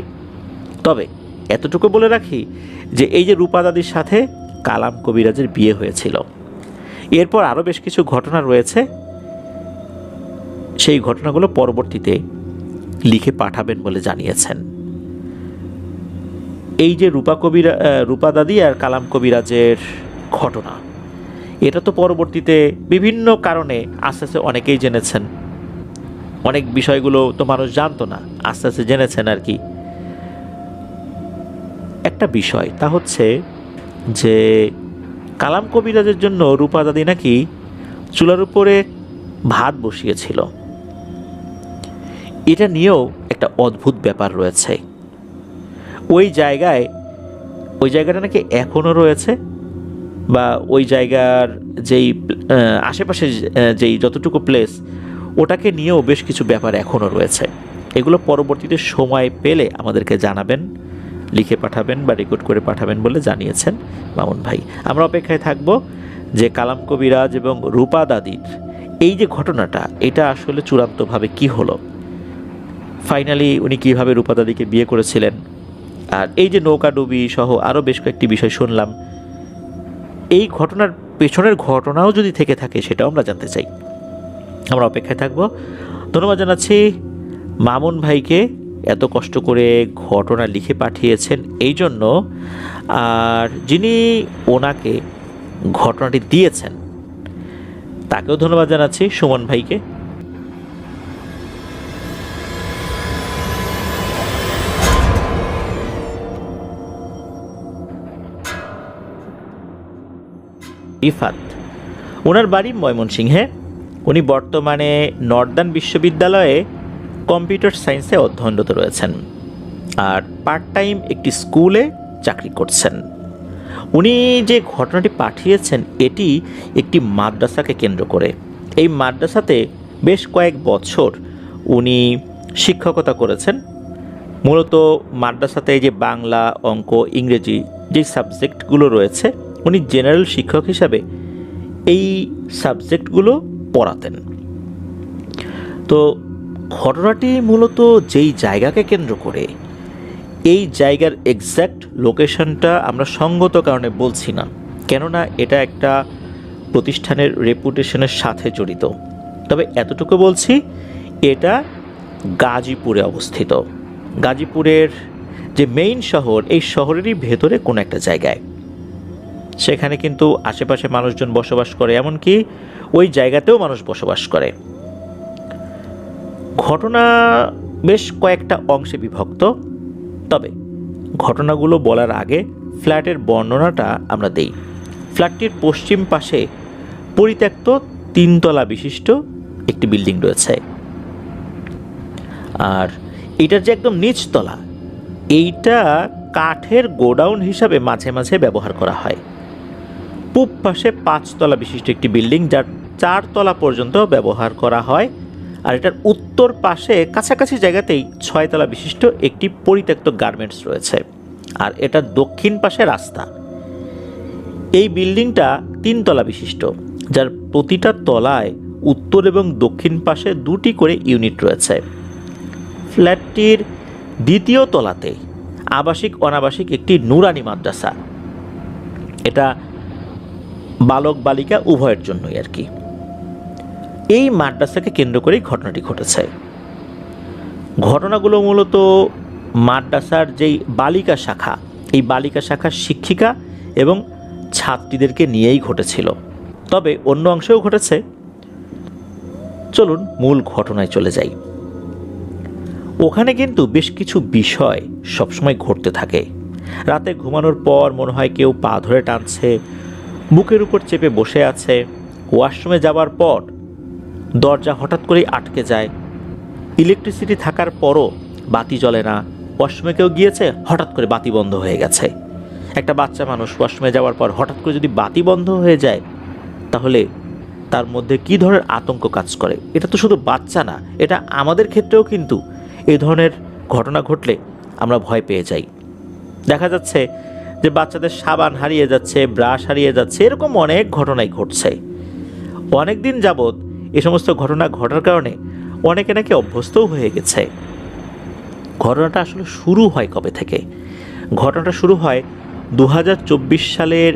তবে এতটুকু বলে রাখি যে এই যে রূপা দাদির সাথে কালাম কবিরাজের বিয়ে হয়েছিল, এরপর আরও বেশ কিছু ঘটনা রয়েছে। সেই ঘটনাগুলো পরবর্তীতে লিখে পাঠাবেন বলে জানিয়েছেন। এই যে রূপা দাদি আর কালাম কবিরাজের ঘটনা, এটা তো পরবর্তীতে বিভিন্ন কারণে আস্তে আস্তে অনেকেই জেনেছেন। অনেক বিষয়গুলো তো মানুষ জানতো না, আস্তে আস্তে জেনেছেন আর কি। একটা বিষয় তা হচ্ছে যে কালাম কবিরাজের জন্য রূপা দাদি নাকি চুলার উপরে ভাত বসিয়েছিল। এটা নিয়েও একটা অদ্ভুত ব্যাপার রয়েছে। ওই জায়গাটা নাকি এখনও রয়েছে, বা ওই জায়গার যেই আশেপাশে যেই যতটুকু প্লেস, ওটাকে নিয়েও বেশ কিছু ব্যাপার এখনও রয়েছে। এগুলো পরবর্তীতে সময় পেলে আমাদেরকে জানাবেন, লিখে পাঠাবেন বা রেকর্ড করে পাঠাবেন বলে জানিয়েছেন মামুন ভাই। আমরা অপেক্ষায় থাকব যে কালাম কবিরাজ এবং রূপা দাদির এই যে ঘটনাটা, এটা আসলে চূড়ান্তভাবে কি হলো, ফাইনালি উনি কীভাবে রূপা দাদিকে বিয়ে করেছিলেন, আর এই যে নৌকাডুবি সহ আরও বেশ কয়েকটি বিষয় শুনলাম, এই ঘটনার পেছনের ঘটনাও যদি থেকে থাকে সেটাও আমরা জানতে চাই। আমরা অপেক্ষায় থাকব। ধন্যবাদ জানাচ্ছি মামুন ভাইকে, এত কষ্ট করে ঘটনা লিখে পাঠিয়েছেন এই জন্য। আর যিনি ওনাকে ঘটনাটি দিয়েছেন তাকেও ধন্যবাদ জানাচ্ছি, সুমন ভাইকে। রিফাত, ওনার বাড়ি ময়মনসিংহে। উনি বর্তমানে নর্দার্ন বিশ্ববিদ্যালয়ে কম্পিউটার সায়েন্সে অধ্যয়নরত রয়েছেন, আর পার্ট টাইম একটি স্কুলে চাকরি করছেন। উনি যে ঘটনাটি পাঠিয়েছেন এটি একটি মাদ্রাসাকে কেন্দ্র করে। এই মাদ্রাসাতে বেশ কয়েক বছর উনি শিক্ষকতা করেছেন। মূলত মাদ্রাসাতে যে বাংলা, অঙ্ক, ইংরেজি যে সাবজেক্টগুলো রয়েছে, উনি জেনারেল শিক্ষক হিসাবে এই সাবজেক্টগুলো পড়াতেন। তো ঘটনাটি মূলত যেই জায়গাকে কেন্দ্র করে, এই জায়গার এক্স্যাক্ট লোকেশনটা আমরা সঙ্গত কারণে বলছি না, কেননা এটা একটা প্রতিষ্ঠানের রেপুটেশনের সাথে জড়িত। তবে এতটুকু বলছি, এটা গাজীপুরে অবস্থিত। গাজীপুরের যে মেইন শহর, এই শহরেরই ভেতরে কোনো একটা জায়গায়। সেখানে কিন্তু আশেপাশে মানুষজন বসবাস করে, এমনকি ওই জায়গাতেও মানুষ বসবাস করে। ঘটনা বেশ কয়েকটা অংশে বিভক্ত। তবে ঘটনাগুলো বলার আগে ফ্ল্যাটের বর্ণনাটা আমরা দেই। ফ্ল্যাটটির পশ্চিম পাশে পরিত্যক্ত 3 তলা বিশিষ্ট একটি বিল্ডিং রয়েছে, আর এটার যে একদম নিচতলা, এইটা কাঠের গোডাউন হিসাবে মাঝে মাঝে ব্যবহার করা হয়। পূব পাশে 5 তলা বিশিষ্ট একটি বিল্ডিং, যার 4 তলা পর্যন্ত ব্যবহার করা হয়। আর এটার উত্তর পাশে কাছাকাছি জায়গাতেই 6 তলা বিশিষ্ট একটি পরিত্যক্ত গার্মেন্টস রয়েছে, আর এটার দক্ষিণ পাশে রাস্তা। এই বিল্ডিংটা 3 তলা বিশিষ্ট, যার প্রতিটা তলায় উত্তর এবং দক্ষিণ পাশে 2টি করে ইউনিট রয়েছে। ফ্ল্যাটটির 2য় তলাতে আবাসিক অনাবাসিক একটি নুরানি মাদ্রাসা। এটা বালক বালিকা উভয়ের জন্যই আর কি। এই মাদ্রাসাকে কেন্দ্র করেই ঘটনাটি ঘটেছে। ঘটনাগুলো মূলত মাদ্রাসার যেই বালিকা শাখা, এই বালিকা শাখার শিক্ষিকা এবং ছাত্রীদেরকে নিয়েই ঘটেছিল। তবে অন্য অংশেও ঘটেছে। চলুন মূল ঘটনায় চলে যাই। ওখানে কিন্তু বেশ কিছু বিষয় সবসময় ঘটতে থাকে। রাতে ঘুমানোর পর মনে হয় কেউ পা ধরে টানছে, বুকের উপর চেপে বসে আছে। ওয়াশরুমে যাবার পর দরজা হঠাৎ করেই আটকে যায়। ইলেকট্রিসিটি থাকার পরও বাতি জ্বলে না। ওয়াশরুমে কেউ গিয়েছে, হঠাৎ করে বাতি বন্ধ হয়ে গেছে। একটা বাচ্চা মানুষ ওয়াশরুমে যাওয়ার পর হঠাৎ করে যদি বাতি বন্ধ হয়ে যায়, তাহলে তার মধ্যে কী ধরনের আতঙ্ক কাজ করে। এটা তো শুধু বাচ্চা না, এটা আমাদের ক্ষেত্রেও কিন্তু এই ধরনের ঘটনা ঘটলে আমরা ভয় পেয়ে যাই। দেখা যাচ্ছে যে বাচ্চাদের সাবান হারিয়ে যাচ্ছে, ব্রাশ হারিয়ে যাচ্ছে, এরকম অনেক ঘটনাই ঘটছে। অনেক দিন যাবৎ এ সমস্ত ঘটনা ঘটার কারণে অনেকে নাকি অভ্যস্তও হয়ে গেছে। ঘটনাটা আসলে শুরু হয় কবে থেকে? ঘটনাটা শুরু হয় 2024 সালের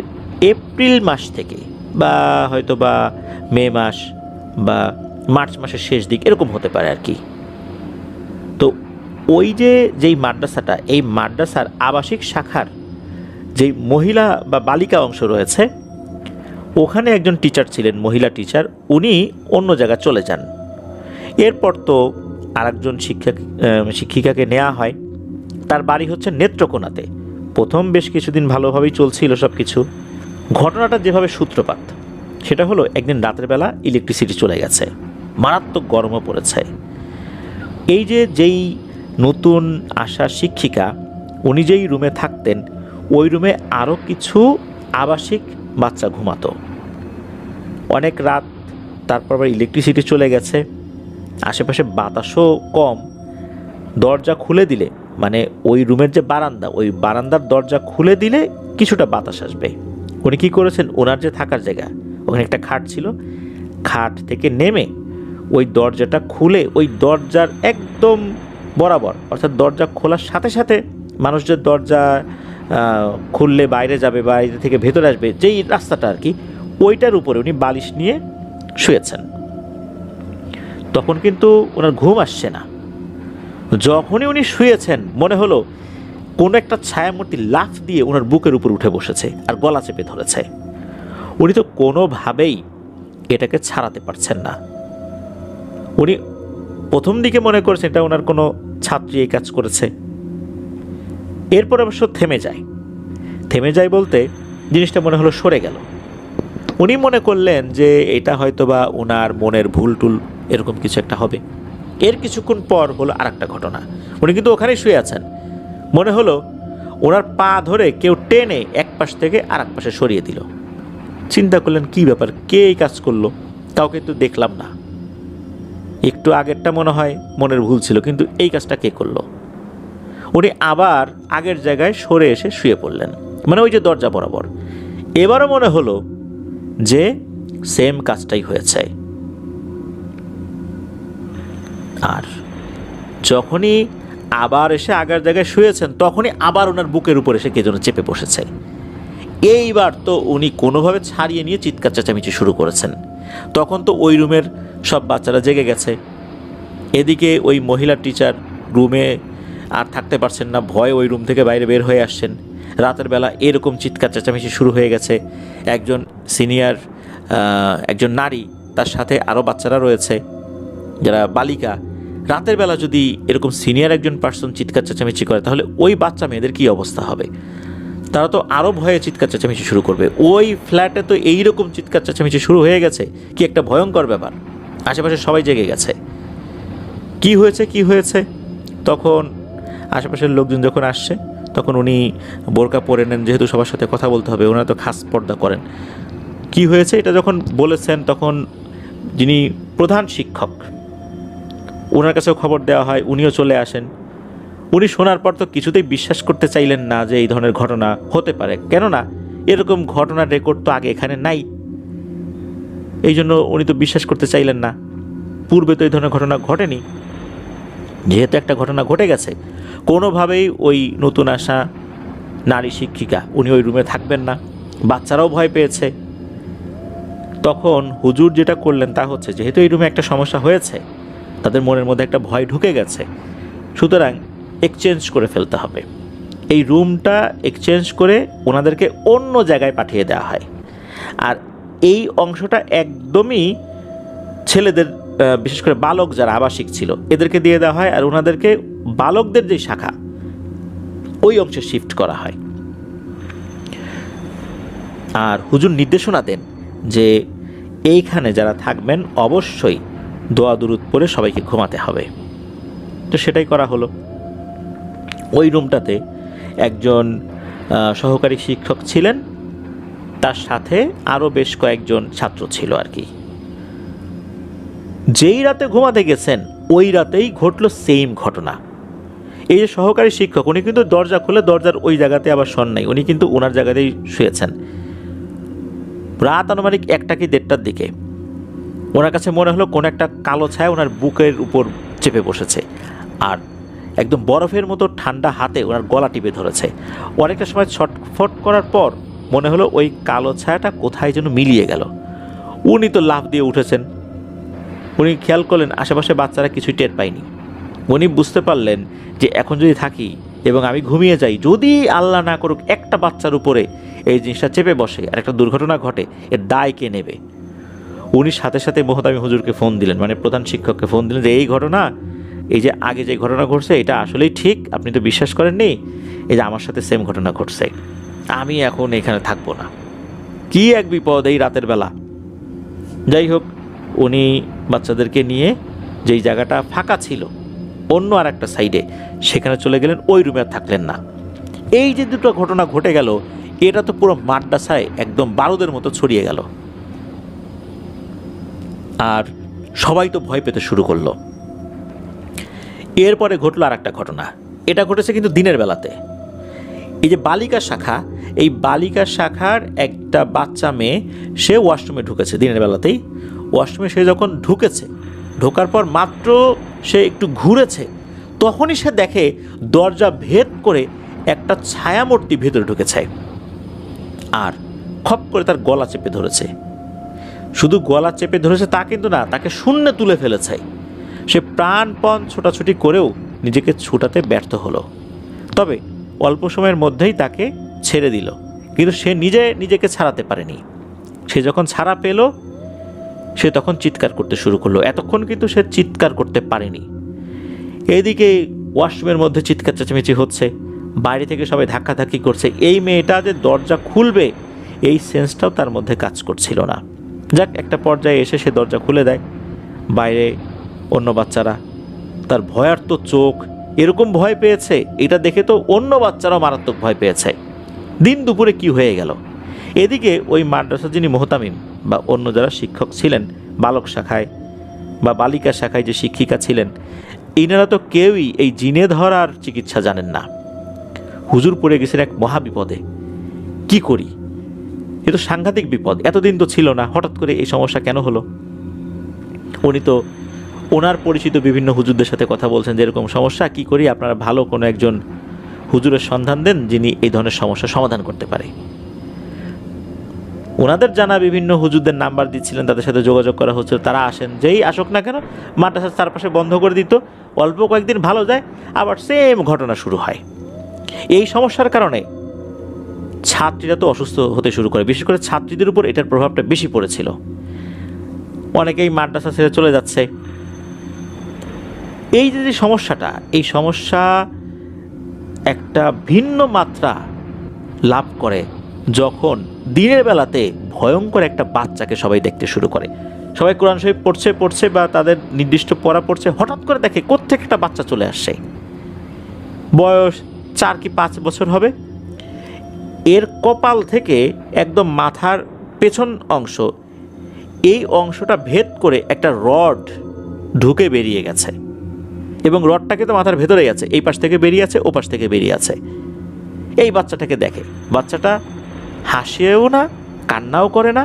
এপ্রিল মাস থেকে, বা হয়তো বা মে মাস বা মার্চ মাসের শেষ দিক, এরকম হতে পারে আর কি। তো ওই যেই মাদ্রাসাটা, এই মাদ্রাসার আবাসিক শাখার যেই মহিলা বা বালিকা অংশ রয়েছে, ওখানে একজন টিচার ছিলেন, মহিলা টিচার। উনি অন্য জায়গায় চলে যান। এরপর তো আরেকজন শিক্ষিকাকে নেওয়া হয়। তার বাড়ি হচ্ছে নেত্রকোনাতে। প্রথম বেশ কিছুদিন ভালোভাবেই চলছিল সব কিছু। ঘটনাটা যেভাবে সূত্রপাত, সেটা হলো একদিন রাতের বেলা ইলেকট্রিসিটি চলে গেছে, মারাত্মক গরমও পড়েছে। এই যেই নতুন আসা শিক্ষিকা, উনি যেই রুমে থাকতেন, ওই রুমে আরও কিছু আবাসিক বাচ্চা ঘুমাতো। অনেক রাত, তারপর আবার ইলেকট্রিসিটি চলে গেছে, আশেপাশে বাতাসও কম। দরজা খুলে দিলে, মানে ওই রুমের যে বারান্দা, ওই বারান্দার দরজা খুলে দিলে কিছুটা বাতাস আসবে। উনি কী করেছেন, ওনার যে থাকার জায়গা, ওখানে একটা খাট ছিল, খাট থেকে নেমে ওই দরজাটা খুলে ওই দরজার একদম বরাবর, অর্থাৎ দরজা খোলার সাথে সাথে মানুষ যে দরজা খুললে বাইরে যাবে, বাইরে থেকে ভেতরে আসবে, যেই রাস্তাটা আর কি, ওইটার উপরে উনি বালিশ নিয়ে শুয়েছেন। তখন কিন্তু ওনার ঘুম আসছে না। যখনই উনি শুয়েছেন, মনে হলো কোনো একটা ছায়ামূর্তি লাফ দিয়ে ওনার বুকের উপর উঠে বসেছে আর গলা চেপে ধরেছে। উনি তো কোনোভাবেই এটাকে ছাড়াতে পারছেন না। উনি প্রথম দিকে মনে করছেন এটা ওনার কোনো ছাত্রী এই কাজ করেছে। এরপর অবশ্য থেমে যায় বলতে জিনিসটা মনে হলো সরে গেল। উনি মনে করলেন যে এটা হয়তো বা ওনার মনের ভুল টুল, এরকম কিছু একটা হবে। এর কিছুক্ষণ পর হলো আরেকটা ঘটনা। উনি কিন্তু ওখানেই শুয়ে আছেন, মনে হলো ওনার পা ধরে কেউ টেনে এক পাশ থেকে আর এক পাশে সরিয়ে দিল। চিন্তা করলেন কি ব্যাপার, কে এই কাজ করলো? কাউকে তো দেখলাম না। একটু আগেরটা মনে হয় মনের ভুল ছিল, কিন্তু এই কাজটা কে করলো? উনি আবার আগের জায়গায় সরে এসে শুয়ে পড়লেন, মানে ওই যে দরজা বরাবর। এবারও মনে হলো যে সেম কাজটাই হয়েছে। আর যখনই আবার এসে আগের জায়গায় শুয়েছেন, তখনই আবার ওনার বুকের উপর এসে কে যেন চেপে বসেছে। এইবার তো উনি কোনোভাবে ছাড়িয়ে নিয়ে চিৎকার চেঁচামেচি শুরু করেছেন। তখন তো ওই রুমের সব বাচ্চারা জেগে গেছে। এদিকে ওই মহিলা টিচার রুমে আর থাকতে পারছেন না, ভয়ে ওই রুম থেকে বাইরে বের হয়ে আসছেন। রাতের বেলা এরকম চিৎকার চেঁচামেচি শুরু হয়ে গেছে। একজন সিনিয়র একজন নারী, তার সাথে আরও বাচ্চারা রয়েছে যারা বালিকা। রাতের বেলা যদি এরকম সিনিয়র একজন পার্সন চিৎকার চেঁচামেচি করে, তাহলে ওই বাচ্চা মেয়েদের কী অবস্থা হবে? তারা তো আরও ভয়ে চিৎকার চেঁচামেচি শুরু করবে। ওই ফ্ল্যাটে তো এইরকম চিৎকার চেঁচামেচি শুরু হয়ে গেছে, কি একটা ভয়ঙ্কর ব্যাপার। আশেপাশে সবাই জেগে গেছে। কি হয়েছে? তখন আশেপাশের লোকজন যখন আসছে, তখন উনি বোরকা পরে নেন, যেহেতু সবার সাথে কথা বলতে হবে, ওনারা তো খাস পর্দা করেন। কি হয়েছে এটা যখন বলেছেন, তখন যিনি প্রধান শিক্ষক, ওনার কাছেও খবর দেওয়া হয়, উনিও চলে আসেন। উনি শোনার পর তো কিছুতেই বিশ্বাস করতে চাইলেন না যে এই ধরনের ঘটনা হতে পারে, কেননা এরকম ঘটনার রেকর্ড তো আগে এখানে নাই। এই জন্য উনি তো বিশ্বাস করতে চাইলেন না। পূর্বে তো এই ধরনের ঘটনা ঘটেনি। যেহেতু একটা ঘটনা ঘটে গেছে, কোনোভাবেই ওই নতুন আসা নারী শিক্ষিকা উনি ওই রুমে থাকবেন না। বাচ্চারাও ভয় পেয়েছে। তখন হুজুর যেটা করলেন তা হচ্ছে, যেহেতু এই রুমে একটা সমস্যা হয়েছে, তাদের মনের মধ্যে একটা ভয় ঢুকে গেছে, সুতরাং এক্সচেঞ্জ করে ফেলতে হবে। এই রুমটা এক্সচেঞ্জ করে ওনাদেরকে অন্য জায়গায় পাঠিয়ে দেওয়া হয়। আর এই অংশটা একদমই ছেলেদের বিশেষ করে বালক যারা আবাসিক ছিল এদেরকে দিয়ে দেওয়া হয়, আর ওনাদেরকে বালকদের যে শাখা ওই অংশে শিফট করা হয়। আর হুজুর নির্দেশনা দেন যে এইখানে যারা থাকবেন অবশ্যই দোয়া দুরুদ পড়ে সবাইকে ঘুমাতে হবে। তো সেটাই করা হলো। ওই রুমটাতে একজন সহকারী শিক্ষক ছিলেন, তার সাথে আরও বেশ কয়েকজন ছাত্র ছিল আর কি। যেই রাতে ঘুমাতে গেছেন ওই রাতেই ঘটল সেম ঘটনা। এই যে সহকারী শিক্ষক, উনি কিন্তু দরজা খুলে দরজার ওই জায়গাতে আবার শোন নাই, উনি কিন্তু ওনার জায়গাতেই শুয়েছেন। রাত আনুমানিক 1টা কি 1:30টার দিকে ওনার কাছে মনে হলো কোনো একটা কালো ছায়া ওনার বুকের উপর চেপে বসেছে, আর একদম বরফের মতো ঠান্ডা হাতে ওনার গলা টিপে ধরেছে। অনেকটা সময় ছটফট করার পর মনে হলো ওই কালো ছায়াটা কোথায় যেন মিলিয়ে গেল। উনি তো লাফ দিয়ে উঠেছেন। উনি খেয়াল করলেন আশেপাশে বাচ্চারা কিছুই টের পায়নি। উনি বুঝতে পারলেন যে এখন যদি থাকি এবং আমি ঘুমিয়ে যাই, যদি আল্লাহ না করুক একটা বাচ্চার উপরে এই জিনিসটা চেপে বসে আর একটা দুর্ঘটনা ঘটে, এর দায় কে নেবে? উনি সাথে সাথে মোহতামিম হুজুরকে ফোন দিলেন, মানে প্রধান শিক্ষককে ফোন দিলেন যে এই ঘটনা, এই যে আগে যে ঘটনা ঘটছে এটা আসলেই ঠিক, আপনি তো বিশ্বাস করেননি, এই যে আমার সাথে সেম ঘটনা ঘটছে, আমি এখন এখানে থাকবো না। কি এক বিপদ এই রাতের বেলা। যাই হোক, উনি বাচ্চাদেরকে নিয়ে যেই জায়গাটা ফাঁকা ছিল অন্য আর একটা সাইডে, সেখানে চলে গেলেন। ওই রুমে আর থাকলেন না। এই যে দুটো ঘটনা ঘটে গেল, এটা তো পুরো মাদ্রাসায় একদম বারুদের মতো ছড়িয়ে গেল, আর সবাই তো ভয় পেতে শুরু করলো। এরপরে ঘটলো আর একটা ঘটনা। এটা ঘটেছে কিন্তু দিনের বেলাতে। এই যে বালিকা শাখা, এই বালিকা শাখার একটা বাচ্চা মেয়ে, সে ওয়াশরুমে ঢুকেছে দিনের বেলাতেই। ওয়াশরুমে সে যখন ঢুকেছে, ঢোকার পর মাত্র সে একটু ঘুরেছে, তখনই সে দেখে দরজা ভেদ করে একটা ছায়ামূর্তি ভেতরে ঢুকেছে, আর খপ করে তার গলা চেপে ধরেছে। শুধু গলা চেপে ধরেছে তা কিন্তু না, তাকে শূন্যে তুলে ফেলেছে। সে প্রাণপণ ছোটাছুটি করেও নিজেকে ছুটাতে ব্যর্থ হলো, তবে অল্প সময়ের মধ্যেই তাকে ছেড়ে দিল। কিন্তু সে নিজেকে ছাড়াতে পারেনি। সে যখন ছাড়া পেল, সে তখন চিৎকার করতে শুরু করলো। এতক্ষণ কিন্তু সে চিৎকার করতে পারেনি। এদিকে ওয়াশরুমের মধ্যে চিৎকার চেঁচামেচি হচ্ছে, বাইরে থেকে সবাই ধাক্কাধাক্কি করছে। এই মেয়েটা যে দরজা খুলবে এই সেন্সটাও তার মধ্যে কাজ করছিল না। যাক, একটা পর্যায়ে এসে সে দরজা খুলে দেয়। বাইরে অন্য বাচ্চারা, তার ভয়ার্ত চোখ, এরকম ভয় পেয়েছে, এটা দেখে তো অন্য বাচ্চারাও মারাত্মক ভয় পেয়েছে। দিন দুপুরে কি হয়ে গেল। এদিকে ওই মাদ্রাসা যিনি মোহতামিম বা অন্য যারা শিক্ষক ছিলেন বালক শাখায় বা বালিকা শাখায় যে শিক্ষিকা ছিলেন, ইনারা তো কেউই এই জিনে ধরার চিকিৎসা জানেন না। হুজুর পড়ে গেছেন এক মহাবিপদে। কি করি? এ তো সাংঘাতিক বিপদ, এতদিন তো ছিল না, হঠাৎ করে এই সমস্যা কেন হলো? উনি তো ওনার পরিচিত বিভিন্ন হুজুরদের সাথে কথা বলছেন যে এরকম সমস্যা, কি করি, আপনারা ভালো কোনো একজন হুজুরের সন্ধান দেন যিনি এই ধরনের সমস্যার সমাধান করতে পারে। ওনাদের জানা বিভিন্ন হুজুরদের নাম্বার দিচ্ছিলেন, তাদের সাথে যোগাযোগ করা হচ্ছিল। তারা আসেন, যেই আসুক না কেন মাদ্রাসার চারপাশে বন্ধ করে দিত। অল্প কয়েকদিন ভালো যায়, আবার সেম ঘটনা শুরু হয়। এই সমস্যার কারণে ছাত্রীরা তো অসুস্থ হতে শুরু করে, বিশেষ করে ছাত্রীদের উপর এটার প্রভাবটা বেশি পড়েছিল। অনেকেই মাদ্রাসা ছেড়ে চলে যাচ্ছে। এই যে সমস্যাটা, এই সমস্যা একটা ভিন্ন মাত্রা লাভ করে যখন দিনের বেলাতে ভয়ঙ্কর একটা বাচ্চাকে সবাই দেখতে শুরু করে। সবাই কোরআন শরীফ পড়ছে বা তাদের নির্দিষ্ট পড়া পড়ছে, হঠাৎ করে দেখে কোত্থেকে একটা বাচ্চা চলে আসছে। বয়স 4 কি 5 বছর হবে। এর কপাল থেকে একদম মাথার পেছন অংশ, এই অংশটা ভেদ করে একটা রড ঢুকে বেরিয়ে গেছে, এবং রডটাকে তো মাথার ভেতরেই আছে, এই পাশ থেকে বেরিয়ে আছে, ও পাশ থেকে বেরিয়ে আছে। এই বাচ্চাটাকে দেখে, বাচ্চাটা হাসেও না, কান্নাও করে না।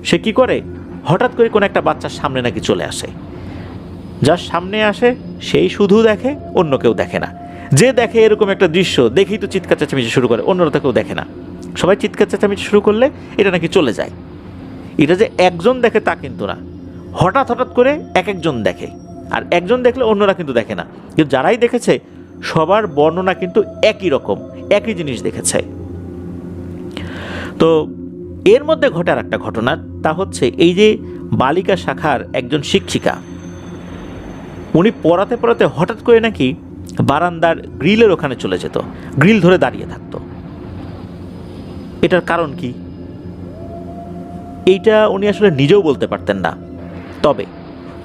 সে কি করে, হঠাৎ করে কোনো একটা বাচ্চার সামনে নাকি চলে আসে। যার সামনে আসে সেই শুধু দেখে, অন্য কেউ দেখে না। যে দেখে এরকম একটা দৃশ্য দেখেই তো চিৎকার চেঁচামেচি শুরু করে, অন্যরা তো কেউ দেখে না। সবাই চিৎকার চেঁচামেচি শুরু করলে এটা নাকি চলে যায়। এটা যে একজন দেখে তা কিন্তু না, হঠাৎ করে একজন দেখে, আর একজন দেখলে অন্যরা কিন্তু দেখে না। কিন্তু যারাই দেখেছে সবার বর্ণনা কিন্তু একই রকম, একই জিনিস দেখেছে। তো এর মধ্যে ঘটে আর একটা ঘটনা, তা হচ্ছে এই যে বালিকা শাখার একজন শিক্ষিকা, উনি পড়াতে পড়াতে হঠাৎ করে নাকি বারান্দার গ্রিলের ওখানে চলে যেত, গ্রিল ধরে দাঁড়িয়ে থাকতো। এটার কারণ কি এইটা উনি আসলে নিজেও বলতে পারতেন না। তবে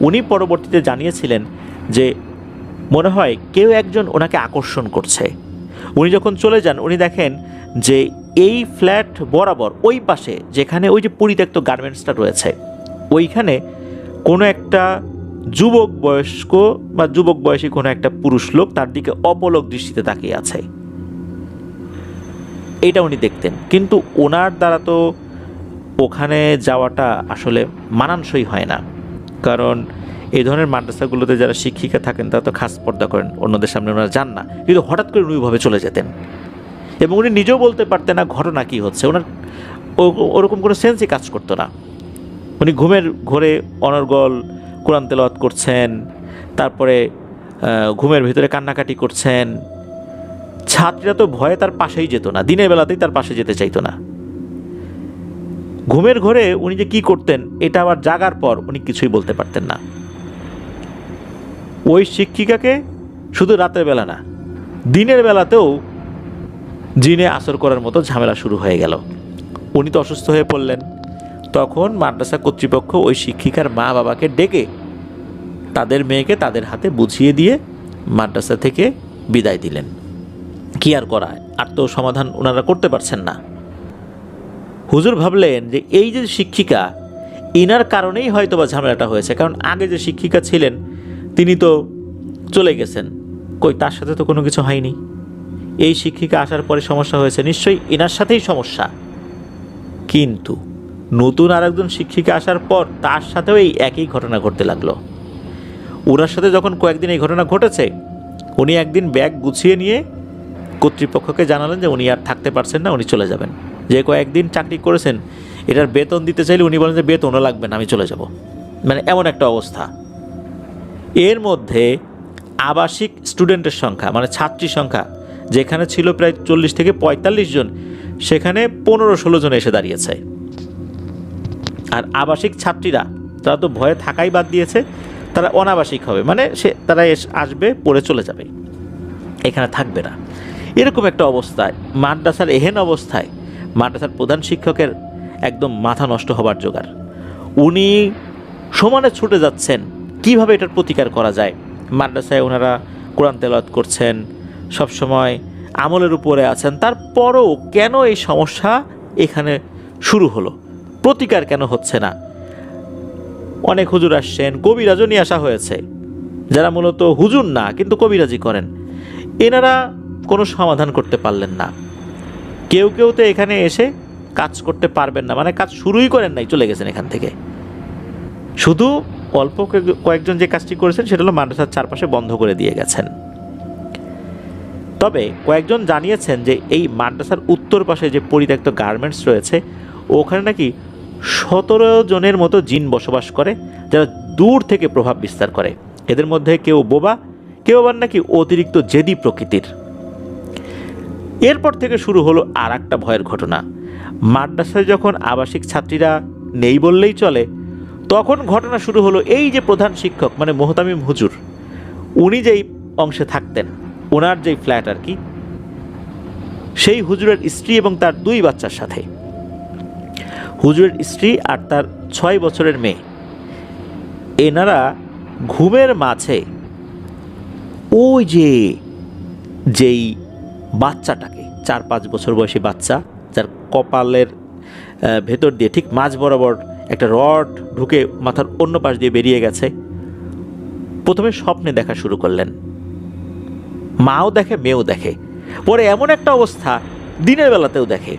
উনি পরবর্তীতে জানিয়েছিলেন যে মনে হয় কেউ একজন ওনাকে আকর্ষণ করছে। উনি যখন চলে যান উনি দেখেন যে এই ফ্ল্যাট বরাবর ওই পাশে যেখানে ওই যে পরিত্যক্ত গার্মেন্টসটা রয়েছে, ওইখানে কোনো একটা যুবক বয়স্ক বা যুবক বয়সী কোনো একটা পুরুষ লোক তার দিকে অপলক দৃষ্টিতে তাকিয়ে আছে। এটা উনি দেখতেন, কিন্তু ওনার দ্বারা তো ওখানে যাওয়াটা আসলে মানানসই হয় না। কারণ এই ধরনের মাদ্রাসাগুলোতে যারা শিক্ষিকা থাকেন তারা তো খাস পর্দা করেন, অন্যদের সামনে ওনারা যান না। কিন্তু হঠাৎ করে উনি ওইভাবে চলে যেতেন এবং উনি নিজেও বলতে পারতেন না ঘটনা কী হচ্ছে। ওনার ওরকম কোনো সেন্সই কাজ করতো না। উনি ঘুমের ঘোরে অনর্গল কোরআন তেলাওয়াত করছেন, তারপরে ঘুমের ভিতরে কান্নাকাটি করছেন। ছাত্রীরা তো ভয়ে তার পাশেই যেত না, দিনের বেলাতেই তার পাশে যেতে চাইতো না। ঘুমের ঘরে উনি যে কি করতেন এটা আবার জাগার পর উনি কিছুই বলতে পারতেন না। ওই শিক্ষিকাকে শুধু রাতের বেলা না, দিনের বেলাতেও জিনে আসর করার মতো ঝামেলা শুরু হয়ে গেল। উনি তো অসুস্থ হয়ে পড়লেন। তখন মাদ্রাসা কর্তৃপক্ষ ওই শিক্ষিকার মা বাবাকে ডেকে তাদের মেয়েকে তাদের হাতে বুঝিয়ে দিয়ে মাদ্রাসা থেকে বিদায় দিলেন। কি আর করা, আর তো সমাধান ওনারা করতে পারছেন না। হুজুর ভাবলেন যে এই যে শিক্ষিকা, ইনার কারণেই হয়তো বা ঝামেলাটা হয়েছে। কারণ আগে যে শিক্ষিকা ছিলেন তিনি তো চলে গেছেন, কই তার সাথে তো কোনো কিছু হয়নি। এই শিক্ষিকা আসার পরে সমস্যা হয়েছে, নিশ্চয়ই ইনার সাথেই সমস্যা। কিন্তু নতুন আরেকজন শিক্ষিকা আসার পর তার সাথেও এই একই ঘটনা ঘটতে লাগলো। ওনার সাথে যখন কয়েকদিন এই ঘটনা ঘটেছে, উনি একদিন ব্যাগ গুছিয়ে নিয়ে কর্তৃপক্ষকে জানালেন যে উনি আর থাকতে পারছেন না, উনি চলে যাবেন। যে কয়েকদিন চাকরি করেছেন এটার বেতন দিতে চাইলে উনি বলেন যে বেতনও লাগবে না, আমি চলে যাব। মানে এমন একটা অবস্থা। এর মধ্যে আবাসিক স্টুডেন্টের সংখ্যা মানে ছাত্রীর সংখ্যা যেখানে ছিল প্রায় 40 থেকে 45 জন, সেখানে 15-16 জন এসে দাঁড়িয়েছে। আর আবাসিক ছাত্রীরা তারা তো ভয়ে থাকাই বাদ দিয়েছে, তারা অনাবাসিক হবে, মানে তারা আসবে পড়ে চলে যাবে, এখানে থাকবে না। এরকম একটা অবস্থায় মাদ্রাসার এহেন অবস্থায় মাদ্রাসার প্রধান শিক্ষকের একদম মাথা নষ্ট হবার জোগাড়। উনি সমানে ছুটে যাচ্ছেন কিভাবে এটার প্রতিকার করা যায়। মাদ্রাসায় ওনারা কোরআন তেলাওয়াত করছেন, সবসময় আমলের উপরে আছেন, তারপরও কেন এই সমস্যা এখানে শুরু হলো, প্রতিকার কেন হচ্ছে না। অনেক হুজুর আসছেন, কবিরাজও নিয়ে আসা হয়েছে যারা মূলত হুজুর না কিন্তু কবিরাজি করেন। এনারা কোনো সমাধান করতে পারলেন না। কেউ কেউ তো এখানে এসে কাজ করতে পারবেন না, মানে কাজ শুরুই করেন নাই, চলে গেছেন এখান থেকে। শুধু অল্প কয়েকজন যে কাজটি করেছেন সেটা হলো মাদ্রাসার চারপাশে বন্ধ করে দিয়ে গেছেন। তবে কয়েকজন জানিয়েছেন যে এই মাদ্রাসার উত্তর পাশে যে পরিত্যক্ত গার্মেন্টস রয়েছে ওখানে নাকি 17 জনের মতো জিন বসবাস করে, যারা দূর থেকে প্রভাব বিস্তার করে। এদের মধ্যে কেউ বোবা, কেউ আবার নাকি অতিরিক্ত জেদি প্রকৃতির। এরপর থেকে শুরু হলো আর একটা ভয়ের ঘটনা। মাদ্রাসায় যখন আবাসিক ছাত্রীরা নেই বললেই চলে, তখন ঘটনা শুরু হলো এই যে প্রধান শিক্ষক মানে মোহতামিম হুজুর, উনি যেই অংশে থাকতেন, ওনার যেই ফ্ল্যাট আর কি, সেই হুজুরের স্ত্রী এবং তার 2 বাচ্চার সাথে। হুজুরের স্ত্রী আর তার 6 বছরের মেয়ে, এনারা ঘুমের মাঝে ওই যেই বাচ্চাটাকে 4-5 বছর বয়সী বাচ্চা, যার কপালের ভেতর দিয়ে ঠিক মাঝ বরাবর একটা রড ঢুকে মাথার অন্য পাশ দিয়ে বেরিয়ে গেছে, প্রথমে স্বপ্নে দেখা শুরু করলেন। মাও দেখে, মেয়েও দেখে। পরে এমন একটা অবস্থা দিনের বেলাতেও দেখে,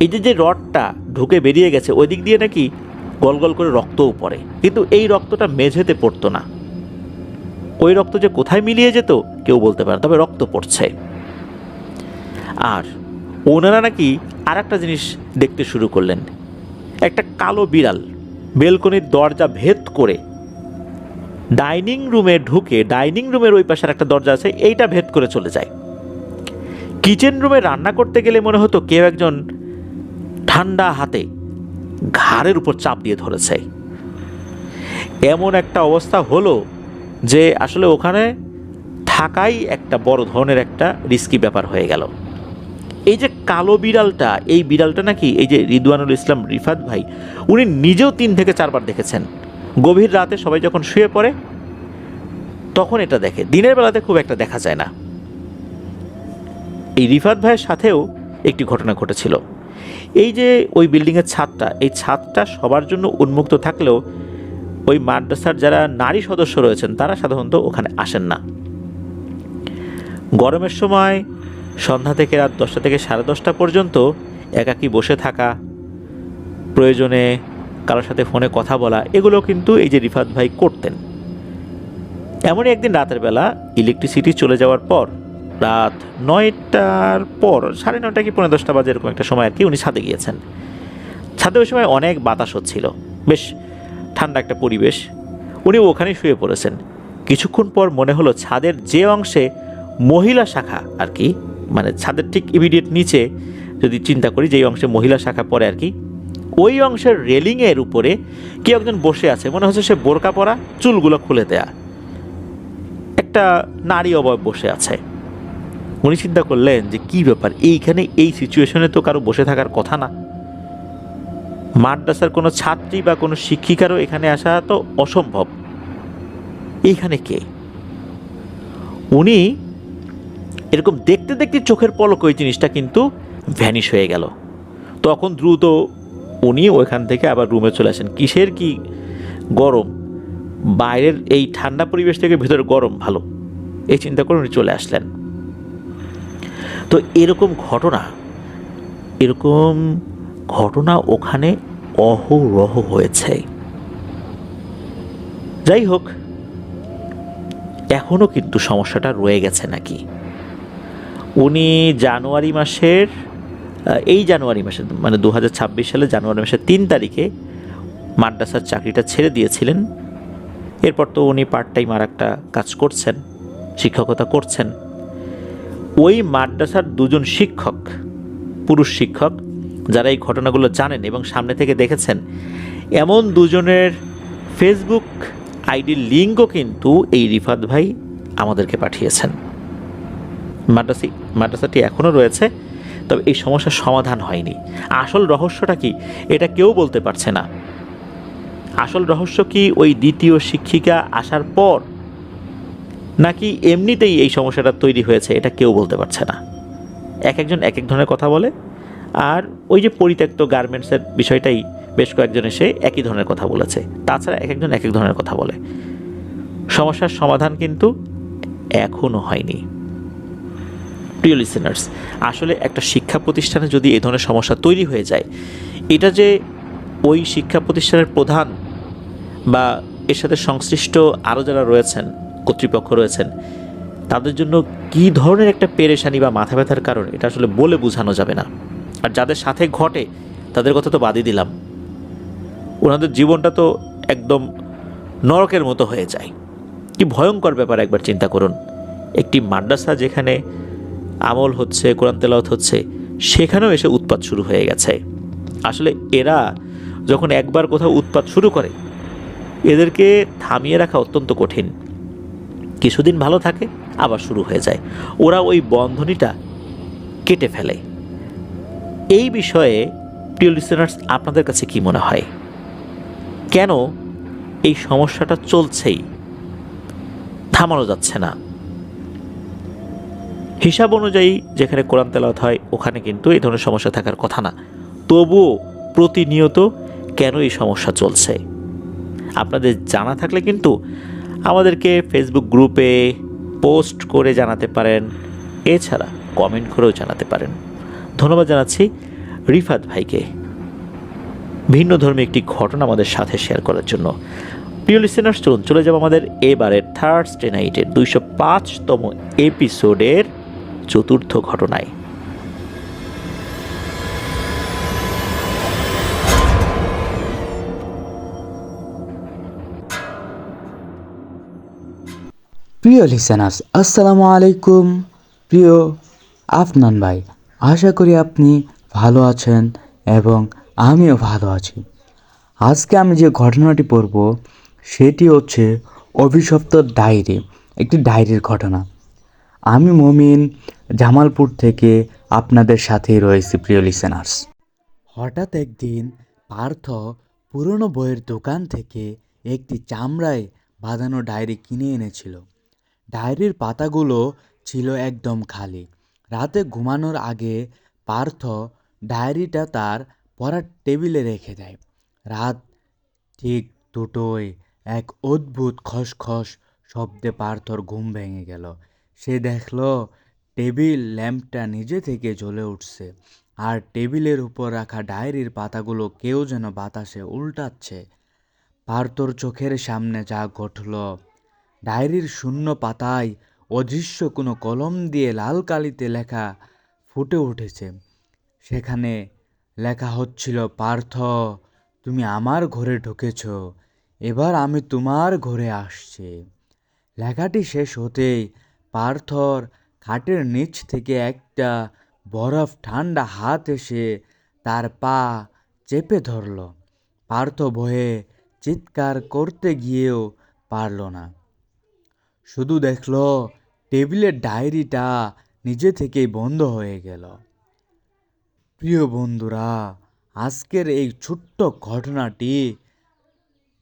এই যে রডটা ঢুকে বেরিয়ে গেছে ওই দিক দিয়ে নাকি গল গল করে রক্তও পড়ে, কিন্তু এই রক্তটা মেঝেতে পড়তো না। ওই রক্ত যে কোথায় মিলিয়ে যেত কেউ বলতে পারে, তবে রক্ত পড়ছে। আর ওনারা নাকি আর একটা জিনিস দেখতে শুরু করলেন, একটা কালো বিড়াল বেলকনির দরজা ভেদ করে ডাইনিং রুমে ঢুকে, ডাইনিং রুমের ওই পাশের একটা দরজা আছে, এইটা ভেদ করে চলে যায়। কিচেন রুমে রান্না করতে গেলে মনে হতো কেউ একজন ঠান্ডা হাতে ঘাড়ের উপর চাপ দিয়ে ধরেছে। এমন একটা অবস্থা হলো যে আসলে ওখানে থাকাই একটা বড় ধরনের একটা রিস্কি ব্যাপার হয়ে গেল। এই যে কালো বিড়ালটা, এই বিড়ালটা নাকি এই যে রিদওয়ানুল ইসলাম রিফাত ভাই উনি নিজেও 3 থেকে 4 বার দেখেছেন। গভীর রাতে সবাই যখন শুয়ে পড়ে তখন এটা দেখে, দিনের বেলাতে খুব একটা দেখা যায় না। এই রিফাত ভাইয়ের সাথেও একটি ঘটনা ঘটেছিল। এই যে ওই বিল্ডিংয়ের ছাদটা, এই ছাদটা সবার জন্য উন্মুক্ত থাকলেও ওই মাদ্রাসার যারা নারী সদস্য রয়েছেন তারা সাধারণত ওখানে আসেন না। গরমের সময় সন্ধ্যা থেকে রাত 10টা থেকে 10:30 পর্যন্ত একাকী বসে থাকা, প্রয়োজনে কারোর সাথে ফোনে কথা বলা, এগুলো কিন্তু এই যে রিফাত ভাই করতেন। এমনই একদিন রাতের বেলা ইলেকট্রিসিটি চলে যাওয়ার পর রাত 9টার পর 9:30 কি 10:15 বাজে এরকম একটা সময় আর কি উনি ছাদে গিয়েছেন। ছাদে ওই সময় অনেক বাতাস হচ্ছিল, বেশ ঠান্ডা একটা পরিবেশ। উনি ওখানেই শুয়ে পড়েছেন। কিছুক্ষণ পর মনে হলো ছাদের যে অংশে মহিলা শাখা আর কি, মানে ছাদের ঠিক ইমিডিয়েট নিচে যদি চিন্তা করি যেই অংশে মহিলা শাখা পড়ে আর কি, ওই অংশের রেলিংয়ের উপরে কেউ একজন বসে আছে। মনে হচ্ছে সে বোরকা পরা, চুলগুলো খুলে দেয়া একটা নারী অবয়ব বসে আছে। উনি চিন্তা করলেন যে কি ব্যাপার, এইখানে এই সিচুয়েশনে তো কারো বসে থাকার কথা না। মাদ্রাসার কোনো ছাত্রী বা কোনো শিক্ষিকারও এখানে আসা তো অসম্ভব। এইখানে কে? উনি এরকম দেখতে দেখতে চোখের পলক ওই জিনিসটা কিন্তু ভ্যানিশ হয়ে গেল। তখন দ্রুত উনি ওইখান থেকে আবার রুমে চলে আসেন। কিসের কি গরম, বাইরের এই ঠান্ডা পরিবেশ থেকে ভেতরে গরম ভালো, এই চিন্তা করে উনি চলে আসলেন। তো এরকম ঘটনা ওখানে অহরহ হয়েছে। যাই হোক, এখনো কিন্তু সমস্যাটা রয়ে গেছে নাকি। উনি জানুয়ারি মাসের মানে 2026 সালের জানুয়ারি মাসের 3 তারিখে মাদ্রাসার চাকরিটা ছেড়ে দিয়েছিলেন। এরপর তো উনি পার্ট টাইম আর একটা কাজ করছেন, শিক্ষকতা করছেন। ওই মাদ্রাসার 2জন শিক্ষক, পুরুষ শিক্ষক, যারা এই ঘটনাগুলো জানেন এবং সামনে থেকে দেখেছেন, এমন 2জনের ফেসবুক আইডির লিঙ্কও কিন্তু এই রিফাত ভাই আমাদেরকে পাঠিয়েছেন। মাদ্রাসাটি এখনও রয়েছে, তবে এই সমস্যার সমাধান হয়নি। আসল রহস্যটা কি এটা কেউ বলতে পারছে না। আসল রহস্য কি ওই দ্বিতীয় শিক্ষিকা আসার পর, নাকি এমনিতেই এই সমস্যাটা তৈরি হয়েছে, এটা কেউ বলতে পারছে না। একজন এক এক ধরনের কথা বলে। আর ওই যে পরিত্যক্ত গার্মেন্টসের বিষয়টাই বেশ কয়েকজন এসে একই ধরনের কথা বলেছে। তাছাড়া একজন এক এক ধরনের কথা বলে। সমস্যার সমাধান কিন্তু এখনও হয়নি। প্রিয় লিসেনার্স, আসলে একটা শিক্ষা প্রতিষ্ঠানে যদি এই ধরনের সমস্যা তৈরি হয়ে যায়, এটা যে ওই শিক্ষা প্রতিষ্ঠানের প্রধান বা এর সাথে সংশ্লিষ্ট আরও যারা রয়েছেন, কর্তৃপক্ষ রয়েছেন, তাদের জন্য কী ধরনের একটা পেরেশানি বা মাথা ব্যথার কারণ, এটা আসলে বলে বোঝানো যাবে না। আর যাদের সাথে ঘটে তাদের কথা তো বাদই দিলাম, ওনাদের জীবনটা তো একদম নরকের মতো হয়ে যায়। কি ভয়ঙ্কর ব্যাপার একবার চিন্তা করুন। একটি মাদ্রাসা যেখানে আমল হচ্ছে, কোরআন তেলাওয়াত হচ্ছে, সেখানেও এসে উৎপাত শুরু হয়ে গেছে। আসলে এরা যখন একবার কোথাও উৎপাত শুরু করে, এদেরকে থামিয়ে রাখা অত্যন্ত কঠিন। কিছুদিন ভালো থাকে, আবার শুরু হয়ে যায়। ওরা ওই বন্ধনীটা কেটে ফেলে। এই বিষয়ে প্রিয় লিসেনার্স, আপনাদের কাছে কি মনে হয়? কেন এই সমস্যাটা চলছেই, থামানো যাচ্ছে না? হিসাব অনুযায়ী যেখানে কোরআন তেলাওয়াত হয় ওখানে কিন্তু এই ধরনের সমস্যা থাকার কথা না, তবুও প্রতিনিয়ত কেন এই সমস্যা চলছে? আপনাদের জানা থাকলে কিন্তু আমাদেরকে ফেসবুক গ্রুপে পোস্ট করে জানাতে পারেন, এছাড়া কমেন্ট করেও জানাতে পারেন। ধন্যবাদ জানাচ্ছি রিফাত ভাইকে ভিন্ন ধর্মী একটি ঘটনা আমাদের সাথে শেয়ার করার জন্য। প্রিয় লিসেনার্স, চলে যাব আমাদের এবারের থার্সডে নাইটের 205তম এপিসোডের 4র্থ ঘটনায়। প্রিয় লিসেনার্স, আসসালামু আলাইকুম। প্রিয় আফনান ভাই, আশা করি আপনি ভালো আছেন এবং আমিও ভালো আছি। আজকে আমি যে ঘটনাটি পড়ব সেটি হচ্ছে অভিশপ্ত ডায়েরি, একটি ডায়েরির ঘটনা। আমি মমিন, জামালপুর থেকে আপনাদের সাথেই রয়েছি প্রিয় লিসেনার্স। হঠাৎ একদিন পার্থ পুরনো বইয়ের দোকান থেকে একটি চামড়ায় বাঁধানো ডায়েরি কিনে এনেছিল। ডায়েরির পাতাগুলো ছিল একদম খালি। রাতে ঘুমানোর আগে পার্থ ডায়েরিটা তার পড়ার টেবিলে রেখে দেয়। রাত ঠিক 2টোয় এক অদ্ভুত খসখস শব্দে পার্থর ঘুম ভেঙে গেল। সে দেখল টেবিল ল্যাম্পটা নিজে থেকে জ্বলে উঠছে, আর টেবিলের উপর রাখা ডায়েরির পাতাগুলো কেউ যেন বাতাসে উল্টাচ্ছে। পার্থর চোখের সামনে যা ঘটল, ডায়েরির শূন্য পাতায় অদৃশ্য কোনো কলম দিয়ে লাল কালিতে লেখা ফুটে উঠেছে। সেখানে লেখা হচ্ছিল, পার্থ, তুমি আমার ঘরে ঢুকেছ, এবার আমি তোমার ঘরে আসছি। লেখাটি শেষ হতেই পার্থর খাটের নিচ থেকে একটা বরফ ঠান্ডা হাত এসে তার পা চেপে ধরল। পার্থ ভয়ে চিৎকার করতে গিয়েও পারল না। শুধু দেখল টেবিলের ডায়েরিটা নিজে থেকেই বন্ধ হয়ে গেল। প্রিয় বন্ধুরা, আজকের এই ছোট্ট ঘটনাটি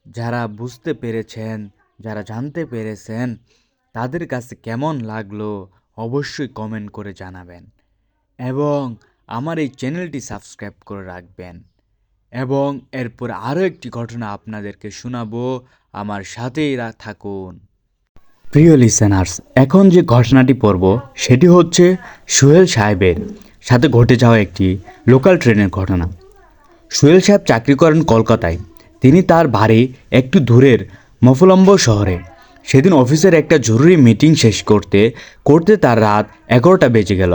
যারা বুঝতে পেরেছেন, যারা জানতে পেরেছেন, তাদের কাছে কেমন লাগলো অবশ্যই কমেন্ট করে জানাবেন, এবং আমার এই চ্যানেলটি সাবস্ক্রাইব করে রাখবেন। এবং এরপর আরও একটি ঘটনা আপনাদেরকে শোনাবো, আমার সাথেই থাকুন। প্রিয় লিসেনার্স, এখন যে ঘটনাটি পড়ব সেটি হচ্ছে সোহেল সাহেবের সাথে ঘটে যাওয়া একটি লোকাল ট্রেনের ঘটনা। সোহেল সাহেব চাকরি করেন কলকাতায়। তিনি তার বাড়ি একটু দূরের মফলম্ব শহরে। সেদিন অফিসের একটা জরুরি মিটিং শেষ করতে করতে তার রাত 11টা বেজে গেল।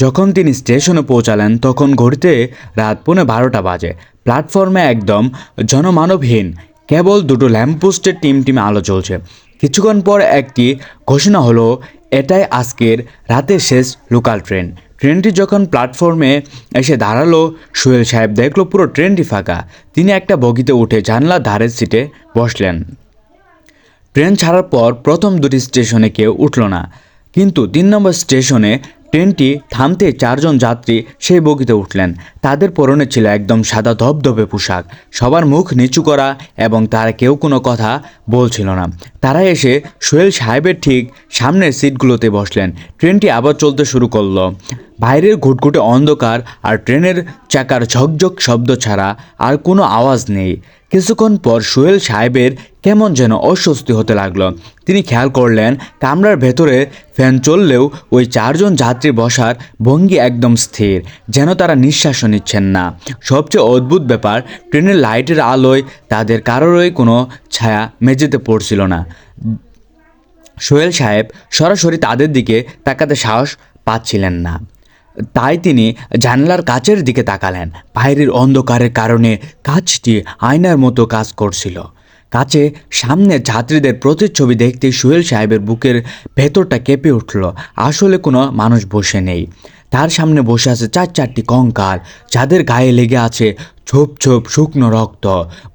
যখন তিনি স্টেশনে পৌঁছালেন তখন ঘড়িতে রাত 11:15 বাজে। প্ল্যাটফর্মে একদম জনমানবহীন, কেবল দুটো ল্যাম্পপোস্টের টিমটিমে আলো জ্বলছে। কিছুক্ষণ পর একটি ঘোষণা হলো, এটাই আজকের রাতের শেষ লোকাল ট্রেন। ট্রেনটি যখন প্ল্যাটফর্মে এসে দাঁড়ালো, সোহেল সাহেব দেখলো পুরো ট্রেনটি ফাঁকা। তিনি একটা বগিতে উঠে জানলার ধারের সিটে বসলেন। ট্রেন ছাড়ার পর প্রথম দুটি স্টেশনে কেউ উঠল না, কিন্তু 3 নম্বর স্টেশনে ট্রেনটি থামতে 4 জন যাত্রী সেই বগিতে উঠলেন। তাদের পরনে ছিল একদম সাদা ধবধবে পোশাক, সবার মুখ নিচু করা, এবং তারা কেউ কোনো কথা বলছিল না। তারা এসে সোহেল সাহেবের ঠিক সামনের সিটগুলোতে বসলেন। ট্রেনটি আবার চলতে শুরু করলো। বাইরের ঘুটঘুটে অন্ধকার আর ট্রেনের চাকার ঝকঝক শব্দ ছাড়া আর কোনো আওয়াজ নেই। কিছুক্ষণ পর সোহেল সাহেবের কেমন যেন অস্বস্তি হতে লাগলো। তিনি খেয়াল করলেন কামরার ভেতরে ফ্যান চললেও ওই 4 জন যাত্রী বসার ভঙ্গি একদম স্থির, যেন তারা নিঃশ্বাসও নিচ্ছেন না। সবচেয়ে অদ্ভুত ব্যাপার, ট্রেনের লাইটের আলোয় তাদের কারোরই কোনো ছায়া মেঝেতে পড়ছিল না। সোহেল সাহেব সরাসরি তাদের দিকে তাকাতে সাহস পাচ্ছিলেন না, তাই তিনি জানলার কাচের দিকে তাকালেন। বাইরের অন্ধকারের কারণে কাচটি আয়নার মতো কাজ করছিল। কাছে সামনে যাত্রীদের প্রতিচ্ছবি দেখতে সোহেল সাহেবের বুকের ভেতরটা কেঁপে উঠল। আসলে কোনো মানুষ বসে নেই, তার সামনে বসে আছে 4টি কঙ্কাল, যাদের গায়ে লেগে আছে ছোপ ছোপ শুকনো রক্ত।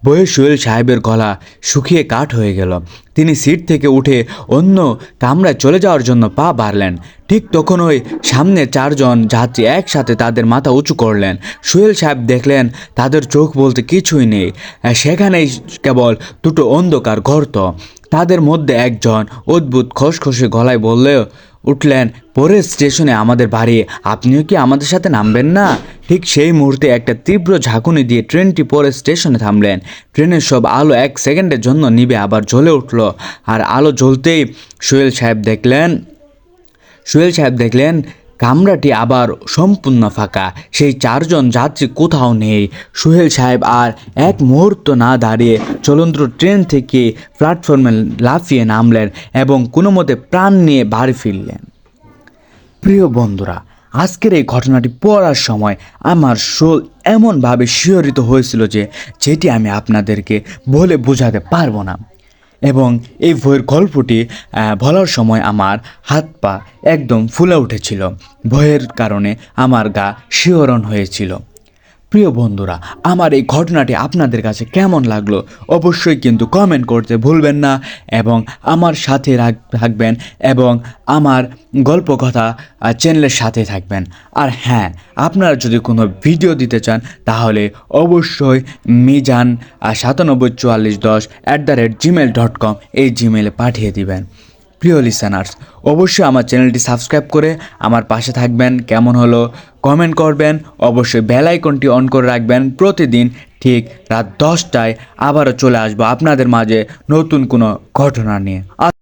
বয়ে সোহেল সাহেবের গলা শুকিয়ে কাঠ হয়ে গেল। তিনি সিট থেকে উঠে অন্য কামরায় চলে যাওয়ার জন্য পা বাড়লেন। ঠিক তখন ওই সামনে 4 জন যাত্রী একসাথে তাদের মাথা উঁচু করলেন। সোহেল সাহেব দেখলেন তাদের চোখ বলতে কিছুই নেই, সেখানেই কেবল দুটো অন্ধকার গর্ত। তাদের মধ্যে একজন অদ্ভুত খসখসে গলায় উঠলেন, পরের স্টেশনে আমাদের বাড়ি, আপনিও কি আমাদের সাথে নামবেন না? ঠিক সেই মুহূর্তে একটা তীব্র ঝাঁকুনি দিয়ে ট্রেনটি পরের স্টেশনে থামলেন। ট্রেনের সব আলো 1 সেকেন্ডের জন্য নিভে আবার জ্বলে উঠল। আর আলো জ্বলতেই সোহেল সাহেব দেখলেন কামরাটি আবার সম্পূর্ণ ফাঁকা। সেই 4 জন যাত্রী কোথাও নেই। সোহেল সাহেব আর এক মুহূর্ত না দাঁড়িয়ে চলন্ত ট্রেন থেকে প্ল্যাটফর্মে লাফিয়ে নামলেন এবং কোনো মতে প্রাণ নিয়ে বাড়ি ফিরলেন। প্রিয় বন্ধুরা, আজকের এই ঘটনাটি পড়ার সময় আমার শরীর এমনভাবে শিহরিত হয়েছিল যেটি আমি আপনাদেরকে বলে বোঝাতে পারবো না। এবং এই ভয়ের গল্পটি বলার সময় আমার হাত পা একদম ফুলে উঠেছিল। ভয়ের কারণে আমার গা শিহরণ হয়েছিল। প্রিয় বন্ধুরা, আমার এই ঘটনাটি আপনাদের কাছে কেমন লাগলো অবশ্যই কিন্তু কমেন্ট করতে ভুলবেন না, এবং আমার সাথে থাকবেন এবং আমার গল্প কথা চ্যানেলের সাথে থাকবেন। আর হ্যাঁ, আপনারা যদি কোনো ভিডিও দিতে চান তাহলে অবশ্যই মিজান 974410@gmail.com এই জিমেলে পাঠিয়ে দিবেন। প্রিয় লিসেনার্স, অবশ্যই আমার চ্যানেলটি সাবস্ক্রাইব করে আমার পাশে থাকবেন। কেমন হলো কমেন্ট করবেন, অবশ্যই বেল আইকনটি অন করে রাখবেন। প্রতিদিন ঠিক রাত 10টায় আবারও চলে আসবো আপনাদের মাঝে নতুন কোনো ঘটনা নিয়ে।